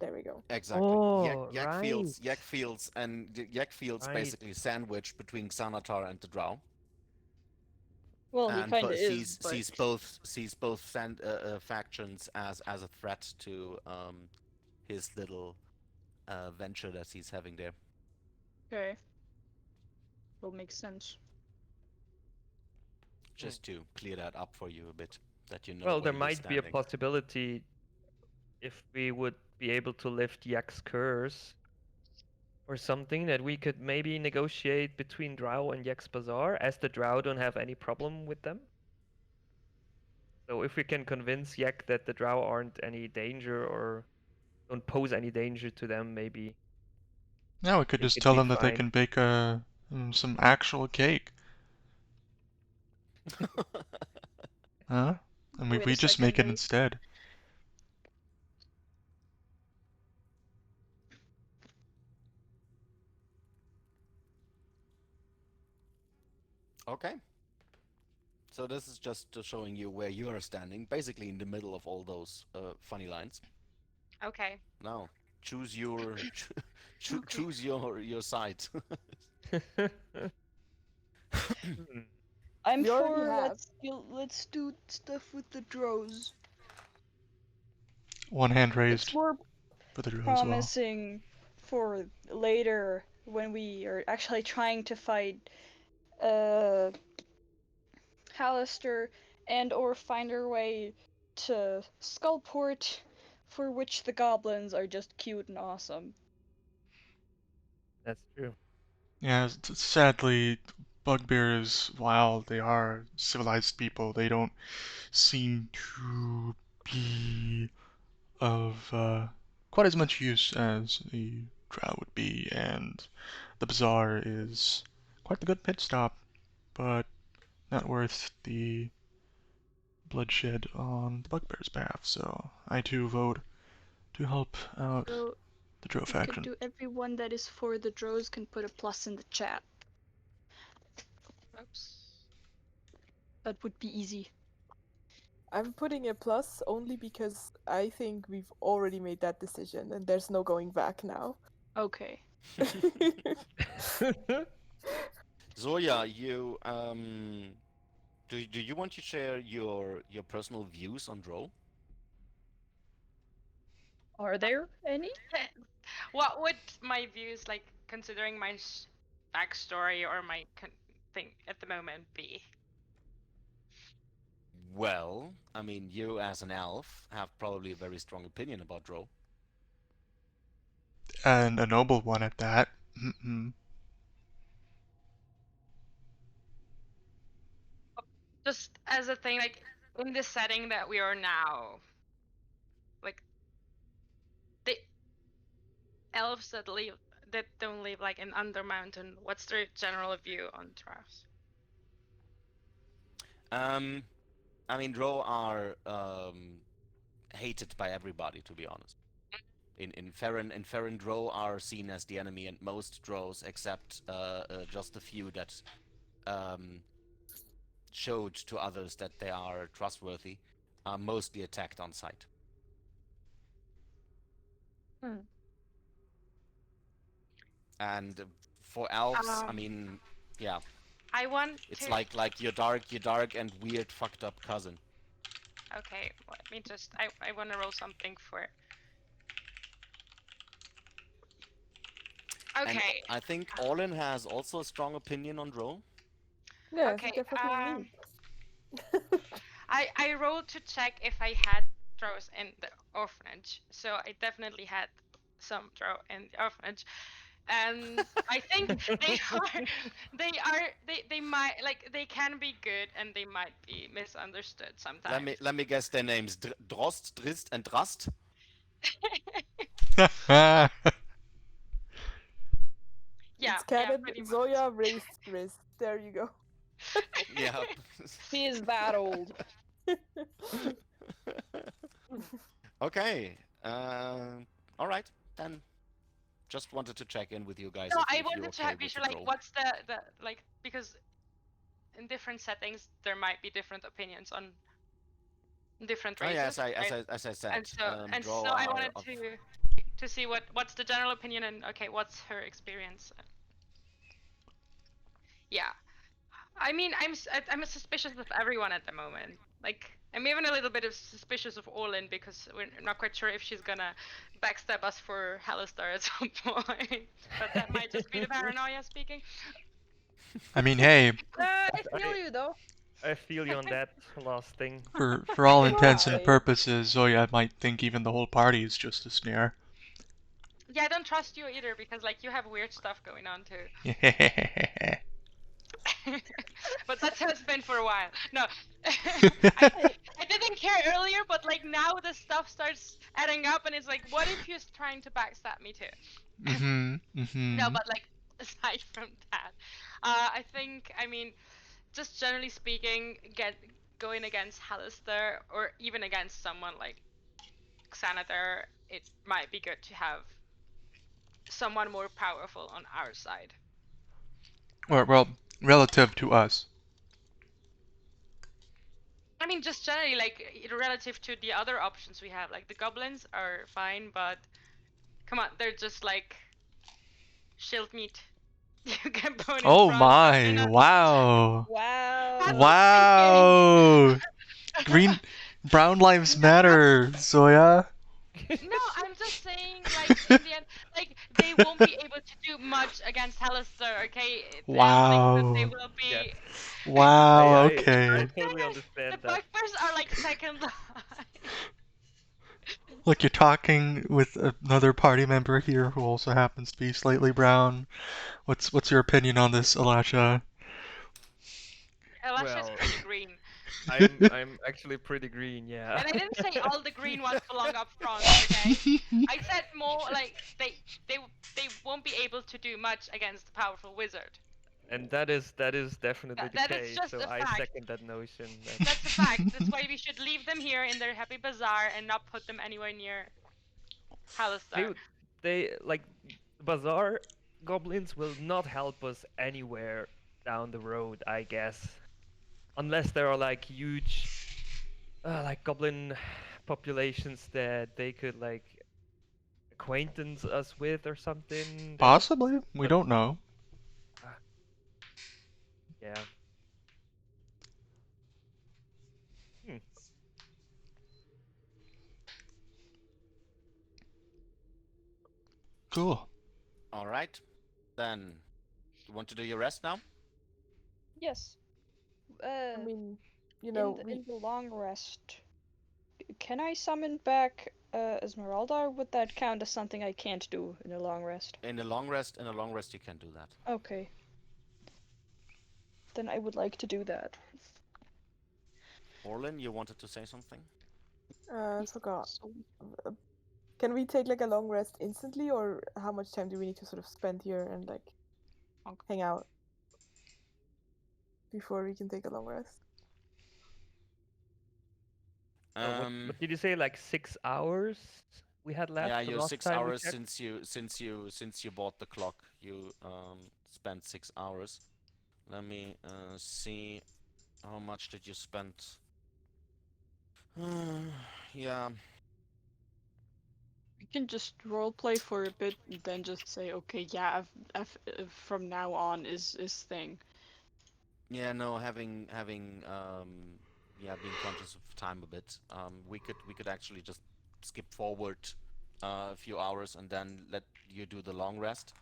F: There we go.
A: Exactly.
D: Oh,
A: Yak fields,
D: right.
A: yak fields, and yak fields
D: Right.
A: basically sandwiched between Xanatar and the Drow,
C: Well, he
A: and
C: kind of is, but
A: sees both factions as a threat to his little venture that he's having there.
C: okay. Will make sense.
A: Just to clear that up for you a bit, that you know
D: Well,
A: where
D: there
A: he is
D: might be a
A: standing.
D: possibility if we would be able to lift Yak's curse or something that we could maybe negotiate between Drow and Yak's Bazaar, as the Drow don't have any problem with them. So if we can convince Yak that the Drow aren't any danger or don't pose any danger to them, maybe
E: Now we could
D: they
E: just
D: could
E: tell
D: be
E: them that they
D: fine.
E: can bake some actual cake, huh? And
C: Wait
E: we
C: a
E: just
C: second,
E: make it
C: wait.
E: instead.
A: Okay. So this is just showing you where you are standing, basically in the middle of all those funny lines.
B: Okay.
A: Now, choose your
C: Okay.
A: choose your side.
D: Hmm.
C: I'm
F: We already
C: for
F: have.
C: let's do stuff with the drows.
E: One hand
C: It's
E: raised
C: more
E: for the Drew as well.
C: promising for later when we are actually trying to fight Hallister and or find our way to Skullport, for which the goblins are just cute and awesome.
D: That's true.
E: Yeah, sadly, bugbears, while they are civilized people, they don't seem to be of quite as much use as the drow would be, and the bazaar is quite the good pit stop, but not worth the bloodshed on the bugbear's behalf. So I too vote to help out
C: So
E: the drow
C: we could
E: faction.
C: do everyone that is for the drows can put a plus in the chat.
B: Oops.
C: That would be easy.
F: I'm putting a plus only because I think we've already made that decision and there's no going back now.
C: Okay.
A: Zoya, you do you want to share your personal views on Drow?
C: Are there any?
B: What would my views, like considering my backstory or my thing at the moment, be?
A: Well, I mean, you as an elf have probably a very strong opinion about Drow.
E: And a noble one at that. Mm-mm.
B: Just as a thing, like in the setting that we are now, like the elves that don't live like in Undermountain, what's their general view on Drows?
A: I mean, Drow are hated by everybody, to be honest. In Farron, Drow are seen as the enemy, and most Drows, except just a few that um, showed to others that they are trustworthy, are mostly attacked on sight. And for elves, I mean, yeah,
B: I want
A: it's
B: to.
A: like your dark and weird fucked up cousin.
B: Okay, let me just. I want to roll something for.
A: And
B: Okay.
A: I think Orlin has also a strong opinion on Drow.
F: Yeah,
B: Okay.
F: definitely me.
B: I rolled to check if I had drows in the orphanage, so I definitely had some drow in the orphanage, and I think they might, like, they can be good and they might be misunderstood sometimes.
A: Let me guess their names: Drost, Drist, and Drast.
B: Yeah,
F: It's canon.
B: pretty much.
F: Zoya raised Riz. There you go.
A: Yeah.
C: He is that old.
A: Okay. All right. Then just wanted to check in with you guys
B: No,
A: if,
B: I
A: if you're
B: wanted to
A: okay
B: be
A: with
B: sure,
A: the
B: like,
A: Drow.
B: what's the like, because in different settings there might be different opinions on different
A: Oh yeah,
B: races, right?
A: as I said,
B: And so
A: Drow
B: I
A: are
B: wanted to see what's the general opinion and okay, what's her experience. Yeah, I mean, I'm suspicious of everyone at the moment. Like, I'm even a little bit of suspicious of Orlin because we're not quite sure if she's gonna backstab us for Halistar at some point. But that might just be the paranoia speaking.
E: I mean, hey,
C: I feel you though.
D: I feel you on that last thing.
E: for all intents and
F: Why?
E: purposes, Zoya might think even the whole party is just a snare.
B: Yeah, I don't trust you either because like you have weird stuff going on too. But that's how it's been for a while. No, I didn't care earlier, but like now the stuff starts adding up, and it's like, what if he's trying to backstab me too? No, but like aside from that, I think, I mean, just generally speaking, going against Halister or even against someone like Xanathar, it might be good to have someone more powerful on our side.
E: well, relative to us.
B: I mean, just generally, like, relative to the other options we have, like, the goblins are fine, but come on, they're just, like, shield meat. You can put in
E: Oh
B: front, but they're
E: my,
B: not...
E: wow.
C: Wow.
B: I was
E: Wow. Brown lives matter, Zoya.
B: No, I'm just saying, like, in the end, like, they won't be able to do much against Halister, okay? I don't think that they
E: Wow.
B: will be...
D: Yes.
E: Wow,
D: I
E: okay.
D: totally
B: The
D: understand that.
B: bugbears are, like, second line.
E: Look, you're talking with another party member here who also happens to be slightly brown. What's your opinion on this, Elisha?
B: Elisha's
D: Well,
B: pretty green.
D: I'm actually pretty green, yeah.
B: And I didn't say all the green ones belong up front, okay? I said more like they won't be able to do much against the powerful wizard.
D: And that is definitely the
B: That is
D: case.
B: just
D: So
B: a
D: I
B: fact.
D: second that notion.
B: That's a fact. That's why we should leave them here in their happy bazaar and not put them anywhere near Halistar.
D: They like bazaar goblins will not help us anywhere down the road, I guess, unless there are like huge, like goblin populations that they could like acquaintance us with or something.
E: Possibly. We
D: But
E: don't know.
D: yeah. Hmm.
E: Cool.
A: All right. Then, you want to do your rest now?
C: Yes.
F: I mean, you know,
C: In the long rest, can I summon back Esmeralda, or would that count as something I can't do in a long rest?
A: In a long rest, you can do that.
C: Okay. Then I would like to do that.
A: Orlin, you wanted to say something?
F: I
C: Yes,
F: forgot.
C: so-
F: Can we take like a long rest instantly, or how much time do we need to sort of spend here and like hang out before we can take a long rest?
D: What did you say? Like 6 hours we had left
A: Yeah,
D: the
A: you're
D: last
A: 6 hours
D: time we checked?
A: since you bought the clock. You spent 6 hours. Let me see. How much did you spend? Yeah.
C: We can just roleplay for a bit and then just say, okay, yeah, from now on is thing.
A: Yeah, no, yeah, being conscious of time a bit. We could actually just skip forward a few hours and then let you do the long rest,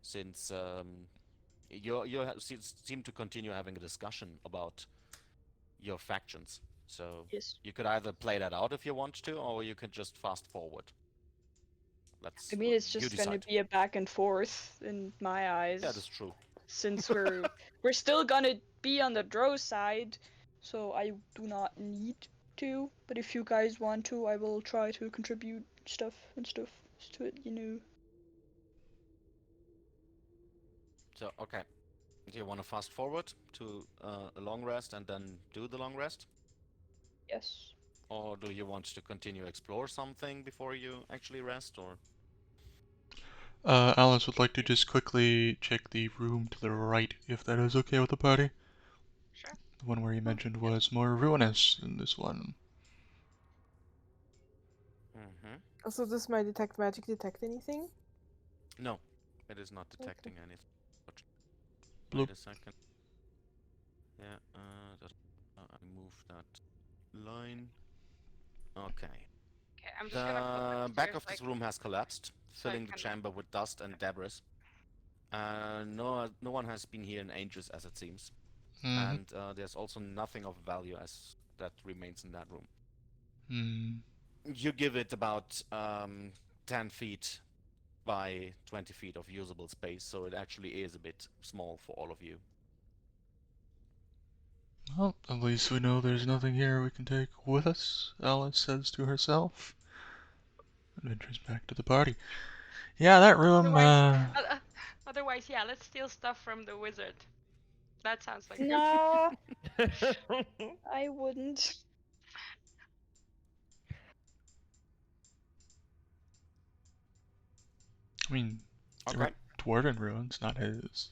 A: since seem to continue having a discussion about your factions. So
C: Yes.
A: you could either play that out if you want to, or you could just fast forward. That's
C: I mean,
A: what
C: it's
A: you
C: just gonna
A: decide.
C: be a back and forth in my eyes.
A: Yeah, that's true.
C: Since we're still gonna be on the Drow side, so I do not need to. But if you guys want to, I will try to contribute stuff to it. You know.
A: So, okay. Do you want to fast forward to a long rest and then do the long rest?
C: Yes.
A: Or do you want to continue explore something before you actually rest, or?
E: Alice would like to just quickly check the room to the right, if that is okay with the party.
B: Sure.
E: The one where you mentioned was more ruinous than this one.
A: Mm-hmm.
F: Also, does my detect magic detect anything?
A: No, it is not detecting anything.
E: Bloop.
A: Wait a second. Yeah, I move that line. Okay.
B: Okay, I'm just gonna put
A: The
B: this
A: back
B: here,
A: of
B: like,
A: this room has collapsed,
B: so I
A: filling the
B: can.
A: chamber with dust and debris. No one has been here in ages, as it seems.
E: Mm-hmm.
A: And there's also nothing of value as that remains in that room.
E: Mm.
A: You give it about 10 feet by 20 feet of usable space, so it actually is a bit small for all of you.
E: Well, at least we know there's nothing here we can take with us, Alice says to herself. And ventures back to the party. Yeah, that room,
B: Otherwise, yeah, let's steal stuff from the wizard. That sounds like a good.
C: No, I wouldn't.
E: I mean, they were
A: Okay.
E: dwarven ruins, not his.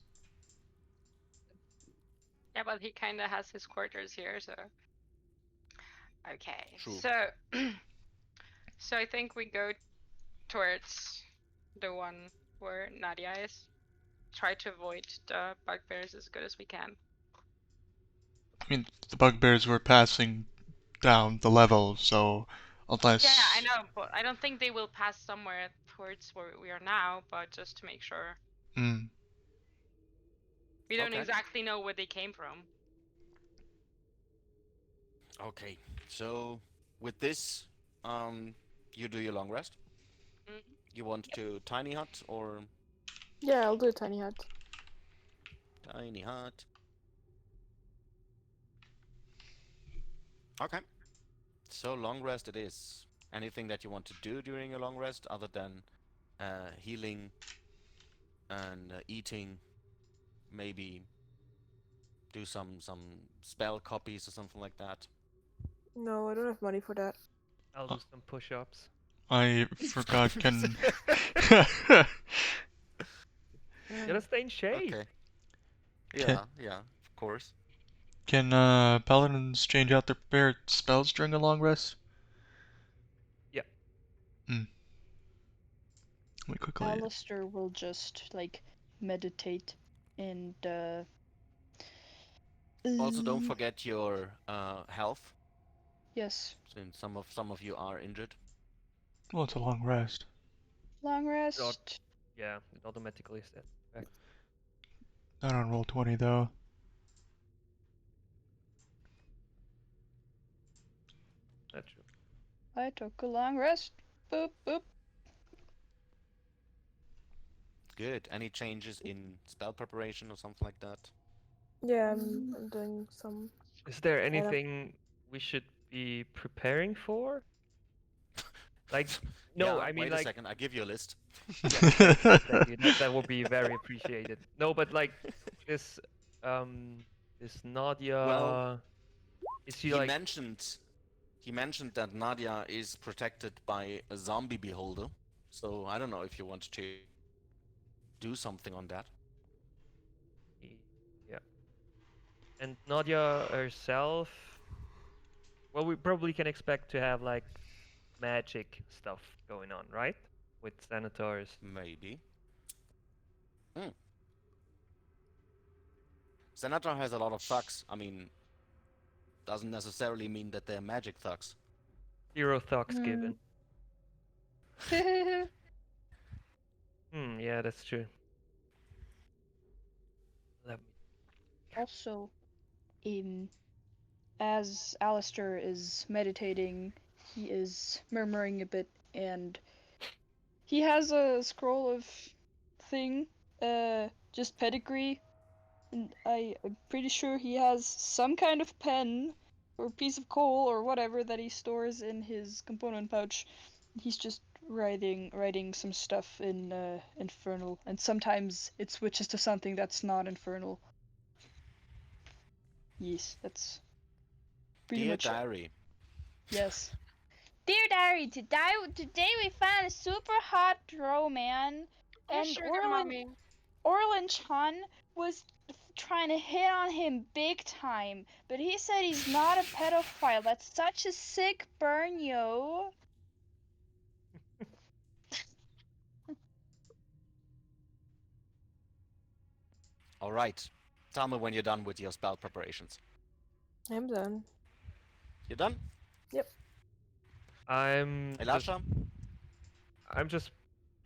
B: Yeah, but he kind of has his quarters here, so. Okay,
A: True.
B: so so I think we go towards the one where Nadia is. Try to avoid the bugbears as good as we can.
E: I mean, the bugbears were passing down the level, so unless...
B: Yeah, I know, but I don't think they will pass somewhere towards where we are now, but just to make sure.
E: Mm.
B: We don't
A: Okay.
B: exactly know where they came from.
A: Okay. So with this, you do your long rest.
B: Mhm.
A: You want to tiny hut or
F: Yeah, I'll do a tiny hut.
A: tiny hut? Okay. So long rest it is. Anything that you want to do during a long rest other than healing and eating, maybe do some spell copies or something like that.
F: No, I don't have money for that.
D: I'll do some push-ups.
E: I forgot, can...
D: Gotta stay in shape.
A: Okay. Yeah, yeah, of course.
E: Can paladins change out their prepared spells during a long rest?
D: Yeah.
E: Let me quickly...
C: Alistair will just like meditate and
A: Also, don't forget your health,
C: yes,
A: since some of you are injured.
E: Well, it's a long rest.
C: long
D: Not-
C: rest.
D: Yeah, it automatically sets back.
E: Not on roll 20, though.
D: That's true.
C: I took a long rest. Boop boop.
A: Good. Any changes in spell preparation or something like that?
F: Yeah, I'm doing some.
D: Is there
F: And I'm-
D: anything we should be preparing for? Like, no,
A: Yeah,
D: I mean
A: wait a
D: like,
A: second. I give you a list.
D: yes, thank you, thank you. That would be very appreciated. No, but like this, this Nadia,
A: Well,
D: is she
A: he
D: like?
A: mentioned that Nadia is protected by a zombie beholder. So I don't know if you want to do something on that.
D: Yeah. And Nadia herself, well, we probably can expect to have like magic stuff going on, right? With senators.
A: Maybe. Hmm. Senator has a lot of thugs. I mean, doesn't necessarily mean that they're magic thugs.
D: 0 thugs given. Yeah, that's true. Let me...
C: Also, as Alistair is meditating, he is murmuring a bit, and he has a scroll of thing, just pedigree, and I'm pretty sure he has some kind of pen or piece of coal or whatever that he stores in his component pouch. He's just writing some stuff in infernal, and sometimes it switches to something that's not infernal. Yes, that's pretty
A: Dear
C: much it.
A: diary,
C: Yes. Dear Diary, today we found a super hot drow man, and
B: Sugar
C: Orlin
B: mommy.
C: Chan was trying to hit on him big time, but he said he's not a pedophile. That's such a sick burn, yo.
A: All right. Tell me when you're done with your spell preparations.
F: I'm done.
A: You done?
F: Yep.
D: I'm
A: Elisha?
D: just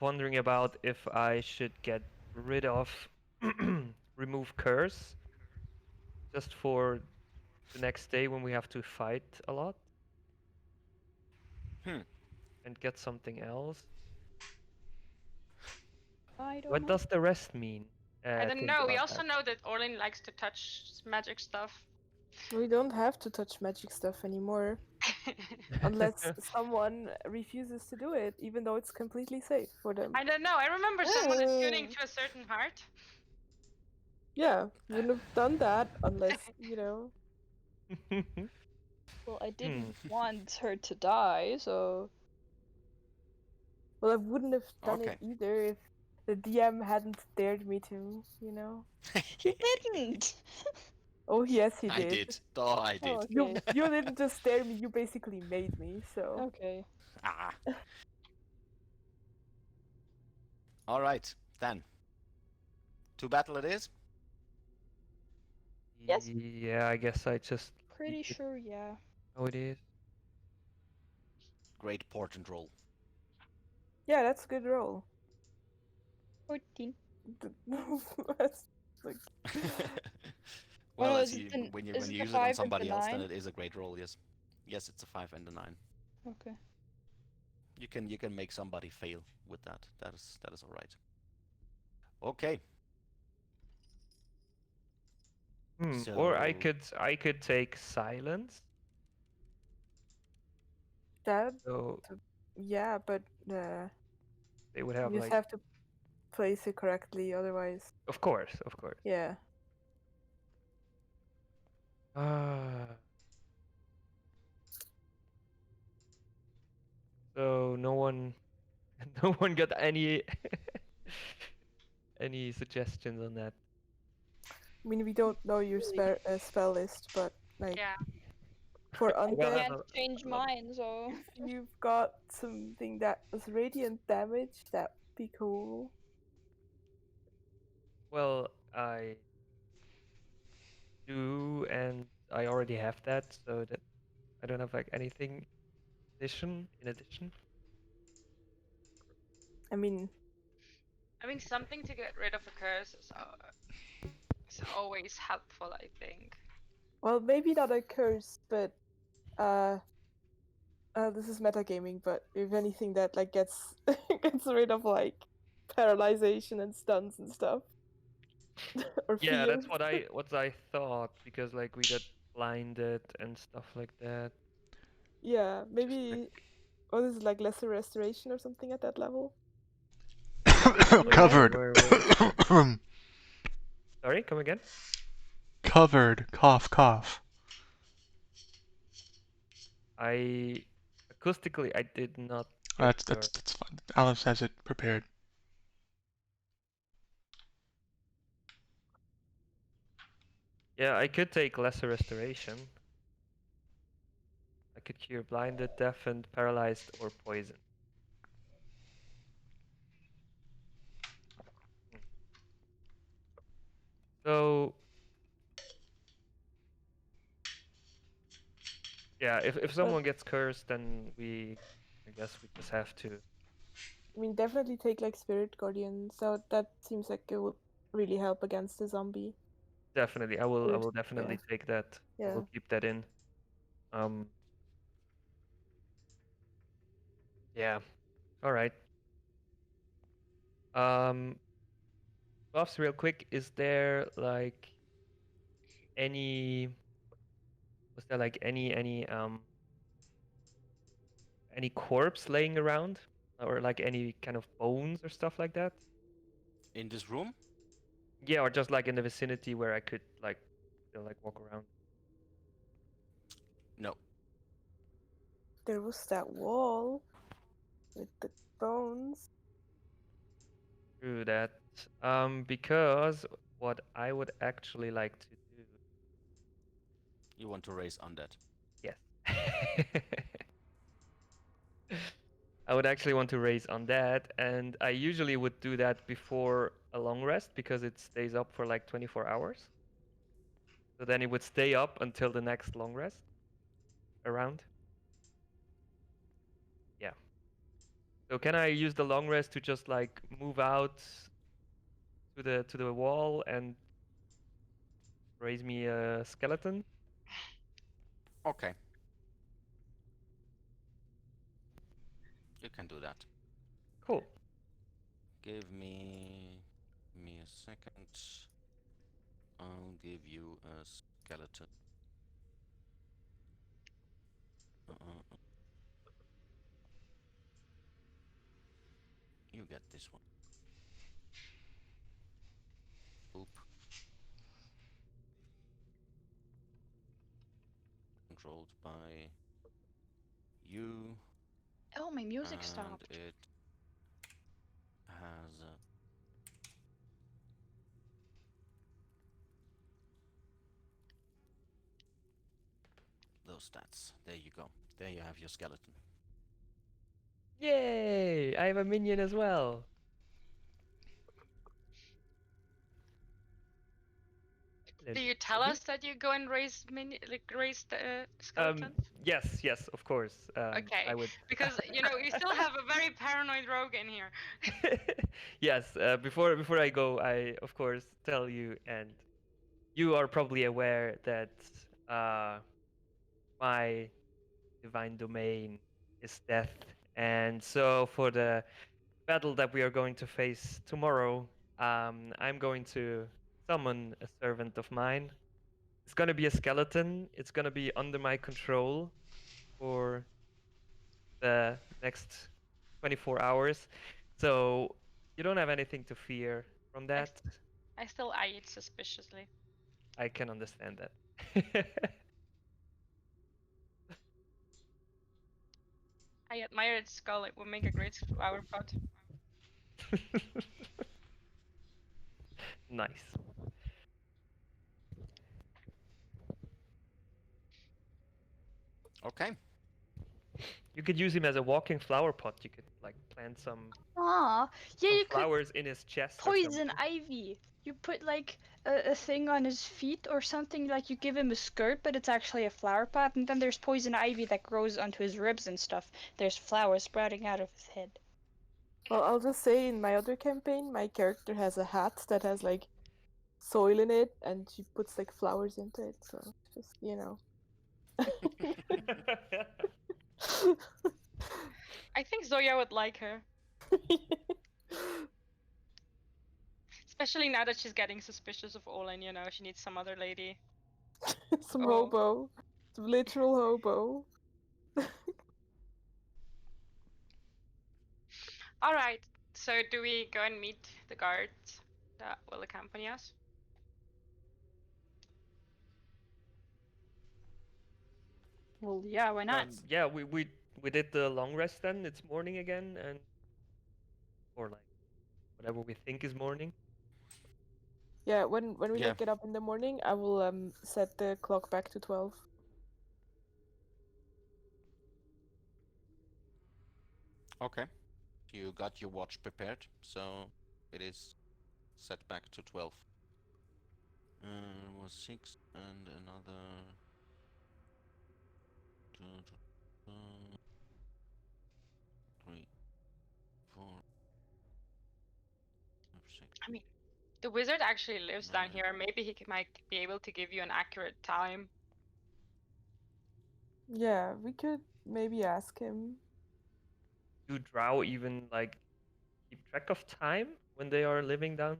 D: wondering about if I should get rid of remove curse just for the next day when we have to fight a lot
A: Hmm.
D: and get something else.
C: I don't
D: What
C: know.
D: does the rest mean?
B: I don't
D: Think
B: know. We
D: about
B: also
D: that.
B: know that Orlin likes to touch magic stuff.
F: We don't have to touch magic stuff anymore. Unless someone refuses to do it, even though it's completely safe for them.
B: I don't know. I remember someone attuning to a certain heart.
F: Yeah, wouldn't have done that unless, you know.
C: Well, I
D: Hmm.
C: didn't want her to die, so
F: Well, I wouldn't have done
A: Okay.
F: it either if the DM hadn't dared me to, you know.
C: he didn't.
F: Oh, yes, he
A: I
F: did.
A: did. Oh, I did.
C: Oh,
F: You
C: okay.
F: you didn't just dare me, you basically made me, so.
C: Okay.
A: Ah. All right, then. To battle it is.
C: Yes.
D: Yeah, I guess I just
C: Pretty
D: leave it
C: sure, yeah.
D: how it is.
A: Great portent roll.
F: Yeah, that's a good roll.
C: 14.
F: That's like,
A: Well,
C: no,
A: as
C: is it
A: you
C: the-
A: when you
C: is
A: when
C: it
A: you
C: the
A: use it on
C: 5 and the
A: somebody else, then
C: 9?
A: it is a great roll. Yes. Yes, it's a 5 and a 9.
C: Okay.
A: You can make somebody fail with that. That is all right. Okay.
D: Or
A: So
D: I could take silence.
F: that,
D: So
F: yeah, but
D: they would
F: you
D: have
F: just
D: like,
F: have to place it correctly, otherwise,
D: of course.
F: yeah.
D: So no one, no one got any any suggestions on that.
F: I mean, we don't know your spell list, but like
B: Yeah.
F: for
C: I
F: undead,
C: can't change mine, so.
F: if you've got something that was radiant damage, that'd be cool.
D: Well, I do, and I already have that, so that I don't have like anything in addition.
F: I mean,
B: Something to get rid of a curse is always helpful, I think.
F: well, maybe not a curse, but this is metagaming, but if anything that like gets gets rid of like paralyzation and stuns and stuff. Or
D: Yeah,
F: fears.
D: that's what I thought, because like we got blinded and stuff like that.
F: Yeah,
D: Just
F: maybe. Oh, this is like lesser restoration or something at that level.
D: wait,
E: Covered.
D: where? Sorry, come again?
E: Covered. Cough, cough.
D: Acoustically, I did not
E: That's
D: get your.
E: that's fine. Alice has it prepared.
D: Yeah, I could take lesser restoration. I could cure blinded, deafened, paralyzed, or poisoned. So yeah, if someone gets cursed, then I guess we just have to.
F: I mean, definitely take like Spirit Guardian. So that seems like it would really help against the zombie.
D: Definitely, I will definitely take that. I
F: Yeah.
D: will keep that in. Yeah. All right. Buffs real quick. Is there like any? Was there like any corpse laying around, or like any kind of bones or stuff like that?
A: in this room,
D: Yeah, or just like in the vicinity where I could like still like walk around.
A: no.
F: There was that wall with the bones.
D: True that. Because what I would actually like to do,
A: You want to raise undead.
D: yes. I would actually want to raise on that, and I usually would do that before a long rest because it stays up for like 24 hours. So then it would stay up until the next long rest around. Yeah. So can I use the long rest to just like move out to the wall and raise me a skeleton?
A: Okay. You can do that.
D: Cool.
A: Give me a second. I'll give you a skeleton. You get this one. Oop. Controlled by you,
C: Oh, my music
A: and
C: stopped.
A: it has those stats. There you go. There you have your skeleton.
D: Yay! I have a minion as well.
B: Do you tell us that you go and raise the skeleton?
D: Yes, yes, of course.
B: Okay,
D: I would.
B: because you still have a very paranoid rogue in here.
D: Yes. Before I go, I of course tell you, and you are probably aware that my divine domain is death, and so for the battle that we are going to face tomorrow, I'm going to summon a servant of mine. It's gonna be a skeleton. It's gonna be under my control for the next 24 hours. So you don't have anything to fear from that.
B: I still eye it suspiciously.
D: I can understand that.
B: I admire its skull. It would make a great flower pot.
D: Nice.
A: Okay.
D: You could use him as a walking flower pot. You could like plant some
C: Aw, yeah, you could
D: flowers in his chest or
C: poison
D: something.
C: ivy. You put like a thing on his feet or something, like you give him a skirt, but it's actually a flower pot, and then there's poison ivy that grows onto his ribs and stuff. There's flowers sprouting out of his head.
F: Well, I'll just say in my other campaign, my character has a hat that has like soil in it, and she puts like flowers into it. So just
B: I think Zoya would like her, especially now that she's getting suspicious of Olin. She needs some other lady.
F: some
B: Oh.
F: hobo, some literal hobo.
B: All right. So do we go and meet the guards that will accompany us?
C: Well, yeah, why not?
D: Yeah, we did the long rest then. It's morning again, and or like whatever we think is morning.
F: Yeah, when we
A: Yeah.
F: get up in the morning, I will set the clock back to 12.
A: Okay. You got your watch prepared, so it is set back to 12. Was 6 and another 2, 3, 4, 5, 6.
B: I mean, the wizard actually lives down
A: Nine.
B: here. Maybe he might be able to give you an accurate time.
F: Yeah, we could maybe ask him.
D: Do drow even like keep track of time when they are living down?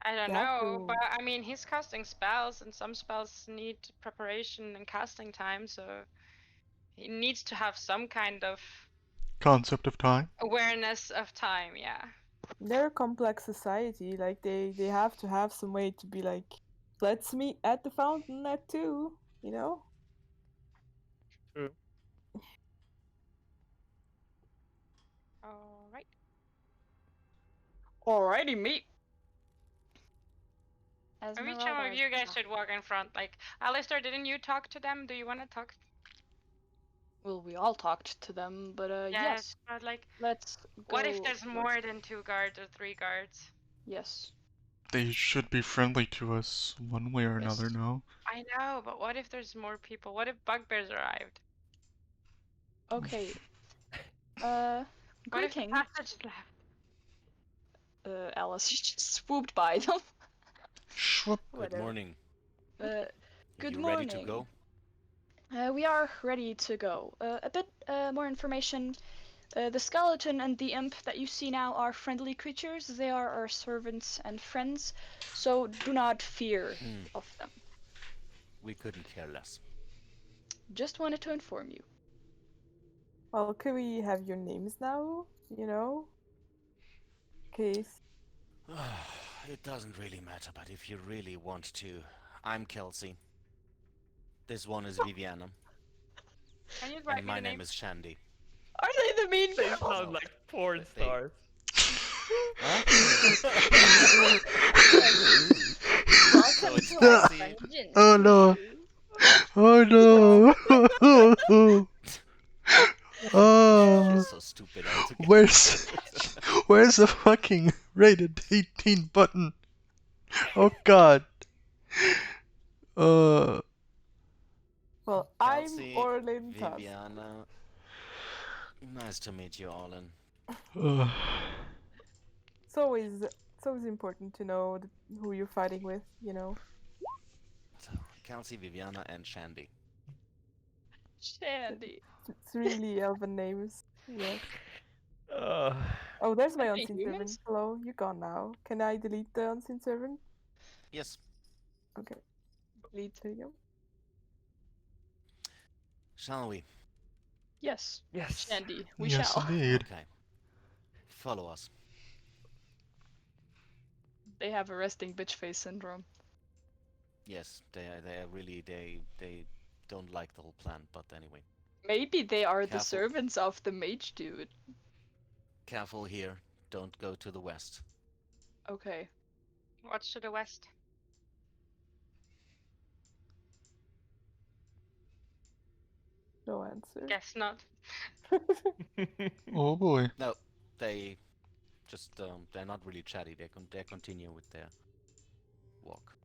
B: I don't
F: They have
B: know,
F: to-
B: but I mean, he's casting spells, and some spells need preparation and casting time, so he needs to have some kind of
E: Concept of time.
B: awareness of time. Yeah.
F: They're a complex society. Like they have to have some way to be like, let's meet at the fountain at 2.
D: True.
B: All right.
C: Alrighty, meet.
B: Maybe some of you guys should walk in front. Like, Alistair, didn't you talk to them? Do you want to talk?
C: Well, we all talked to them, but yes,
B: but like,
C: let's go.
B: what if there's
C: north.
B: more than 2 guards or 3 guards?
C: Yes.
E: They should be friendly to us one way or another,
C: Yes.
E: no?
B: I know, but what if there's more people? What if bugbears arrived?
C: Okay.
B: What if the
C: Greeting.
B: passage left?
C: Alice, you just swooped by them.
E: Shwhoop.
A: Good
C: Whatever.
A: morning.
C: Uh,
A: Are
C: good
A: you
C: morning.
A: ready to go?
C: We are ready to go. A bit more information. The skeleton and the imp that you see now are friendly creatures. They are our servants and friends, so do not fear of them.
A: We couldn't care less.
C: Just wanted to inform you.
F: Well, can we have your names now? You know? Case.
A: It doesn't really matter, but if you really want to, I'm Kelsey. This one is Viviana,
B: Can you write
A: and
B: me
A: my
B: the
A: name
B: name?
A: is Shandy.
C: Are they the mean
D: They
C: girls?
D: sound like porn
A: They-
D: stars.
A: Huh?
C: Welcome
A: So it's
C: to our
A: Kelsey.
C: dungeon.
E: Oh no. Oh no. Oh.
A: You're so stupid altogether.
E: Where's the fucking rated 18 button? Oh god.
F: Well, I'm
A: Kelsey,
F: Orlin Tusk.
A: Viviana. Nice to meet you, Orlin.
F: It's always important to know who you're fighting with, you know.
A: So, Kelsey, Viviana, and Shandy.
C: Shandy.
F: It's really elven names. Yes.
D: Uh,
F: Oh, there's my
C: Are they
F: unseen
C: humans?
F: servant. Hello, you're gone now. Can I delete the unseen servant?
A: Yes.
F: Okay,
C: Lead.
F: there you go.
A: Shall we?
C: Yes.
D: yes.
C: Shandy. We
E: Yes,
C: shall.
E: indeed.
A: Okay. Follow us.
C: They have a resting bitch face syndrome.
A: Yes, they are really they don't like the whole plan, but anyway.
C: Maybe they are the
A: Careful.
C: servants of the mage dude.
A: Careful here. Don't go to the west.
C: Okay.
B: Watch to the west.
F: No answer.
B: Guess not.
E: Oh boy.
A: No, they just they're not really chatty. They continue with their walk.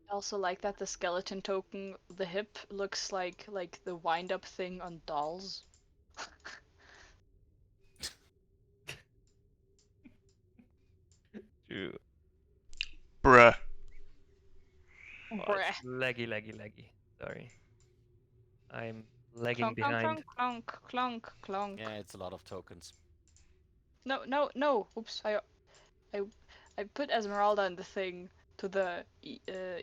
C: I also like that the skeleton token, the hip, looks like the wind-up thing on dolls.
D: True.
E: Bruh.
D: Oh,
C: Bruh.
D: it's laggy. Sorry. I'm lagging
B: Clonk, clonk,
D: behind.
B: clonk.
C: Clonk, clonk, clonk.
A: Yeah, it's a lot of tokens.
C: No. Oops. I put Esmeralda in the thing to the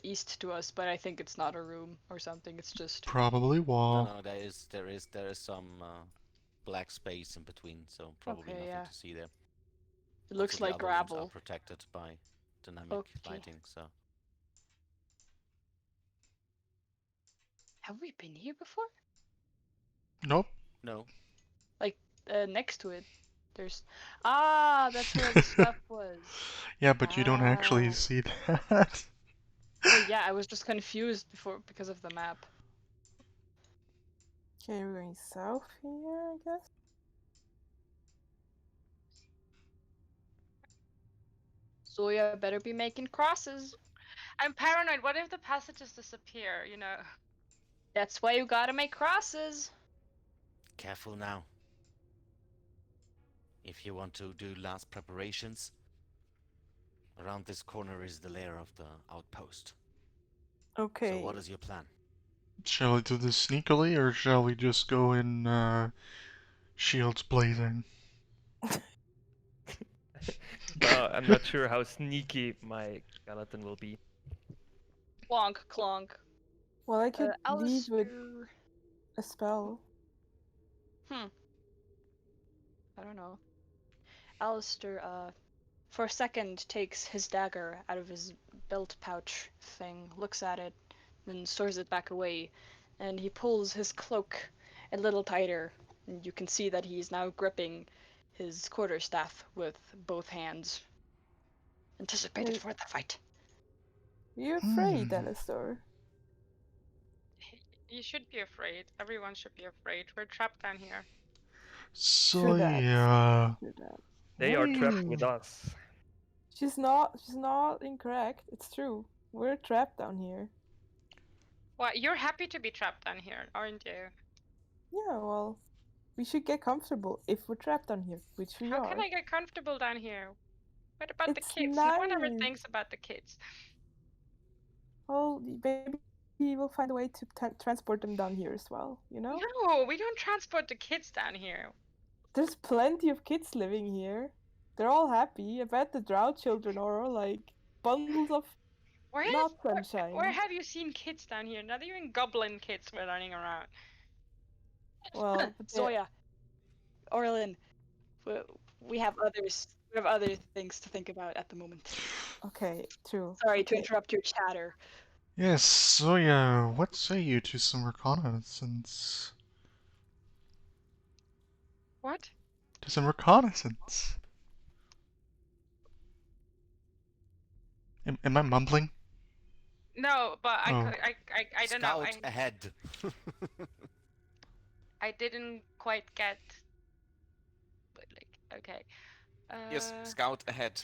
C: east to us, but I think it's not a room or something. It's just
E: Probably wall.
A: No, there is some black space in between, so probably
C: Okay,
A: nothing
C: yeah.
A: to see there.
C: It looks
A: Also, the
C: like
A: other rooms are
C: gravel.
A: protected by dynamic
C: Okay.
A: lighting, so
C: Have we been here before?
E: Nope.
A: no.
C: Next to it, there's. Ah, that's where the stuff was.
E: Yeah, but you don't actually
C: Ah.
E: see that.
C: Well, yeah, I was just confused before because of the map.
F: Okay, we're going south here, I guess.
C: Zoya better be making crosses.
B: I'm paranoid. What if the passages disappear? You know.
C: That's why you gotta make crosses.
A: Careful now. If you want to do last preparations, around this corner is the lair of the outpost.
F: Okay.
A: So what is your plan?
E: Shall we do this sneakily, or shall we just go in shields blazing?
D: I'm not sure how sneaky my skeleton will be.
C: Clonk, clonk.
F: Well, I could lead with
C: Alistair.
F: a spell.
C: I don't know. Alistair, for a second takes his dagger out of his belt pouch thing, looks at it, then stores it back away, and he pulls his cloak a little tighter, and you can see that he's now gripping his quarterstaff with both hands. anticipated
F: Hey.
C: for the fight.
F: Are you afraid,
E: Hmm.
F: Alistor?
B: You should be afraid. Everyone should be afraid. We're trapped down here.
E: So
F: that.
E: yeah,
F: True that.
D: They are trapped
E: what
D: with us.
F: She's not incorrect. It's true. We're trapped down here.
B: Well, you're happy to be trapped down here, aren't you?
F: Yeah, well, we should get comfortable if we're trapped down here, which we
B: How
F: are.
B: can I get comfortable down here? What about the
F: It's
B: kids? No one ever
F: nice.
B: thinks about the kids.
F: Well, maybe we'll find a way to transport them down here as well, you know?
B: No, we don't transport the kids down here.
F: There's plenty of kids living here. They're all happy. I bet the drow children are all like bundles of not sunshine.
B: Where have you seen kids down here? Not even goblin kids were running around.
F: Well, but
C: Zoya, Orlin, we have others. We have other things to think about at the moment.
F: okay, true.
C: Sorry to
F: Okay.
C: interrupt your chatter.
E: Yes, so yeah, what say you to some reconnaissance?
B: What?
E: To some reconnaissance. Am I mumbling?
B: No, but
E: Oh.
B: I don't know.
A: Scout ahead.
B: I didn't quite get. But like, okay.
A: Yes, scout ahead.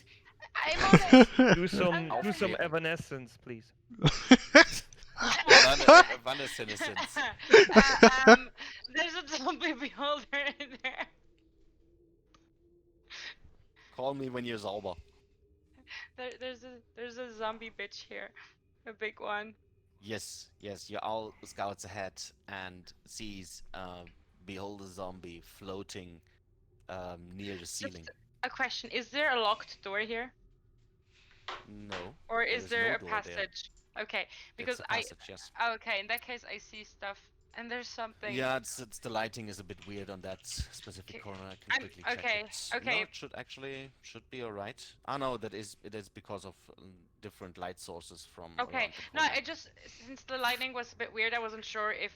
B: I'm on it.
D: Do some
A: Aufklären.
D: evanescence, please.
A: Evanescence.
B: There's a zombie beholder in there.
A: Call me when you're sauber.
B: There's a zombie bitch here, a big one.
A: Yes, your owl scouts ahead and sees behold a zombie floating near the ceiling.
B: Just a question: is there a locked door here,
A: No.
B: or is there
A: no
B: a
A: door there.
B: passage? Okay, because
A: It's a passage, yes.
B: okay, in that case I see stuff, and there's something.
A: Yeah, it's the lighting is a bit weird on that specific
B: Okay,
A: corner. I can quickly check
B: okay,
A: it.
B: okay.
A: No, it should be alright. Ah no, it is because of different light sources from
B: Okay,
A: around the
B: no,
A: corner.
B: it just since the lighting was a bit weird, I wasn't sure if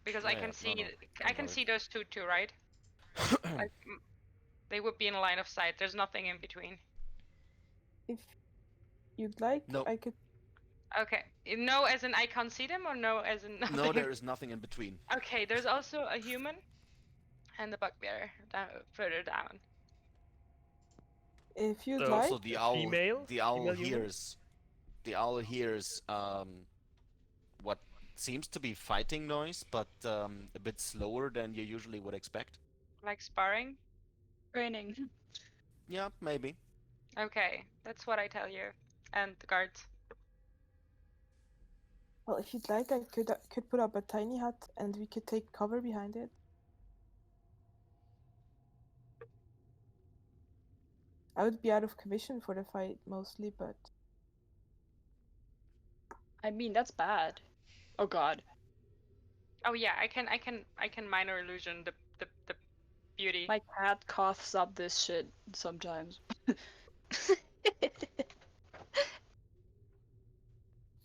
B: because I
A: Yeah,
B: can
A: no,
B: see
A: no,
B: I
A: don't
B: can
A: worry.
B: see those two too, right? They would be in line of sight. There's nothing in between.
F: If you'd like,
A: No.
F: I could.
B: Okay, no as in I can't see them, or no as in nothing?
A: No, there is nothing in between.
B: Okay, there's also a human and a bugbear further down.
F: If you'd
D: So-
F: like.
A: Also, the owl
D: Female human?
A: hears what seems to be fighting noise, but a bit slower than you usually would expect.
B: Like sparring?
C: Training.
A: Yeah, maybe.
B: Okay, that's what I tell you. And the guards.
F: Well, if you'd like, I could put up a tiny hut and we could take cover behind it. I would be out of commission for the fight mostly, but
C: I mean, that's bad. Oh god.
B: Oh yeah, I can minor illusion the beauty.
C: My cat coughs up this shit sometimes.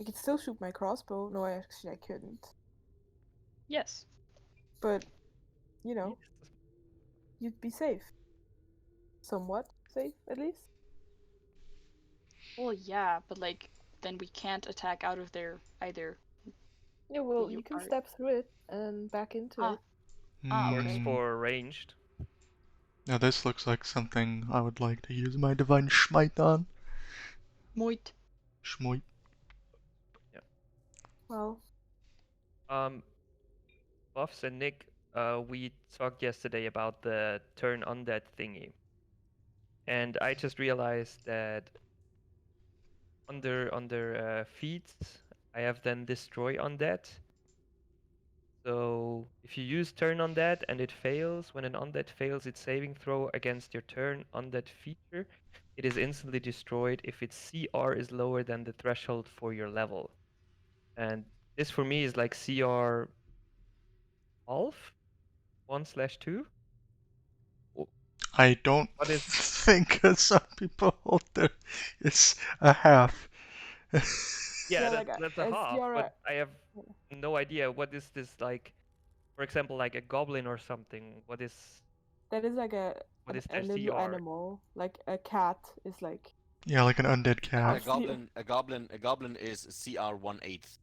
F: I could still shoot my crossbow. No, actually I couldn't.
C: Yes.
F: But, you know, you'd be safe. Somewhat safe, at least.
C: Well, yeah, but like, then we can't attack out of there either.
F: Yeah, well,
C: You
F: you can
C: are-
F: step through it and back into
C: Ah.
F: it.
D: Works
C: okay.
D: for ranged.
E: Now this looks like something I would like to use my divine smite on.
C: Moit.
E: Schmoit.
F: Well,
D: Buffs and Nick, we talked yesterday about the turn undead thingy. And I just realized that under feats, I have then destroy undead. So if you use turn undead and it fails, when an undead fails its saving throw against your turn undead feature, it is instantly destroyed if its CR is lower than the threshold for your level. And this for me is like CR half, 1/2.
E: I don't
D: What is-
E: think some people hold there is a half.
D: Yeah,
F: Yeah,
D: that,
F: like
D: that's a
F: as
D: half,
F: you're
D: but I have no idea what is this like. For example, like a goblin or something. What is
F: that is like
D: what is
F: a
D: their
F: little
D: CR?
F: animal. Like a cat is like
E: Yeah, like an undead
A: A
E: cat.
F: That's the-
A: a goblin is CR 1/8.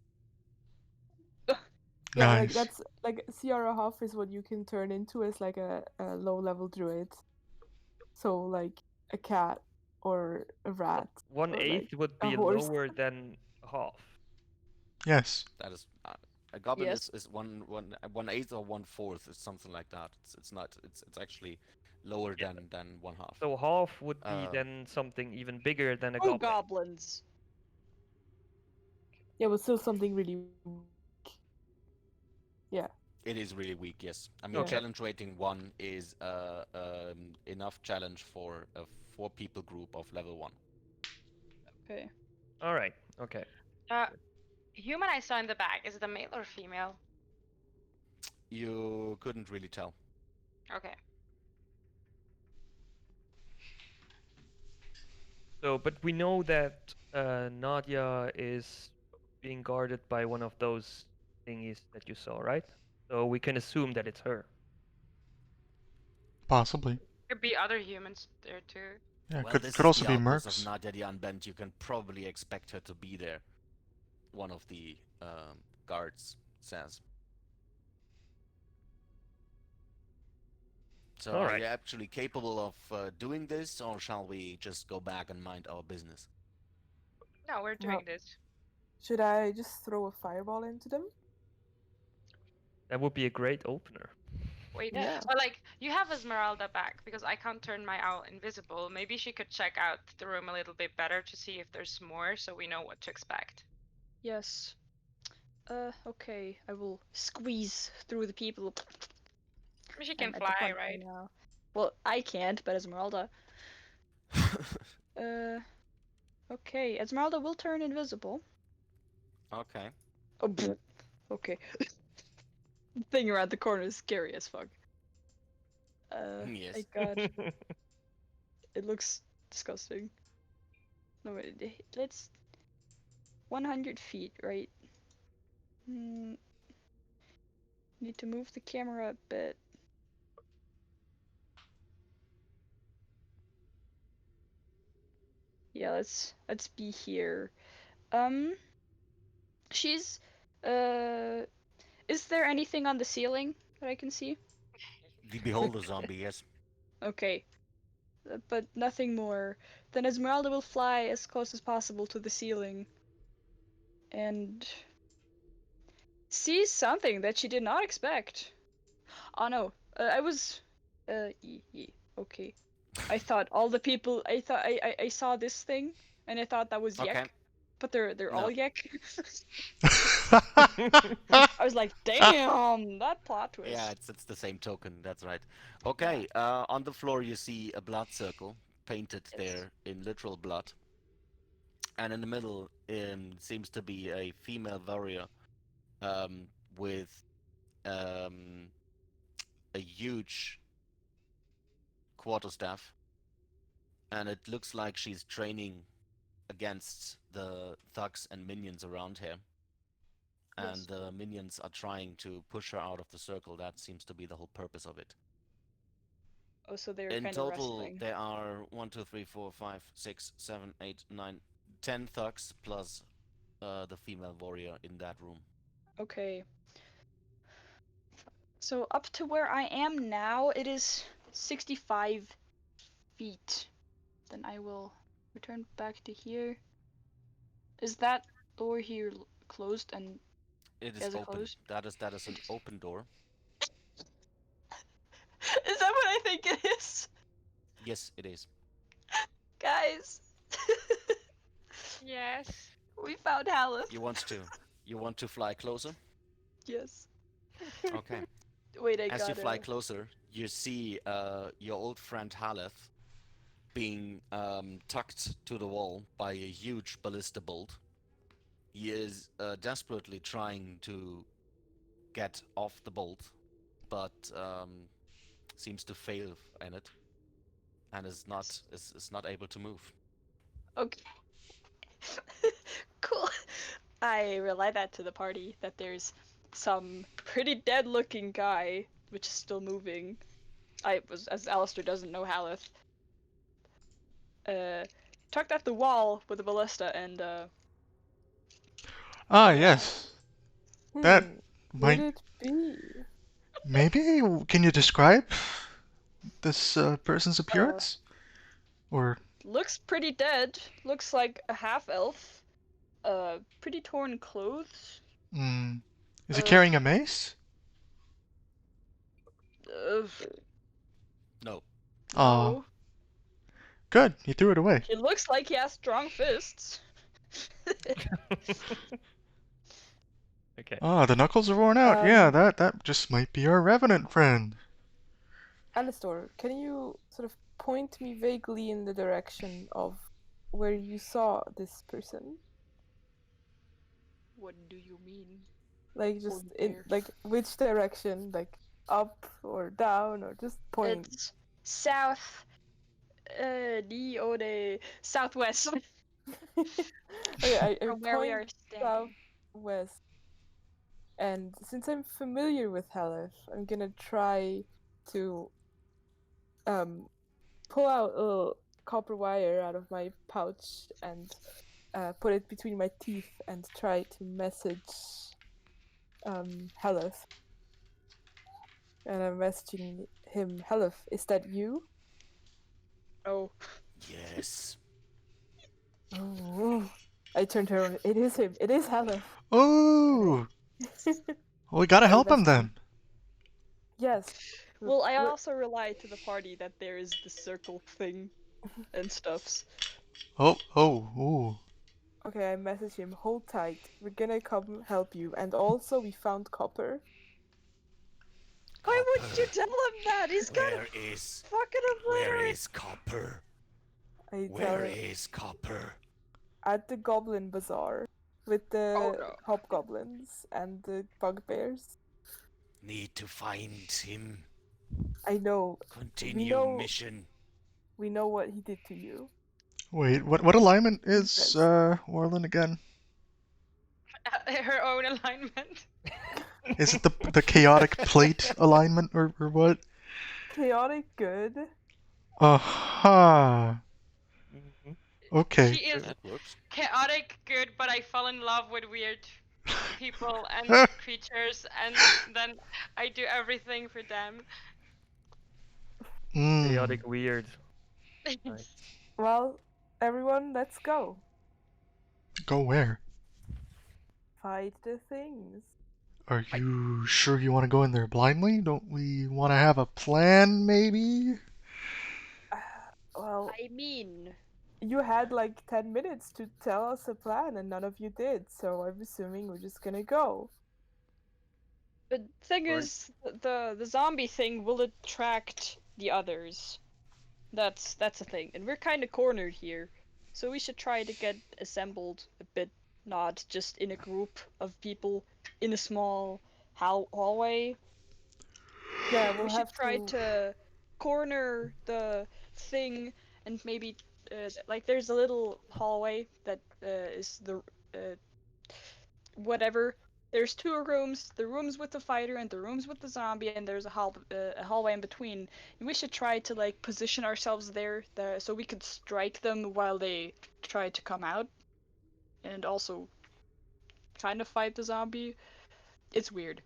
F: Yeah, like
E: Nice.
F: that's like Sierra Huff is what you can turn into as like a low level druid. So like a cat or a rat or like
D: 1/8 would
F: a
D: be
F: horse.
D: lower than half.
E: Yes.
A: That is a goblin
C: Yes.
A: is 1/8 or 1/4. It's something like that. It's not. It's actually lower than 1/2.
D: So half would be
A: Uh,
D: then something even bigger than a
C: Oh,
D: goblin.
C: goblins.
F: Yeah, but still something really weak. Yeah.
A: It is really weak, yes. I mean,
F: Yeah.
D: Okay.
A: challenge rating 1 is enough challenge for a 4 people group of level 1.
C: Okay.
D: All right. Okay.
B: Human I saw in the back, is it a male or female?
A: You couldn't really tell.
B: Okay.
D: So, but we know that Nadia is being guarded by one of those thingies that you saw, right? So we can assume that it's her.
E: Possibly.
B: Could be other humans there too.
E: Yeah,
A: Well,
E: could
A: this
E: could
A: is
E: also
A: the
E: be
A: outpost
E: mercs.
A: of Nadia the Unbent. You can probably expect her to be there. One of the guards says. So,
D: All
A: are
D: right.
A: you actually capable of doing this, or shall we just go back and mind our business?
B: No, we're doing this.
F: Should I just throw a fireball into them?
D: That would be a great opener.
B: Wait,
F: Yeah.
B: but like you have Esmeralda back because I can't turn my owl invisible. Maybe she could check out the room a little bit better to see if there's more, so we know what to expect.
C: Yes. Okay. I will squeeze through the people.
B: I mean, she can
C: I'm at the
B: fly,
C: front
B: right?
C: now. Well, I can't, but Esmeralda. Okay. Esmeralda will turn invisible.
A: Okay.
C: Oh, pfft. Okay. Thing around the corner is scary as fuck.
A: Yes.
C: My god. It looks disgusting. No, wait, let's 100 feet, right? Need to move the camera a bit. Yeah, let's be here. She's is there anything on the ceiling that I can see?
A: The beholder zombie, yes.
C: Okay. But nothing more. Then Esmeralda will fly as close as possible to the ceiling and see something that she did not expect. Oh no, I was, okay. I thought all the people. I thought I saw this thing, and I thought that was Yek,
A: Okay.
C: but they're all
A: No.
C: Yek. I was like, damn, that plot twist.
A: Yeah, it's the same token. That's right. Okay. On the floor you see a blood circle painted
C: Yes.
A: there in literal blood, and in the middle seems to be a female warrior with um, a huge quarterstaff, and it looks like she's training against the thugs and minions around her. And
C: Yes.
A: the minions are trying to push her out of the circle. That seems to be the whole purpose of it.
C: Oh, so they're
A: In
C: kind of
A: total,
C: wrestling.
A: there are 1, 2, 3, 4, 5, 6, 7, 8, 9, 10 thugs plus the female warrior in that room.
C: Okay. So up to where I am now, it is 65 feet. Then I will return back to here. Is that door here closed and
A: It is
C: is it
A: open.
C: closed?
A: That is an open door.
C: Is that what I think it is?
A: Yes, it is.
C: Guys,
B: Yes.
C: we found Haleth.
A: You want to fly closer?
C: Yes.
A: Okay.
C: Wait, I
A: As you
C: got
A: fly
C: it.
A: closer, you see your old friend Haleth being tucked to the wall by a huge ballista bolt. He is desperately trying to get off the bolt, but seems to fail in it, and is not able to move.
C: Okay. Cool. I relay that to the party that there's some pretty dead looking guy, which is still moving. As Alistair doesn't know Haleth. tucked at the wall with the ballista and
E: Ah,
C: yeah.
E: yes. That
F: Could
E: might...
F: it be?
E: Maybe? Can you describe this person's appearance? Or...
C: Looks pretty dead. Looks like a half elf. Pretty torn clothes.
E: Hmm. Is he
C: Uh,
E: carrying a mace?
C: uh,
A: No.
E: Ah,
C: no.
E: good. He threw it away.
C: He looks like he has strong fists.
D: Okay.
E: Ah, the knuckles are worn out. Yeah,
F: Um,
E: that just might be our revenant friend.
F: Alistor, can you sort of point me vaguely in the direction of where you saw this person?
C: What do you mean?
F: Like just in
C: where?
F: like which direction? Like up or down or just point?
C: It's south. the southwest
F: Okay, I
C: from where we
F: point
C: are standing.
F: southwest. And since I'm familiar with Haleth, I'm gonna try to pull out a little copper wire out of my pouch and put it between my teeth and try to message Haleth. And I'm messaging him, Haleth, is that you?
C: Oh,
A: Yes.
F: Oh, I turned her on. It is him. It is Haleth.
E: Oh! Well, we gotta
F: I
E: help him
F: messaged
E: then.
F: Yes.
C: well, I
F: We're-
C: also relied to the party that there is the circle thing and stuffs.
E: Oh, ooh.
F: Okay, I message him. Hold tight. We're gonna come help you. And also, we found copper.
C: Why would you
A: Copper.
C: tell him that? He's gonna
A: Where is
C: fucking
A: where
C: obliterate.
A: is copper?
F: I tell
A: Where
F: him
A: is copper?
F: at the Goblin Bazaar with the
C: Oh, no.
F: hobgoblins and the bugbears.
A: Need to find him.
F: I know.
A: Continue
F: know-
A: mission.
F: We know what he did to you.
E: Wait, what alignment is
F: Defense.
E: Orlin again?
B: Her own alignment.
E: Is it the chaotic plate alignment or what?
F: Chaotic good.
E: Aha.
D: Mhm.
E: Okay.
B: She is
A: That works.
B: chaotic good, but I fall in love with weird people and creatures, and then I do everything for them.
D: Chaotic weird. Nice.
F: Well, everyone, let's go.
E: Go where?
F: Fight the things.
E: Are you sure you want to go in there blindly? Don't we want to have a plan, maybe?
F: Well,
C: I mean,
F: you had like 10 minutes to tell us a plan and none of you did, so I'm assuming we're just gonna go.
C: the thing
D: Right.
C: is, the zombie thing will attract the others. That's the thing, and we're kind of cornered here, so we should try to get assembled a bit, not just in a group of people in a small hallway.
F: Yeah, we'll
C: We should
F: have
C: try to corner the thing and maybe like there's a little hallway that is the whatever. There's two rooms, the rooms with the fighter and the rooms with the zombie, and there's a hallway in between. And we should try to like position ourselves there, so we could strike them while they try to come out, and also kind of fight the zombie. It's weird.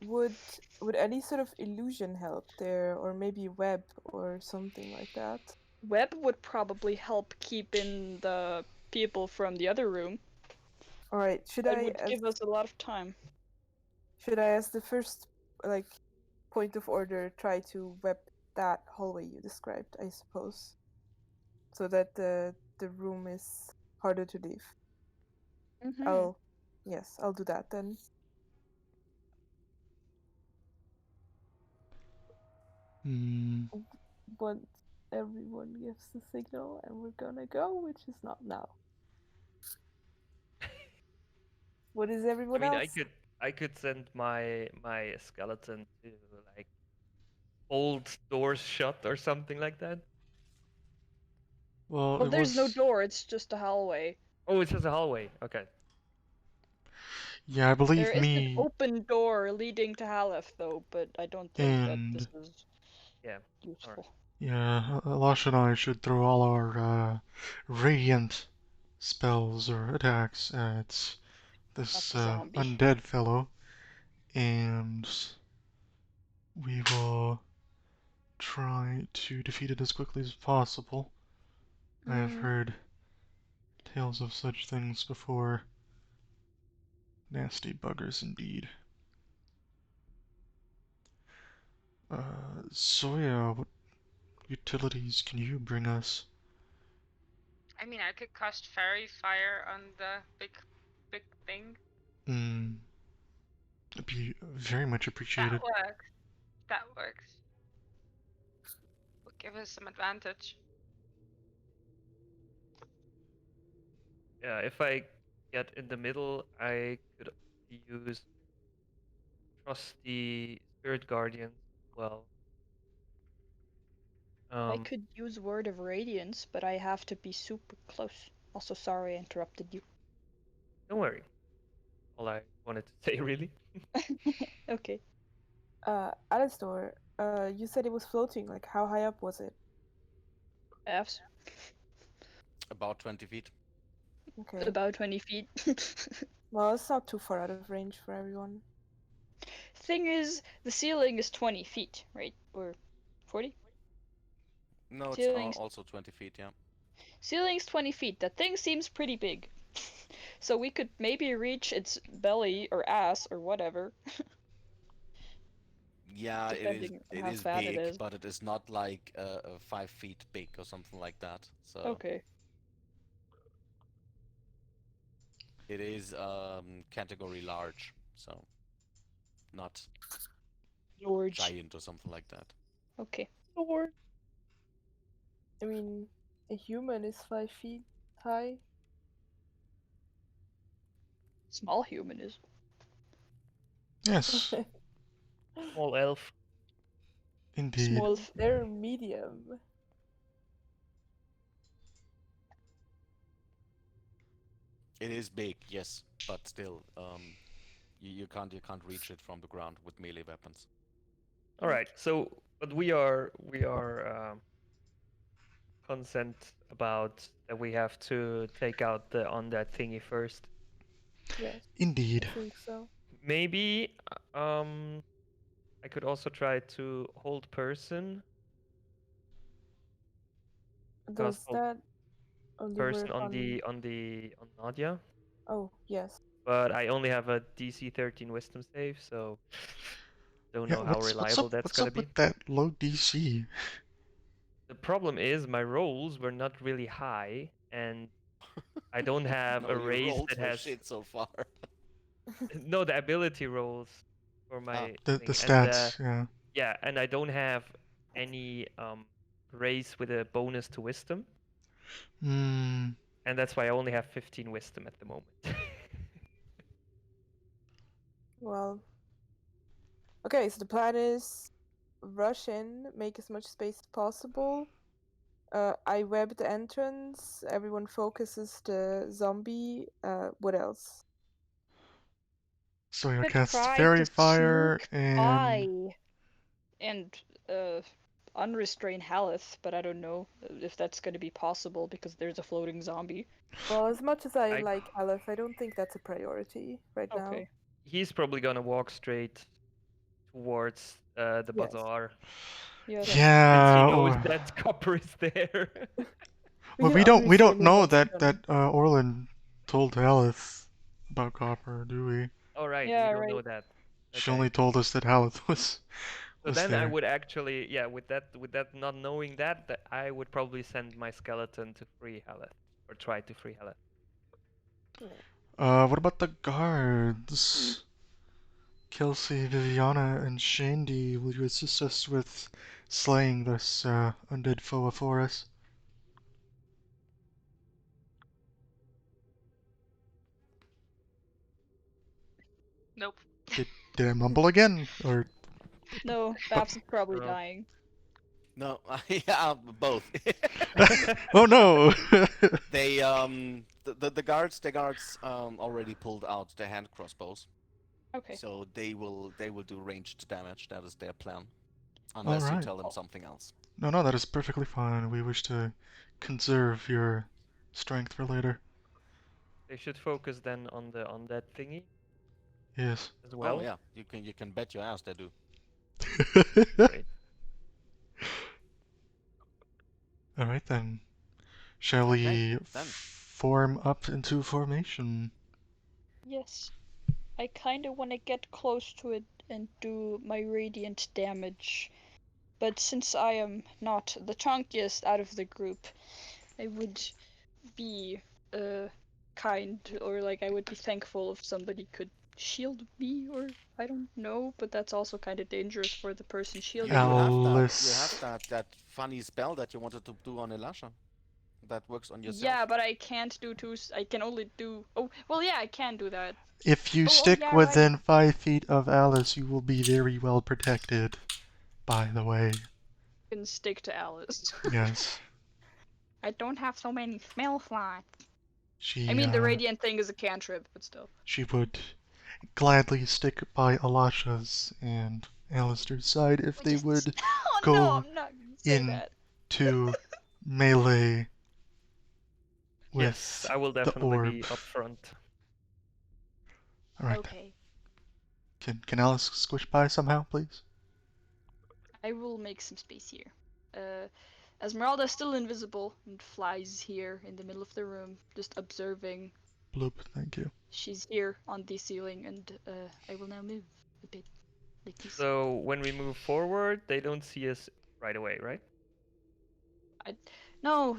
F: would any sort of illusion help there, or maybe web or something like that?
C: Web would probably help keep in the people from the other room.
F: All right, should
C: It
F: I
C: would give us a lot of time.
F: as the first like point of order try to web that hallway you described, I suppose, so that the room is harder to leave.
C: Mm-hmm.
F: I'll do that then.
E: Hmm.
F: Once everyone gives the signal and we're gonna go, which is not now. What is
D: I
F: everyone
D: mean,
F: else?
D: I could send my skeleton to like hold doors shut or something like that.
E: Well,
C: Well,
E: it
C: there's no
E: was...
C: door, it's just a hallway.
D: Oh, it's just a hallway. Okay.
E: Yeah, I
C: There
E: believe
C: is an
E: me
C: open door leading to Halef, though, but I don't think that this
E: and
C: is
D: Yeah.
C: useful.
E: Yeah, Lasha and I should throw all our radiant spells or attacks at this
C: the zombie.
E: undead fellow, and we will try to defeat it as quickly as possible. I have heard tales of such things before. Nasty buggers indeed. Zoya, what utilities can you bring us?
B: I mean, I could cast Fairy Fire on the big thing.
E: It'd be very much
B: That
E: appreciated.
B: works. That works. Will give us some advantage.
D: Yeah, if I get in the middle, I could use trusty spirit guardians as well.
C: I could use Word of Radiance, but I have to be super close. Also, sorry I interrupted you.
D: Don't worry. All I wanted to say, really.
C: Okay.
F: Alistor, you said it was floating. Like, how high up was it?
C: F's.
A: About 20 feet.
F: Okay.
C: About 20 feet.
F: Well, it's not too far out of range for everyone.
C: Thing is, the ceiling is 20 feet, right? Or 40?
A: No, it's
C: Ceiling's-
A: also 20 feet, yeah.
C: Ceiling's 20 feet. That thing seems pretty big. So we could maybe reach its belly or ass or whatever.
A: Yeah,
C: Depending on
A: it
C: how
A: is
C: fat it
A: big,
C: is.
A: but it is not like 5 feet big or something like that. So
C: Okay.
A: it is category large, so not
C: George.
A: giant or something like that.
C: Okay.
D: Lord.
F: I mean, a human is 5 feet high.
C: Small human is.
E: Yes,
D: Small elf.
E: indeed.
C: Small.
F: They're medium.
A: It is big, yes, but still, you can't reach it from the ground with melee weapons.
D: All right. So, but we are consent about that we have to take out the undead thingy first.
F: Yes,
E: Indeed.
F: I think so.
D: Maybe I could also try to hold person.
F: Does
D: Cast hold
F: that only
D: person
F: work
D: on Nadia,
F: Oh, yes.
D: but I only have a DC 13 Wisdom save, so don't
E: Yeah,
D: know how reliable that's
E: what's
D: gonna
E: up
D: be.
E: with that low DC?
D: The problem is my rolls were not really high, and I don't have
A: No,
D: a
A: your
D: race
A: rolls
D: that
A: were
D: has
A: shit so far.
D: no the ability rolls for my
E: The
D: thing,
E: stats, yeah.
D: yeah, and I don't have any race with a bonus to wisdom,
E: Hmm.
D: and that's why I only have 15 wisdom at the moment.
F: Well, okay, so the plan is rush in, make as much space as possible. I web the entrance, everyone focuses the zombie. What else?
E: So you
C: Could
E: cast
C: try
E: Fairy
C: to
E: Fire
C: sneak
E: and
C: by and unrestrain Haleth, but I don't know if that's going to be possible because there's a floating zombie.
F: Well, as much as I
D: I-
F: like Aleph, I don't think that's a priority right now.
C: Okay.
D: He's probably gonna walk straight towards the
F: Yes.
D: bazaar
C: Yeah.
D: since
E: yeah.
D: he knows that copper is there.
E: Well,
F: can
E: we don't
F: unrestrain him
E: know
F: once
E: that
F: done.
E: Orlin told Haleth about Copper, do we?
D: All right,
C: Yeah,
D: we don't
C: right.
D: know that.
E: She
D: Okay.
E: only told us that Haleth was
D: So then I
E: there.
D: would actually, yeah, with that not knowing that I would probably send my skeleton to free Haleth, or try to free Haleth.
E: What about the guards? Kelsey, Viviana, and Shandy, will you assist us with slaying this undead foe before us?
B: Nope.
E: Did I mumble again? Or
C: No, Babs is probably
D: No.
C: dying.
A: No, yeah, both.
E: oh no!
A: They the guards already pulled out their hand crossbows,
C: Okay.
A: so they will do ranged damage. That is their plan. Unless you
E: Alright.
A: tell them something else.
E: No, no, that is perfectly fine. We wish to conserve your strength for later.
D: They should focus then on that thingy
E: Yes.
D: as well.
A: Oh yeah, you can bet your ass they do.
D: Great.
E: Alright then. Shall
A: Okay,
E: we
A: then.
E: form up into formation?
C: Yes. I kinda wanna get close to it and do my radiant damage. But since I am not the chunkiest out of the group, I would be kind, or like I would be thankful if somebody could shield me, or I don't know, but that's also kind of dangerous for the person
A: You
C: shielding.
A: have
E: Alice.
A: that funny spell that you wanted to do on Elisha. That works on yourself.
C: Yeah, but I can't do I can only do. Oh, well, yeah, I can do that.
E: If you
C: Oh,
E: stick
C: yeah, right.
E: within 5 feet of Alice, you will be very well protected. By the way.
C: I can stick to Alice.
E: Yes.
C: I don't have so many smell slots.
E: She,
C: I mean, the radiant thing is a cantrip, but still.
E: she would gladly stick by Alasha's and Alistair's side if they would
C: Oh
E: go
C: no, I'm not gonna say
E: in
C: that.
E: to melee with
D: Yes, I will
E: the
D: definitely
E: orb.
D: be up front.
E: Alright.
C: Okay.
E: Can Alice squish by somehow, please?
C: I will make some space here. Esmeralda's still invisible and flies here in the middle of the room, just observing.
E: Bloop, thank you.
C: She's here on the ceiling, and I will now move a bit like this.
D: So when we move forward, they don't see us right away, right?
C: No,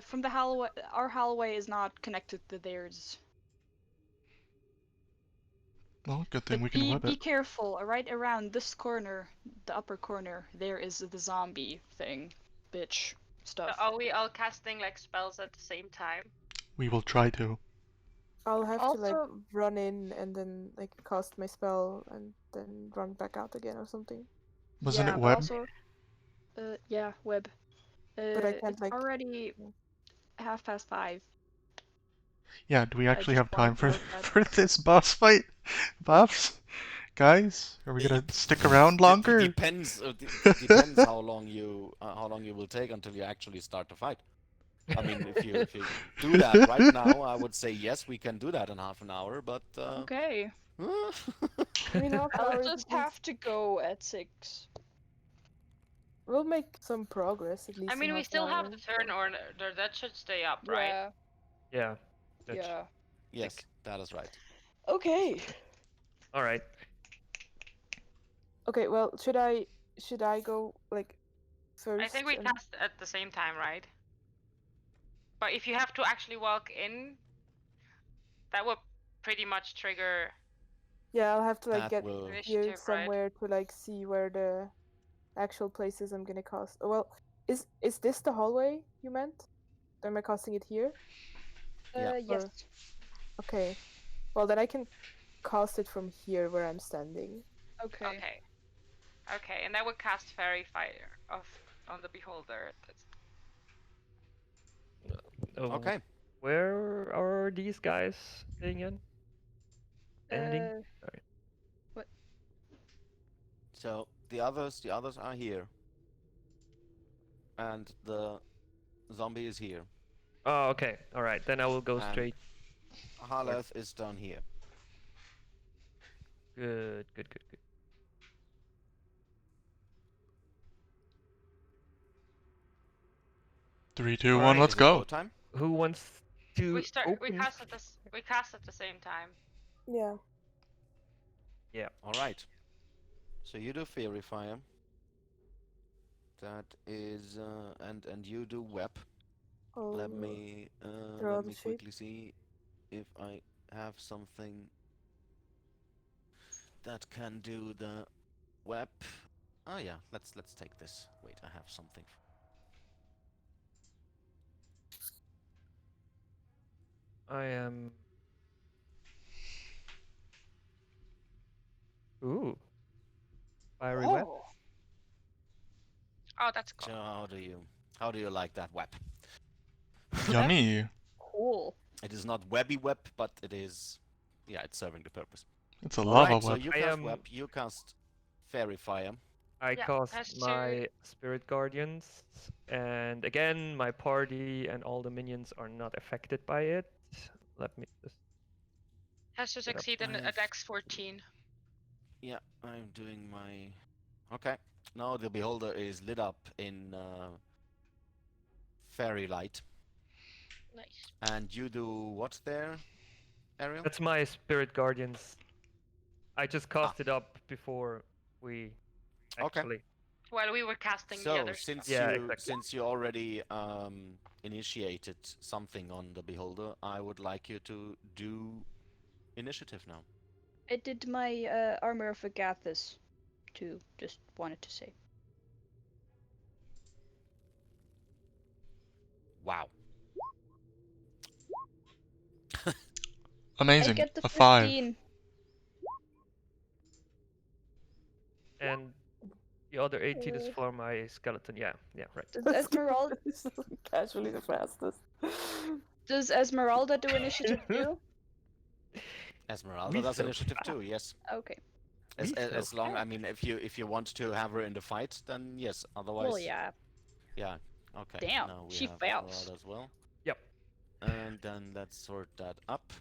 C: from the hallway, our hallway is not connected to theirs.
E: Well, good thing
C: But
E: we can web
C: be
E: it.
C: careful. Right around this corner, the upper corner, there is the zombie thing, bitch stuff.
B: Are we all casting like spells at the same time?
E: We will try to.
F: I'll have to like
C: Also-
F: run in and then like cast my spell and then run back out again or something.
E: Wasn't
C: yeah,
E: it
C: but
E: web?
C: also, yeah, web.
F: But I can't
C: It's
F: like.
C: already 5:30.
E: Yeah, do we actually
C: just
E: have time
C: wanted
E: for
C: to note that.
E: for this boss fight? Buffs? Guys, are we gonna stick around longer?
A: Depends. Depends how long you will take until you actually start to fight. I mean, if you do that right now, I would say yes, we can do that in half an hour. But
C: Okay.
F: I mean, half an hour
C: I'll
F: is
C: just
F: at least-
C: have to go at 6.
F: We'll make some progress at least.
B: I mean,
F: in
B: we
F: half an
B: still have
F: hour.
B: the turn order that should stay up, right?
C: Yeah.
D: Yeah. That's...
C: Yeah.
A: yes, that is right.
C: Okay.
D: All right.
F: Okay, well, should I go like first?
B: I think we
F: and-
B: cast at the same time, right? But if you have to actually walk in, that would pretty much trigger
F: Yeah, I'll have to like
A: That
F: get
A: will.
F: here
B: initiative, right?
F: somewhere to like see where the actual places I'm gonna cast. Oh, well, is this the hallway you meant? Am I casting it here?
A: Yeah.
C: Yes.
F: Okay. Well, then I can cast it from here where I'm standing.
C: Okay.
B: Okay. Okay, and that would cast Fairy Fire on the Beholder.
D: Oh,
A: Okay.
D: Where are these guys staying in? Ending?
A: So the others are here, and the zombie is here.
D: Oh, okay. All right. Then I will go
A: And-
D: straight.
A: Haleth is down here.
D: Good, good, good, good.
E: Three, two,
D: All
E: one,
D: right.
E: let's
A: Is it
E: go.
A: time?
D: Who wants to
B: We
D: open?
B: cast at the same time.
F: Yeah.
A: All right. So you do Fairy Fire. That is, and you do Web.
F: Oh,
A: Let me
F: draw
A: let
F: the
A: me
F: sheet.
A: quickly see if I have something that can do the web. Oh yeah, let's take this. Wait, I have something.
D: I am. Ooh. Fiery web.
C: Oh.
B: Oh, that's
A: So
B: cool.
A: how do you like that web?
E: Yummy.
C: Cool.
A: It is not webby web, but it is, yeah, it's serving the purpose.
E: It's a
D: All
E: lava
D: right,
A: So
E: web.
A: you
D: I
A: cast
D: am-
A: web, you cast Fairy Fire.
D: I
B: Yeah,
D: cast
B: has to.
D: my Spirit Guardians, and again, my party and all the minions are not affected by it. Let me just
B: Has to
D: get up.
B: succeed in a
A: I've-
B: Dex 14.
A: Yeah, I'm doing my. Okay. Now the beholder is lit up in fairy light.
B: Nice.
A: And you do what there, Ariel?
D: That's my Spirit Guardians. I just
A: Ah.
D: cast it up before we
A: Okay.
D: actually.
B: While we were casting the
A: So
B: other
A: since
B: stuff.
D: Yeah,
A: you
D: exactly.
A: since you already initiated something on the beholder, I would like you to do initiative now.
C: I did my armor of Agathis too. Just wanted to say.
A: Wow.
C: I
E: Amazing.
C: get the
E: A 5.
C: 15.
D: And the other 18 is for my skeleton. Yeah, right.
F: Casually the fastest.
C: Does Esmeralda do initiative too?
A: Esmeralda
D: Me
A: does
D: so
A: initiative
D: fast.
A: too. Yes.
C: Okay.
A: As,
D: Me so
A: as long, I
D: fast.
A: mean, if you want to have her in the fight, then yes. Otherwise,
C: Well, yeah.
A: yeah. Okay.
C: Damn,
A: Now we
C: she
A: have
C: fails.
A: Esmeralda as well.
D: Yep.
A: And then let's sort that up.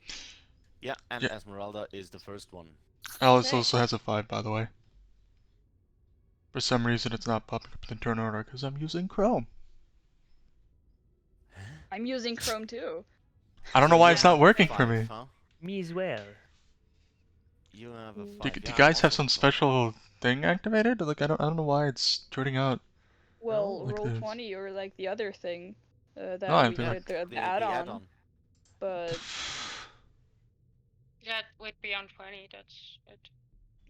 A: Yeah, and
E: Yeah.
A: Esmeralda is the first one.
E: Alice
C: Okay.
E: also has a 5, by the way. For some reason, it's not popping up in the turn order because I'm using Chrome.
C: I'm using Chrome too.
E: I don't
A: So
E: know why
A: you
E: it's not
A: have
E: working
A: a
E: for
A: 5,
E: me.
A: huh?
D: Me as well.
A: You have a
C: Do-
A: 5.
E: Do
A: Yeah,
E: you
A: I'm
E: guys have
A: also
E: some
A: Chrome.
E: special thing activated? Like I don't know why it's turning out.
C: Well,
E: like
C: roll
E: this.
C: 20 or like the other thing that
E: No, I
C: we
E: feel
A: Yeah,
E: like
C: did the
A: the
C: add-on,
A: add-on.
C: but
B: Yeah, with Beyond 20, that's it.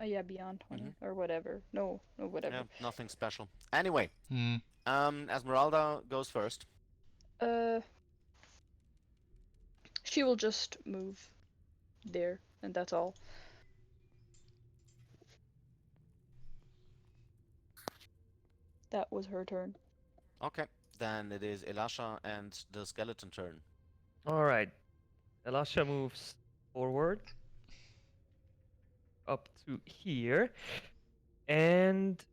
C: yeah, beyond 20 or whatever. No, whatever.
A: Yeah, nothing special. Anyway,
E: Hmm.
A: Esmeralda goes first.
C: Uh, she will just move there, and that's all. That was her turn.
A: Okay, then it is Elasha and the skeleton turn.
D: All right. Elasha moves forward up to here, and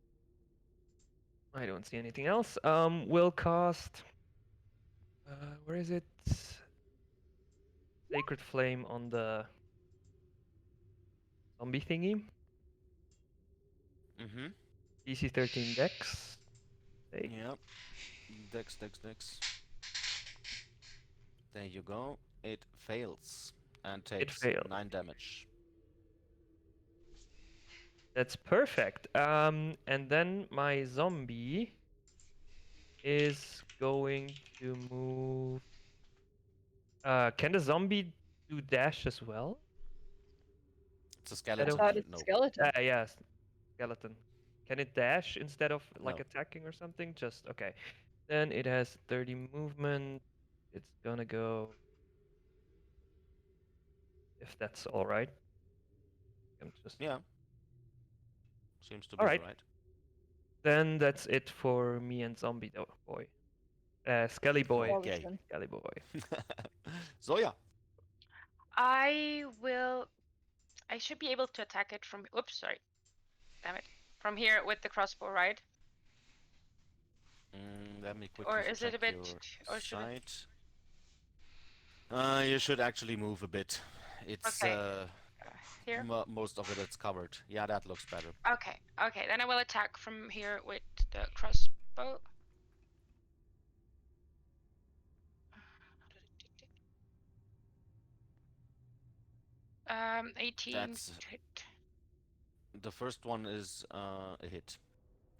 D: I don't see anything else. We'll cast. Where is it? Sacred Flame on the zombie thingy.
A: Mm-hmm.
D: DC 13 Dex. Save.
A: Yep. Dex, Dex, Dex. There you go. It fails and takes
D: failed.
A: 9 damage.
D: That's perfect. And then my zombie is going to move. Can the zombie do dash as well?
A: It's a
C: I
A: skeleton.
C: thought it's
A: No.
C: skeleton.
D: Yes, skeleton. Can it dash instead of like
A: No.
D: attacking or something? Just okay. Then it has 30 movement. It's gonna go. If that's all right. I'm just.
A: Yeah. Seems to be
D: All right.
A: alright.
D: Then that's it for me and zombie boy. Skelly boy.
A: Okay.
C: Skeleton.
D: Skelly boy.
A: Zoya.
B: I should be able to attack it from. Oops, sorry. Damn it. From here with the crossbow, right?
A: Let me quickly
B: Or is
A: check
B: it a bit.
A: your
B: Or should it.
A: sight. You should actually move a bit. It's
B: Okay. Here?
A: most of it's covered. Yeah, that looks better.
B: Okay, okay. Then I will attack from here with the crossbow. 18
A: That's
B: to hit.
A: the first one is a hit.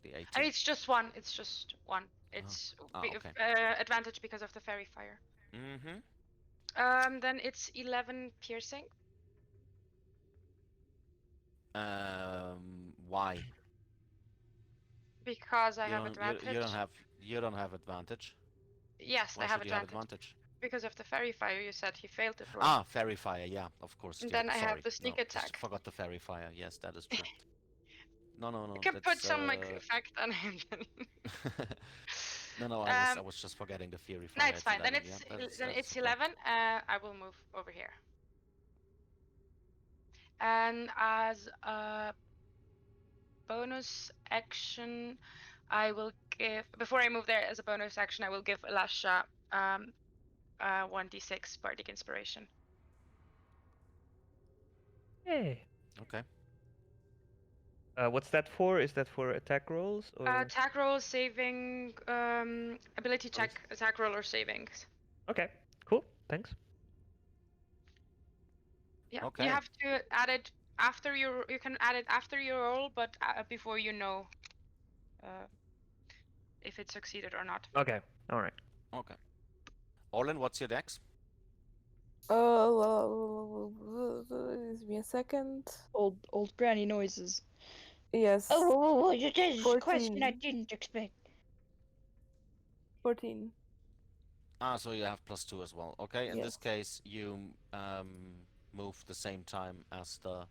A: The 18.
B: I mean, it's just one. It's just one. It's
A: okay.
B: advantage because of the fairy fire.
A: Mm-hmm.
B: Then it's 11 piercing.
A: Why?
B: Because I have advantage.
A: You don't have advantage.
B: Yes,
A: Why
B: I have
A: should you have
B: advantage.
A: advantage?
B: Because of the fairy fire, you said he failed it.
A: Ah, fairy fire. Yeah, of course.
B: And
A: Yeah,
B: then I have
A: sorry.
B: the sneak
A: No,
B: attack.
A: just forgot the fairy fire. Yes, that is true. No.
B: You can put some effect on him.
A: No, I was just forgetting the fairy fire.
B: No, it's fine.
A: 11.
B: Then it's
A: okay.
B: 11. I will move over here. And as bonus action, I will give, before I move there as a bonus action, I will give Elasha 1d6 Bardic Inspiration.
D: Hey.
A: Okay.
D: What's that for? Is that for attack rolls or?
B: Attack roll, saving, ability check, attack roll, or savings.
D: Okay, cool. Thanks.
B: Yeah,
A: Okay.
B: you have to add it after you can add it after your roll, but before you know if it succeeded or not.
D: Okay. All right.
A: Okay. Orlin, what's your dex?
F: Give me a second.
C: Old granny noises.
F: Yes.
C: Oh, you did a question I
F: 14.
C: didn't expect.
F: 14.
A: Ah, so you have +2 as well. Okay, in this
F: Yes.
A: case, you move the same time as the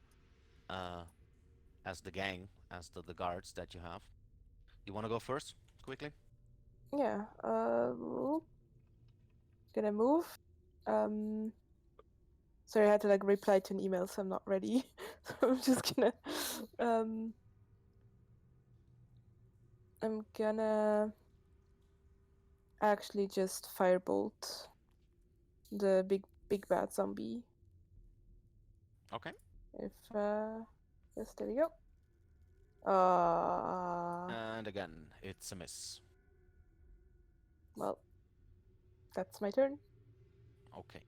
A: gang, as the guards that you have. You want to go first, quickly?
F: Yeah. Gonna move. Sorry, I had to like reply to an email, so I'm not ready. So I'm just gonna I'm gonna actually just firebolt the big bad zombie.
A: Okay.
F: If yes, there we go.
A: And again, it's a miss.
F: Well, that's my turn.
A: Okay.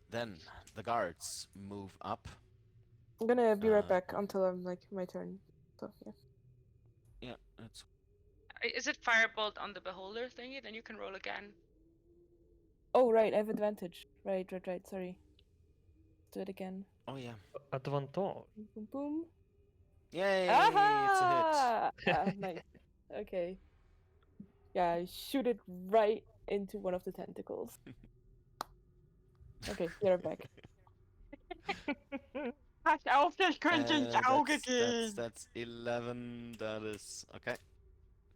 A: Then the guards move up.
F: I'm gonna be right back until I'm like my turn. So yeah.
A: Yeah, it's
B: Is it firebolt on the beholder thingy? Then you can roll again.
F: Oh right, I have advantage. Right. Sorry. Do it again.
A: oh yeah.
D: Advantage.
F: Boom, boom, boom.
A: Yay!
F: Aha! Nice. Okay. Yeah, I shoot it right into one of the tentacles. Okay, you're back.
B: Pass auf das könnte ins Auge
A: It's a hit.
B: gehen.
A: That's 11. That is okay.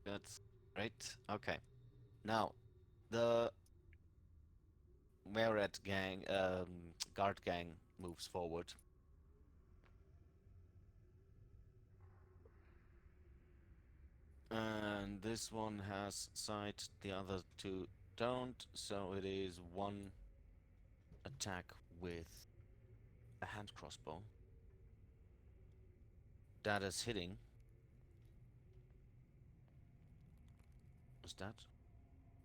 A: That's great. Okay. Now, the Merit gang, guard gang moves forward. And this one has sight, the other two don't, so it is one attack with a hand crossbow. That is hitting. Is that?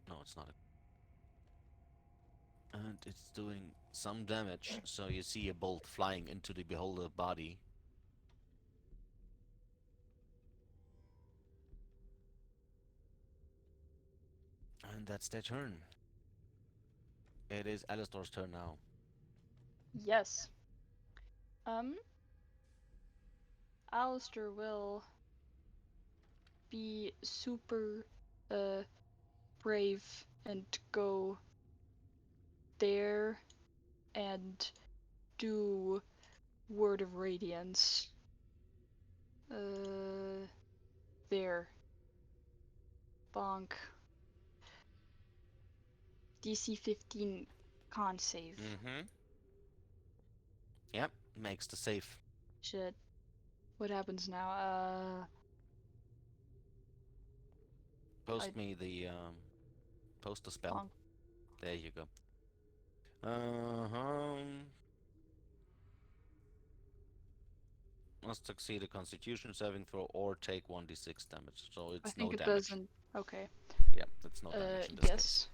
A: No, it's not. And it's doing some damage, so you see a bolt flying into the beholder body. And that's their turn. It is Alistar's turn now.
C: Yes. Alistair will be super brave and go there and do Word of Radiance. There. Bonk. DC 15 con save.
A: Mm-hmm. Yep, makes the save.
C: Shit. What happens now?
A: Post me the post the spell.
C: Bonk.
A: There you go. Must succeed a Constitution saving throw or take 1d6 damage. So it's
C: I think
A: no
C: it
A: damage.
C: doesn't. Okay.
A: Yeah, it's no damage in this
C: Yes.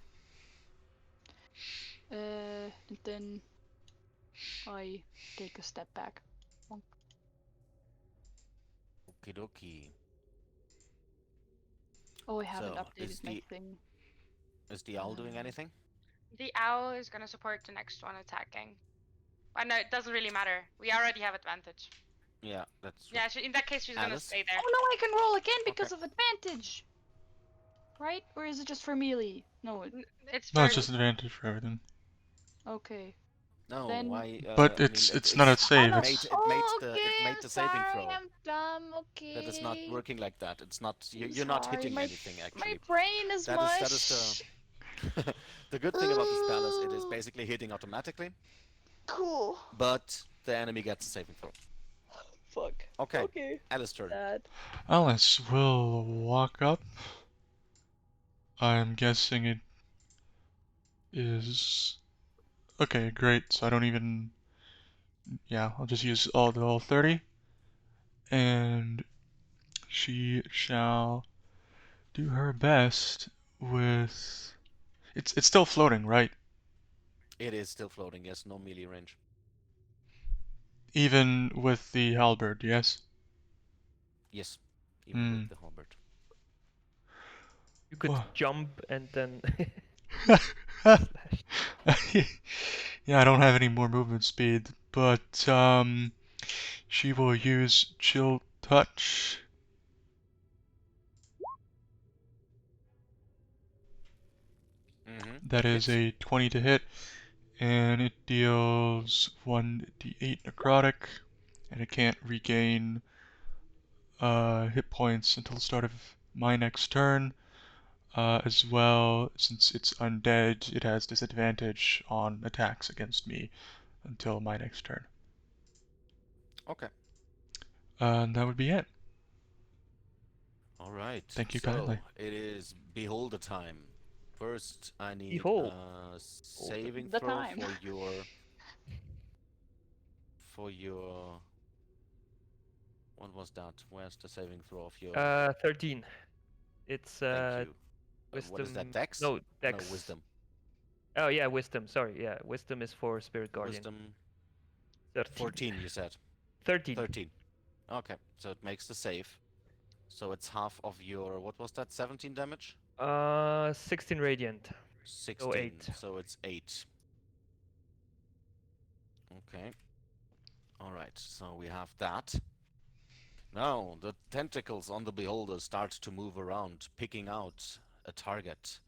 C: And then I take a step back. Bonk.
A: case. Okie dokie.
C: Oh, I haven't
A: So,
C: updated my thing.
A: Is the owl doing anything?
B: The owl is gonna support the next one attacking. But no, it doesn't really matter. We already have advantage.
A: Yeah, that's true.
B: Yeah, in that case, she's gonna
A: Alice?
B: stay there.
C: Oh no, I can roll again because of advantage! Right? Or is it just for melee? No,
B: It's
E: No,
B: for
E: it's just advantage for everything.
C: okay.
A: No,
C: Then-
A: why?
E: But
A: I
E: it's
A: mean,
E: it's not a save.
A: no,
E: It's
A: it made the saving
C: sorry,
A: throw.
C: I'm dumb. Okay.
A: That is not working like that. It's not.
C: I'm
A: You're not
C: sorry,
A: hitting
C: my-
A: anything
C: My
A: actually.
C: brain is mush.
A: That is the good thing about the spell is it is basically hitting automatically,
C: Cool.
A: but the enemy gets a saving throw.
C: fuck.
A: Okay,
C: Okay.
A: Alistair.
C: That.
E: Alice will walk up. I'm guessing it is... Okay, great. So I don't even... Yeah, I'll just use all 30. And she shall do her best with... It's still floating, right?
A: It is still floating, yes, no melee range.
E: Even with the halberd, yes?
A: Yes, even with
E: Hmm.
A: the halberd.
D: You could
E: Wha-
D: jump and then
E: Yeah, I don't have any more movement speed, but she will use Chill Touch. That is
A: Hits.
E: a 20 to hit, and it deals 1d8 necrotic, and it can't regain hit points until the start of my next turn. As well, since it's undead, it has disadvantage on attacks against me until my next turn.
A: Okay.
E: And that would be it.
A: All right.
E: Thank you
A: So
E: kindly.
A: it is beholder time. First, I need
D: Behold.
A: a saving
C: The
A: throw
C: time.
A: for your what was that? Where's the saving throw of your
D: 13. It's
A: thank you. What is that?
D: wisdom.
A: Dex?
D: No,
A: No,
D: dex.
A: wisdom.
D: Oh yeah, wisdom. Sorry, yeah, wisdom is for spirit guardian.
A: Wisdom
D: 13.
A: 14 you said.
D: 13.
A: 13. Okay, so it makes the save. So it's half of your what was that? 17 damage?
D: 16 radiant.
A: 16.
D: 8.
A: So it's 8. Okay. All right. So we have that. Now, the tentacles on the beholder start to move around, picking out a target.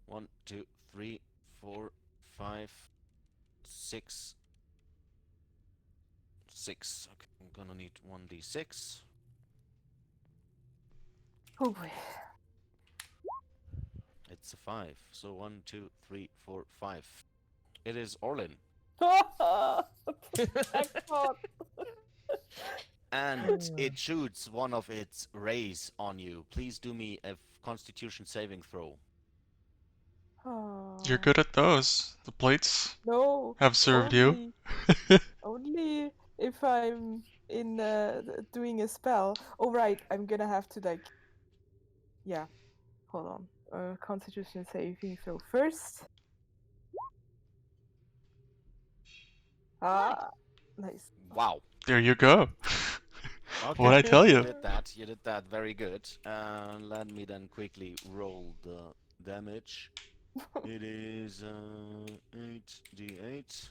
A: 1, 2, 3, 4, 5, 6. 6. Okay, I'm gonna need 1d6.
F: Oh boy.
A: It's a 5. So 1, 2, 3, 4, 5. It is Orlin.
F: Jackpot.
A: And it shoots one of its rays on you. Please do me a constitution saving throw.
E: You're
F: Oh,
E: good at those. The plates
F: no,
E: have served you.
F: only if I'm in doing a spell. Oh right, I'm gonna have to like, yeah. Hold on. Constitution saving throw first. Ah, nice.
A: Wow.
E: There you go.
A: Okay,
E: What'd I tell
A: you
E: you?
A: did that. You did that very good. Let me then quickly roll the damage. It is 8d8.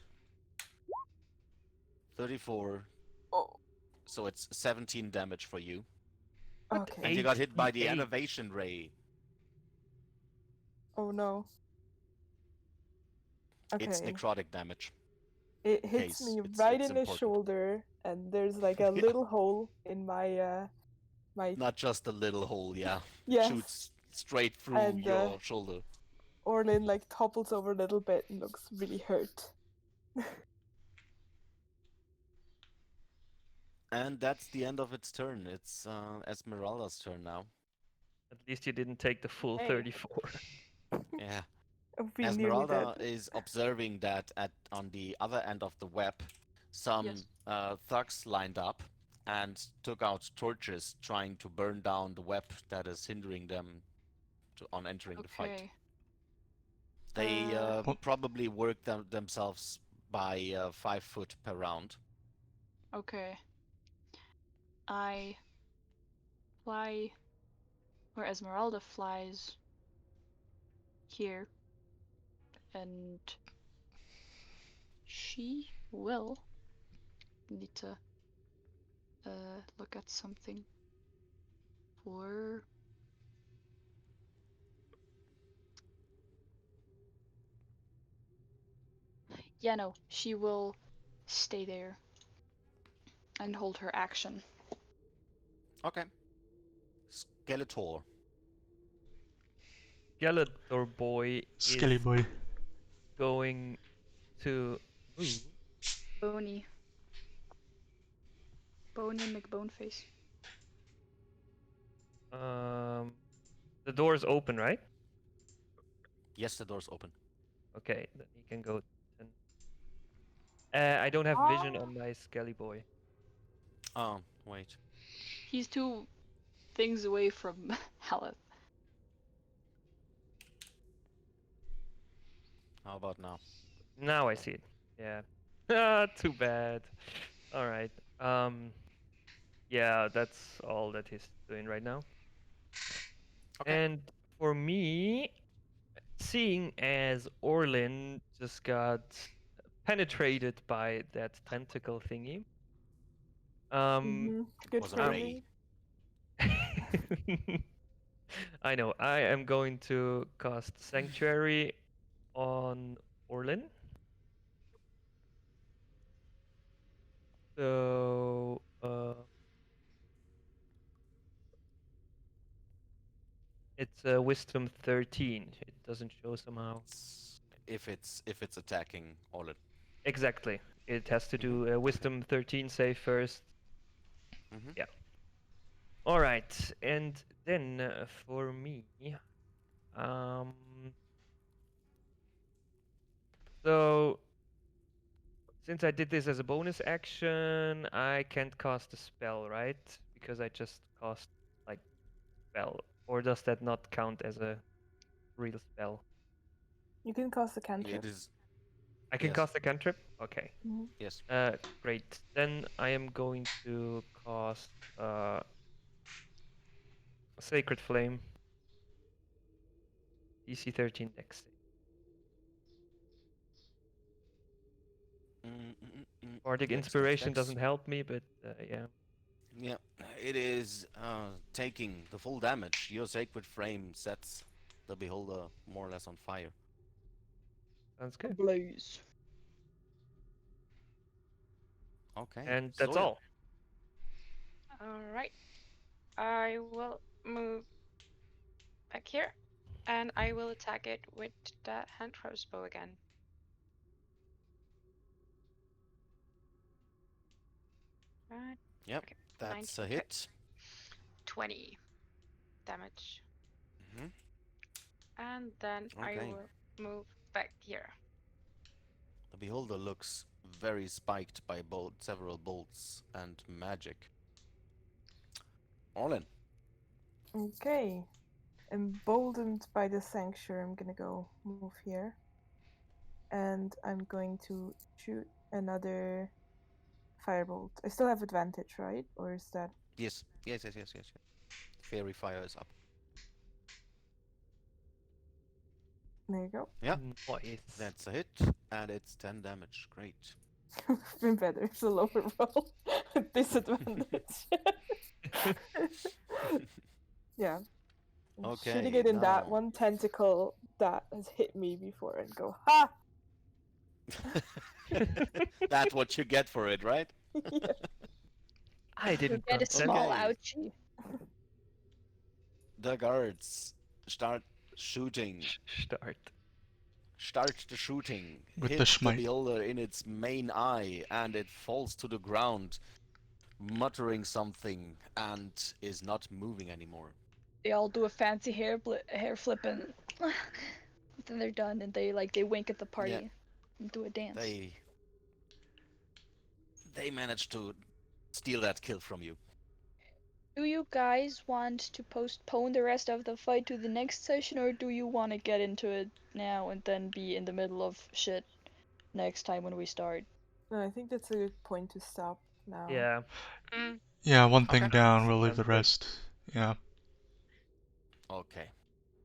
A: 34.
F: Oh,
A: So it's 17 damage for you.
F: okay.
A: And you got hit by the
D: 8d8.
A: Innovation Ray.
F: Oh no.
A: It's
F: Okay.
A: necrotic damage.
F: It hits
A: Case,
F: me
A: it's
F: right in the
A: important.
F: shoulder, and there's like a
A: Yeah.
F: little hole in my my
A: Not just a little hole, yeah. It
F: yes.
A: shoots straight through
F: And
A: your shoulder.
F: Orlin like topples over a little bit and looks really hurt.
A: And that's the end of its turn. It's Esmeralda's turn now.
D: At least you didn't take the full
F: Hey.
D: 34.
A: Yeah.
F: We nearly
A: Esmeralda
F: did.
A: is observing that on the other end of the web, some
C: Yes.
A: thugs lined up and took out torches trying to burn down the web that is hindering them on entering the fight.
C: Okay.
A: They
E: What?
A: probably work themselves by 5 foot per round.
C: Okay. I fly where Esmeralda flies here, and she will need to look at something for yeah, no, she will stay there and hold her action.
A: Okay. Skeletor.
D: Skeletor boy
E: Skelly
D: is
E: boy.
D: going to move
C: Boney. Bone and McBoneface.
D: The door's open, right?
A: Yes, the door's open.
D: Okay, then he can go 10. I don't have vision on my Skelly boy.
A: Oh, wait.
C: He's 2 things away from Haleth.
A: How about now?
D: Now I see it. Yeah. Ah, too bad. All right. Yeah, that's all that he's doing right now.
A: Okay.
D: And for me, seeing as Orlin just got penetrated by that tentacle thingy,
F: Good
A: Was a
F: for
A: prey.
F: me.
D: I know. I am going to cast Sanctuary on Orlin. So, it's a Wisdom 13. It doesn't show somehow.
A: If it's attacking all it.
D: Exactly. It has to
A: Mhm.
D: do a Wisdom 13 save first.
A: Mhm.
D: Yeah. All right. And then for me, um, so since I did this as a bonus action, I can't cast a spell, right? Because I just cast like spell. Or does that not count as a real spell?
F: You can cast a cantrip.
A: It is.
D: I can
A: Yes.
D: cast a cantrip? Okay.
A: Yes.
D: Great. Then I am going to cast Sacred Flame. DC 13 dex save. Bardic
A: Dex,
D: Inspiration
A: dex.
D: doesn't help me, but yeah.
A: Yeah, it is taking the full damage. Your sacred flame sets the beholder more or less on fire.
D: Sounds good.
C: Blaze.
A: Okay.
D: And that's
A: Zoya.
D: all.
B: All right. I will move back here, and I will attack it with the hand crossbow again. Right.
A: Yep,
B: Okay.
A: that's
B: 19
A: a hit.
B: 20 damage.
A: Mhm.
B: And then I
A: Okay.
B: will move back here.
A: The beholder looks very spiked by several bolts and magic. Orlin.
F: Okay. Emboldened by the sanctuary, I'm gonna go move here. And I'm going to shoot another firebolt. I still have advantage, right? Or is that...
A: Yes. Yes. Fairy fire is up.
F: There you go.
A: Yeah,
D: Nice.
A: that's a hit, and it's 10 damage. Great.
F: Been better. It's a lower roll. Disadvantage. Yeah. I'm shooting
A: Okay,
F: it in that
A: now.
F: one tentacle that has hit me before and go, ha!
A: That's what you get for it, right?
F: Yeah.
D: I
C: You
D: didn't
C: get a
D: consider.
C: small
A: Okay.
C: ouchie.
A: The guards start shooting.
D: Start.
A: Start the shooting.
E: With
A: Hit
E: the
A: the
E: smite.
A: beholder in its main eye, and it falls to the ground, muttering something, and is not moving anymore.
C: They all do a fancy hair flip and then they're done and they wink at the party and do a dance.
A: They managed to steal that kill from you.
C: Do you guys want to postpone the rest of the fight to the next session, or do you want to get into it now and then be in the middle of shit next time when we start?
F: No, I think that's a good point to stop now.
D: Yeah.
B: Mm.
E: Yeah, one thing
A: Okay.
E: down, we'll leave
D: Sounds
E: the
D: good.
E: rest. Yeah.
A: Okay.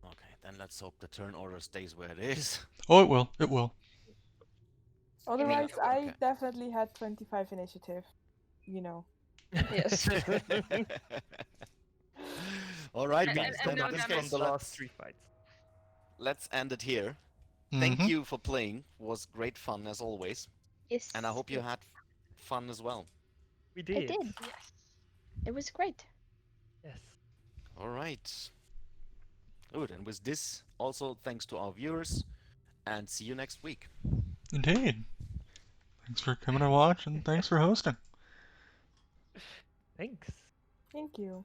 A: Okay, then let's hope the turn order stays where it is.
E: Oh, it will. It will.
F: Otherwise,
B: Okay.
F: I definitely had 25 initiative. You know.
C: Yes.
A: All right,
B: And-
A: guys.
B: and
A: Then
B: no
A: in this
B: damage.
D: from
A: case,
D: the last 3 fights.
A: let's end it here.
E: Mm-hmm.
A: Thank you for playing. Was great fun as always,
C: Yes.
A: and I hope you had fun as well.
D: We
C: I
D: did.
C: did.
B: Yes.
C: It was great.
D: Yes.
A: All right. Good. And with this, also thanks to our viewers, and see you next week.
E: Indeed. Thanks for coming to watch, and thanks for hosting.
D: Thanks.
F: Thank you.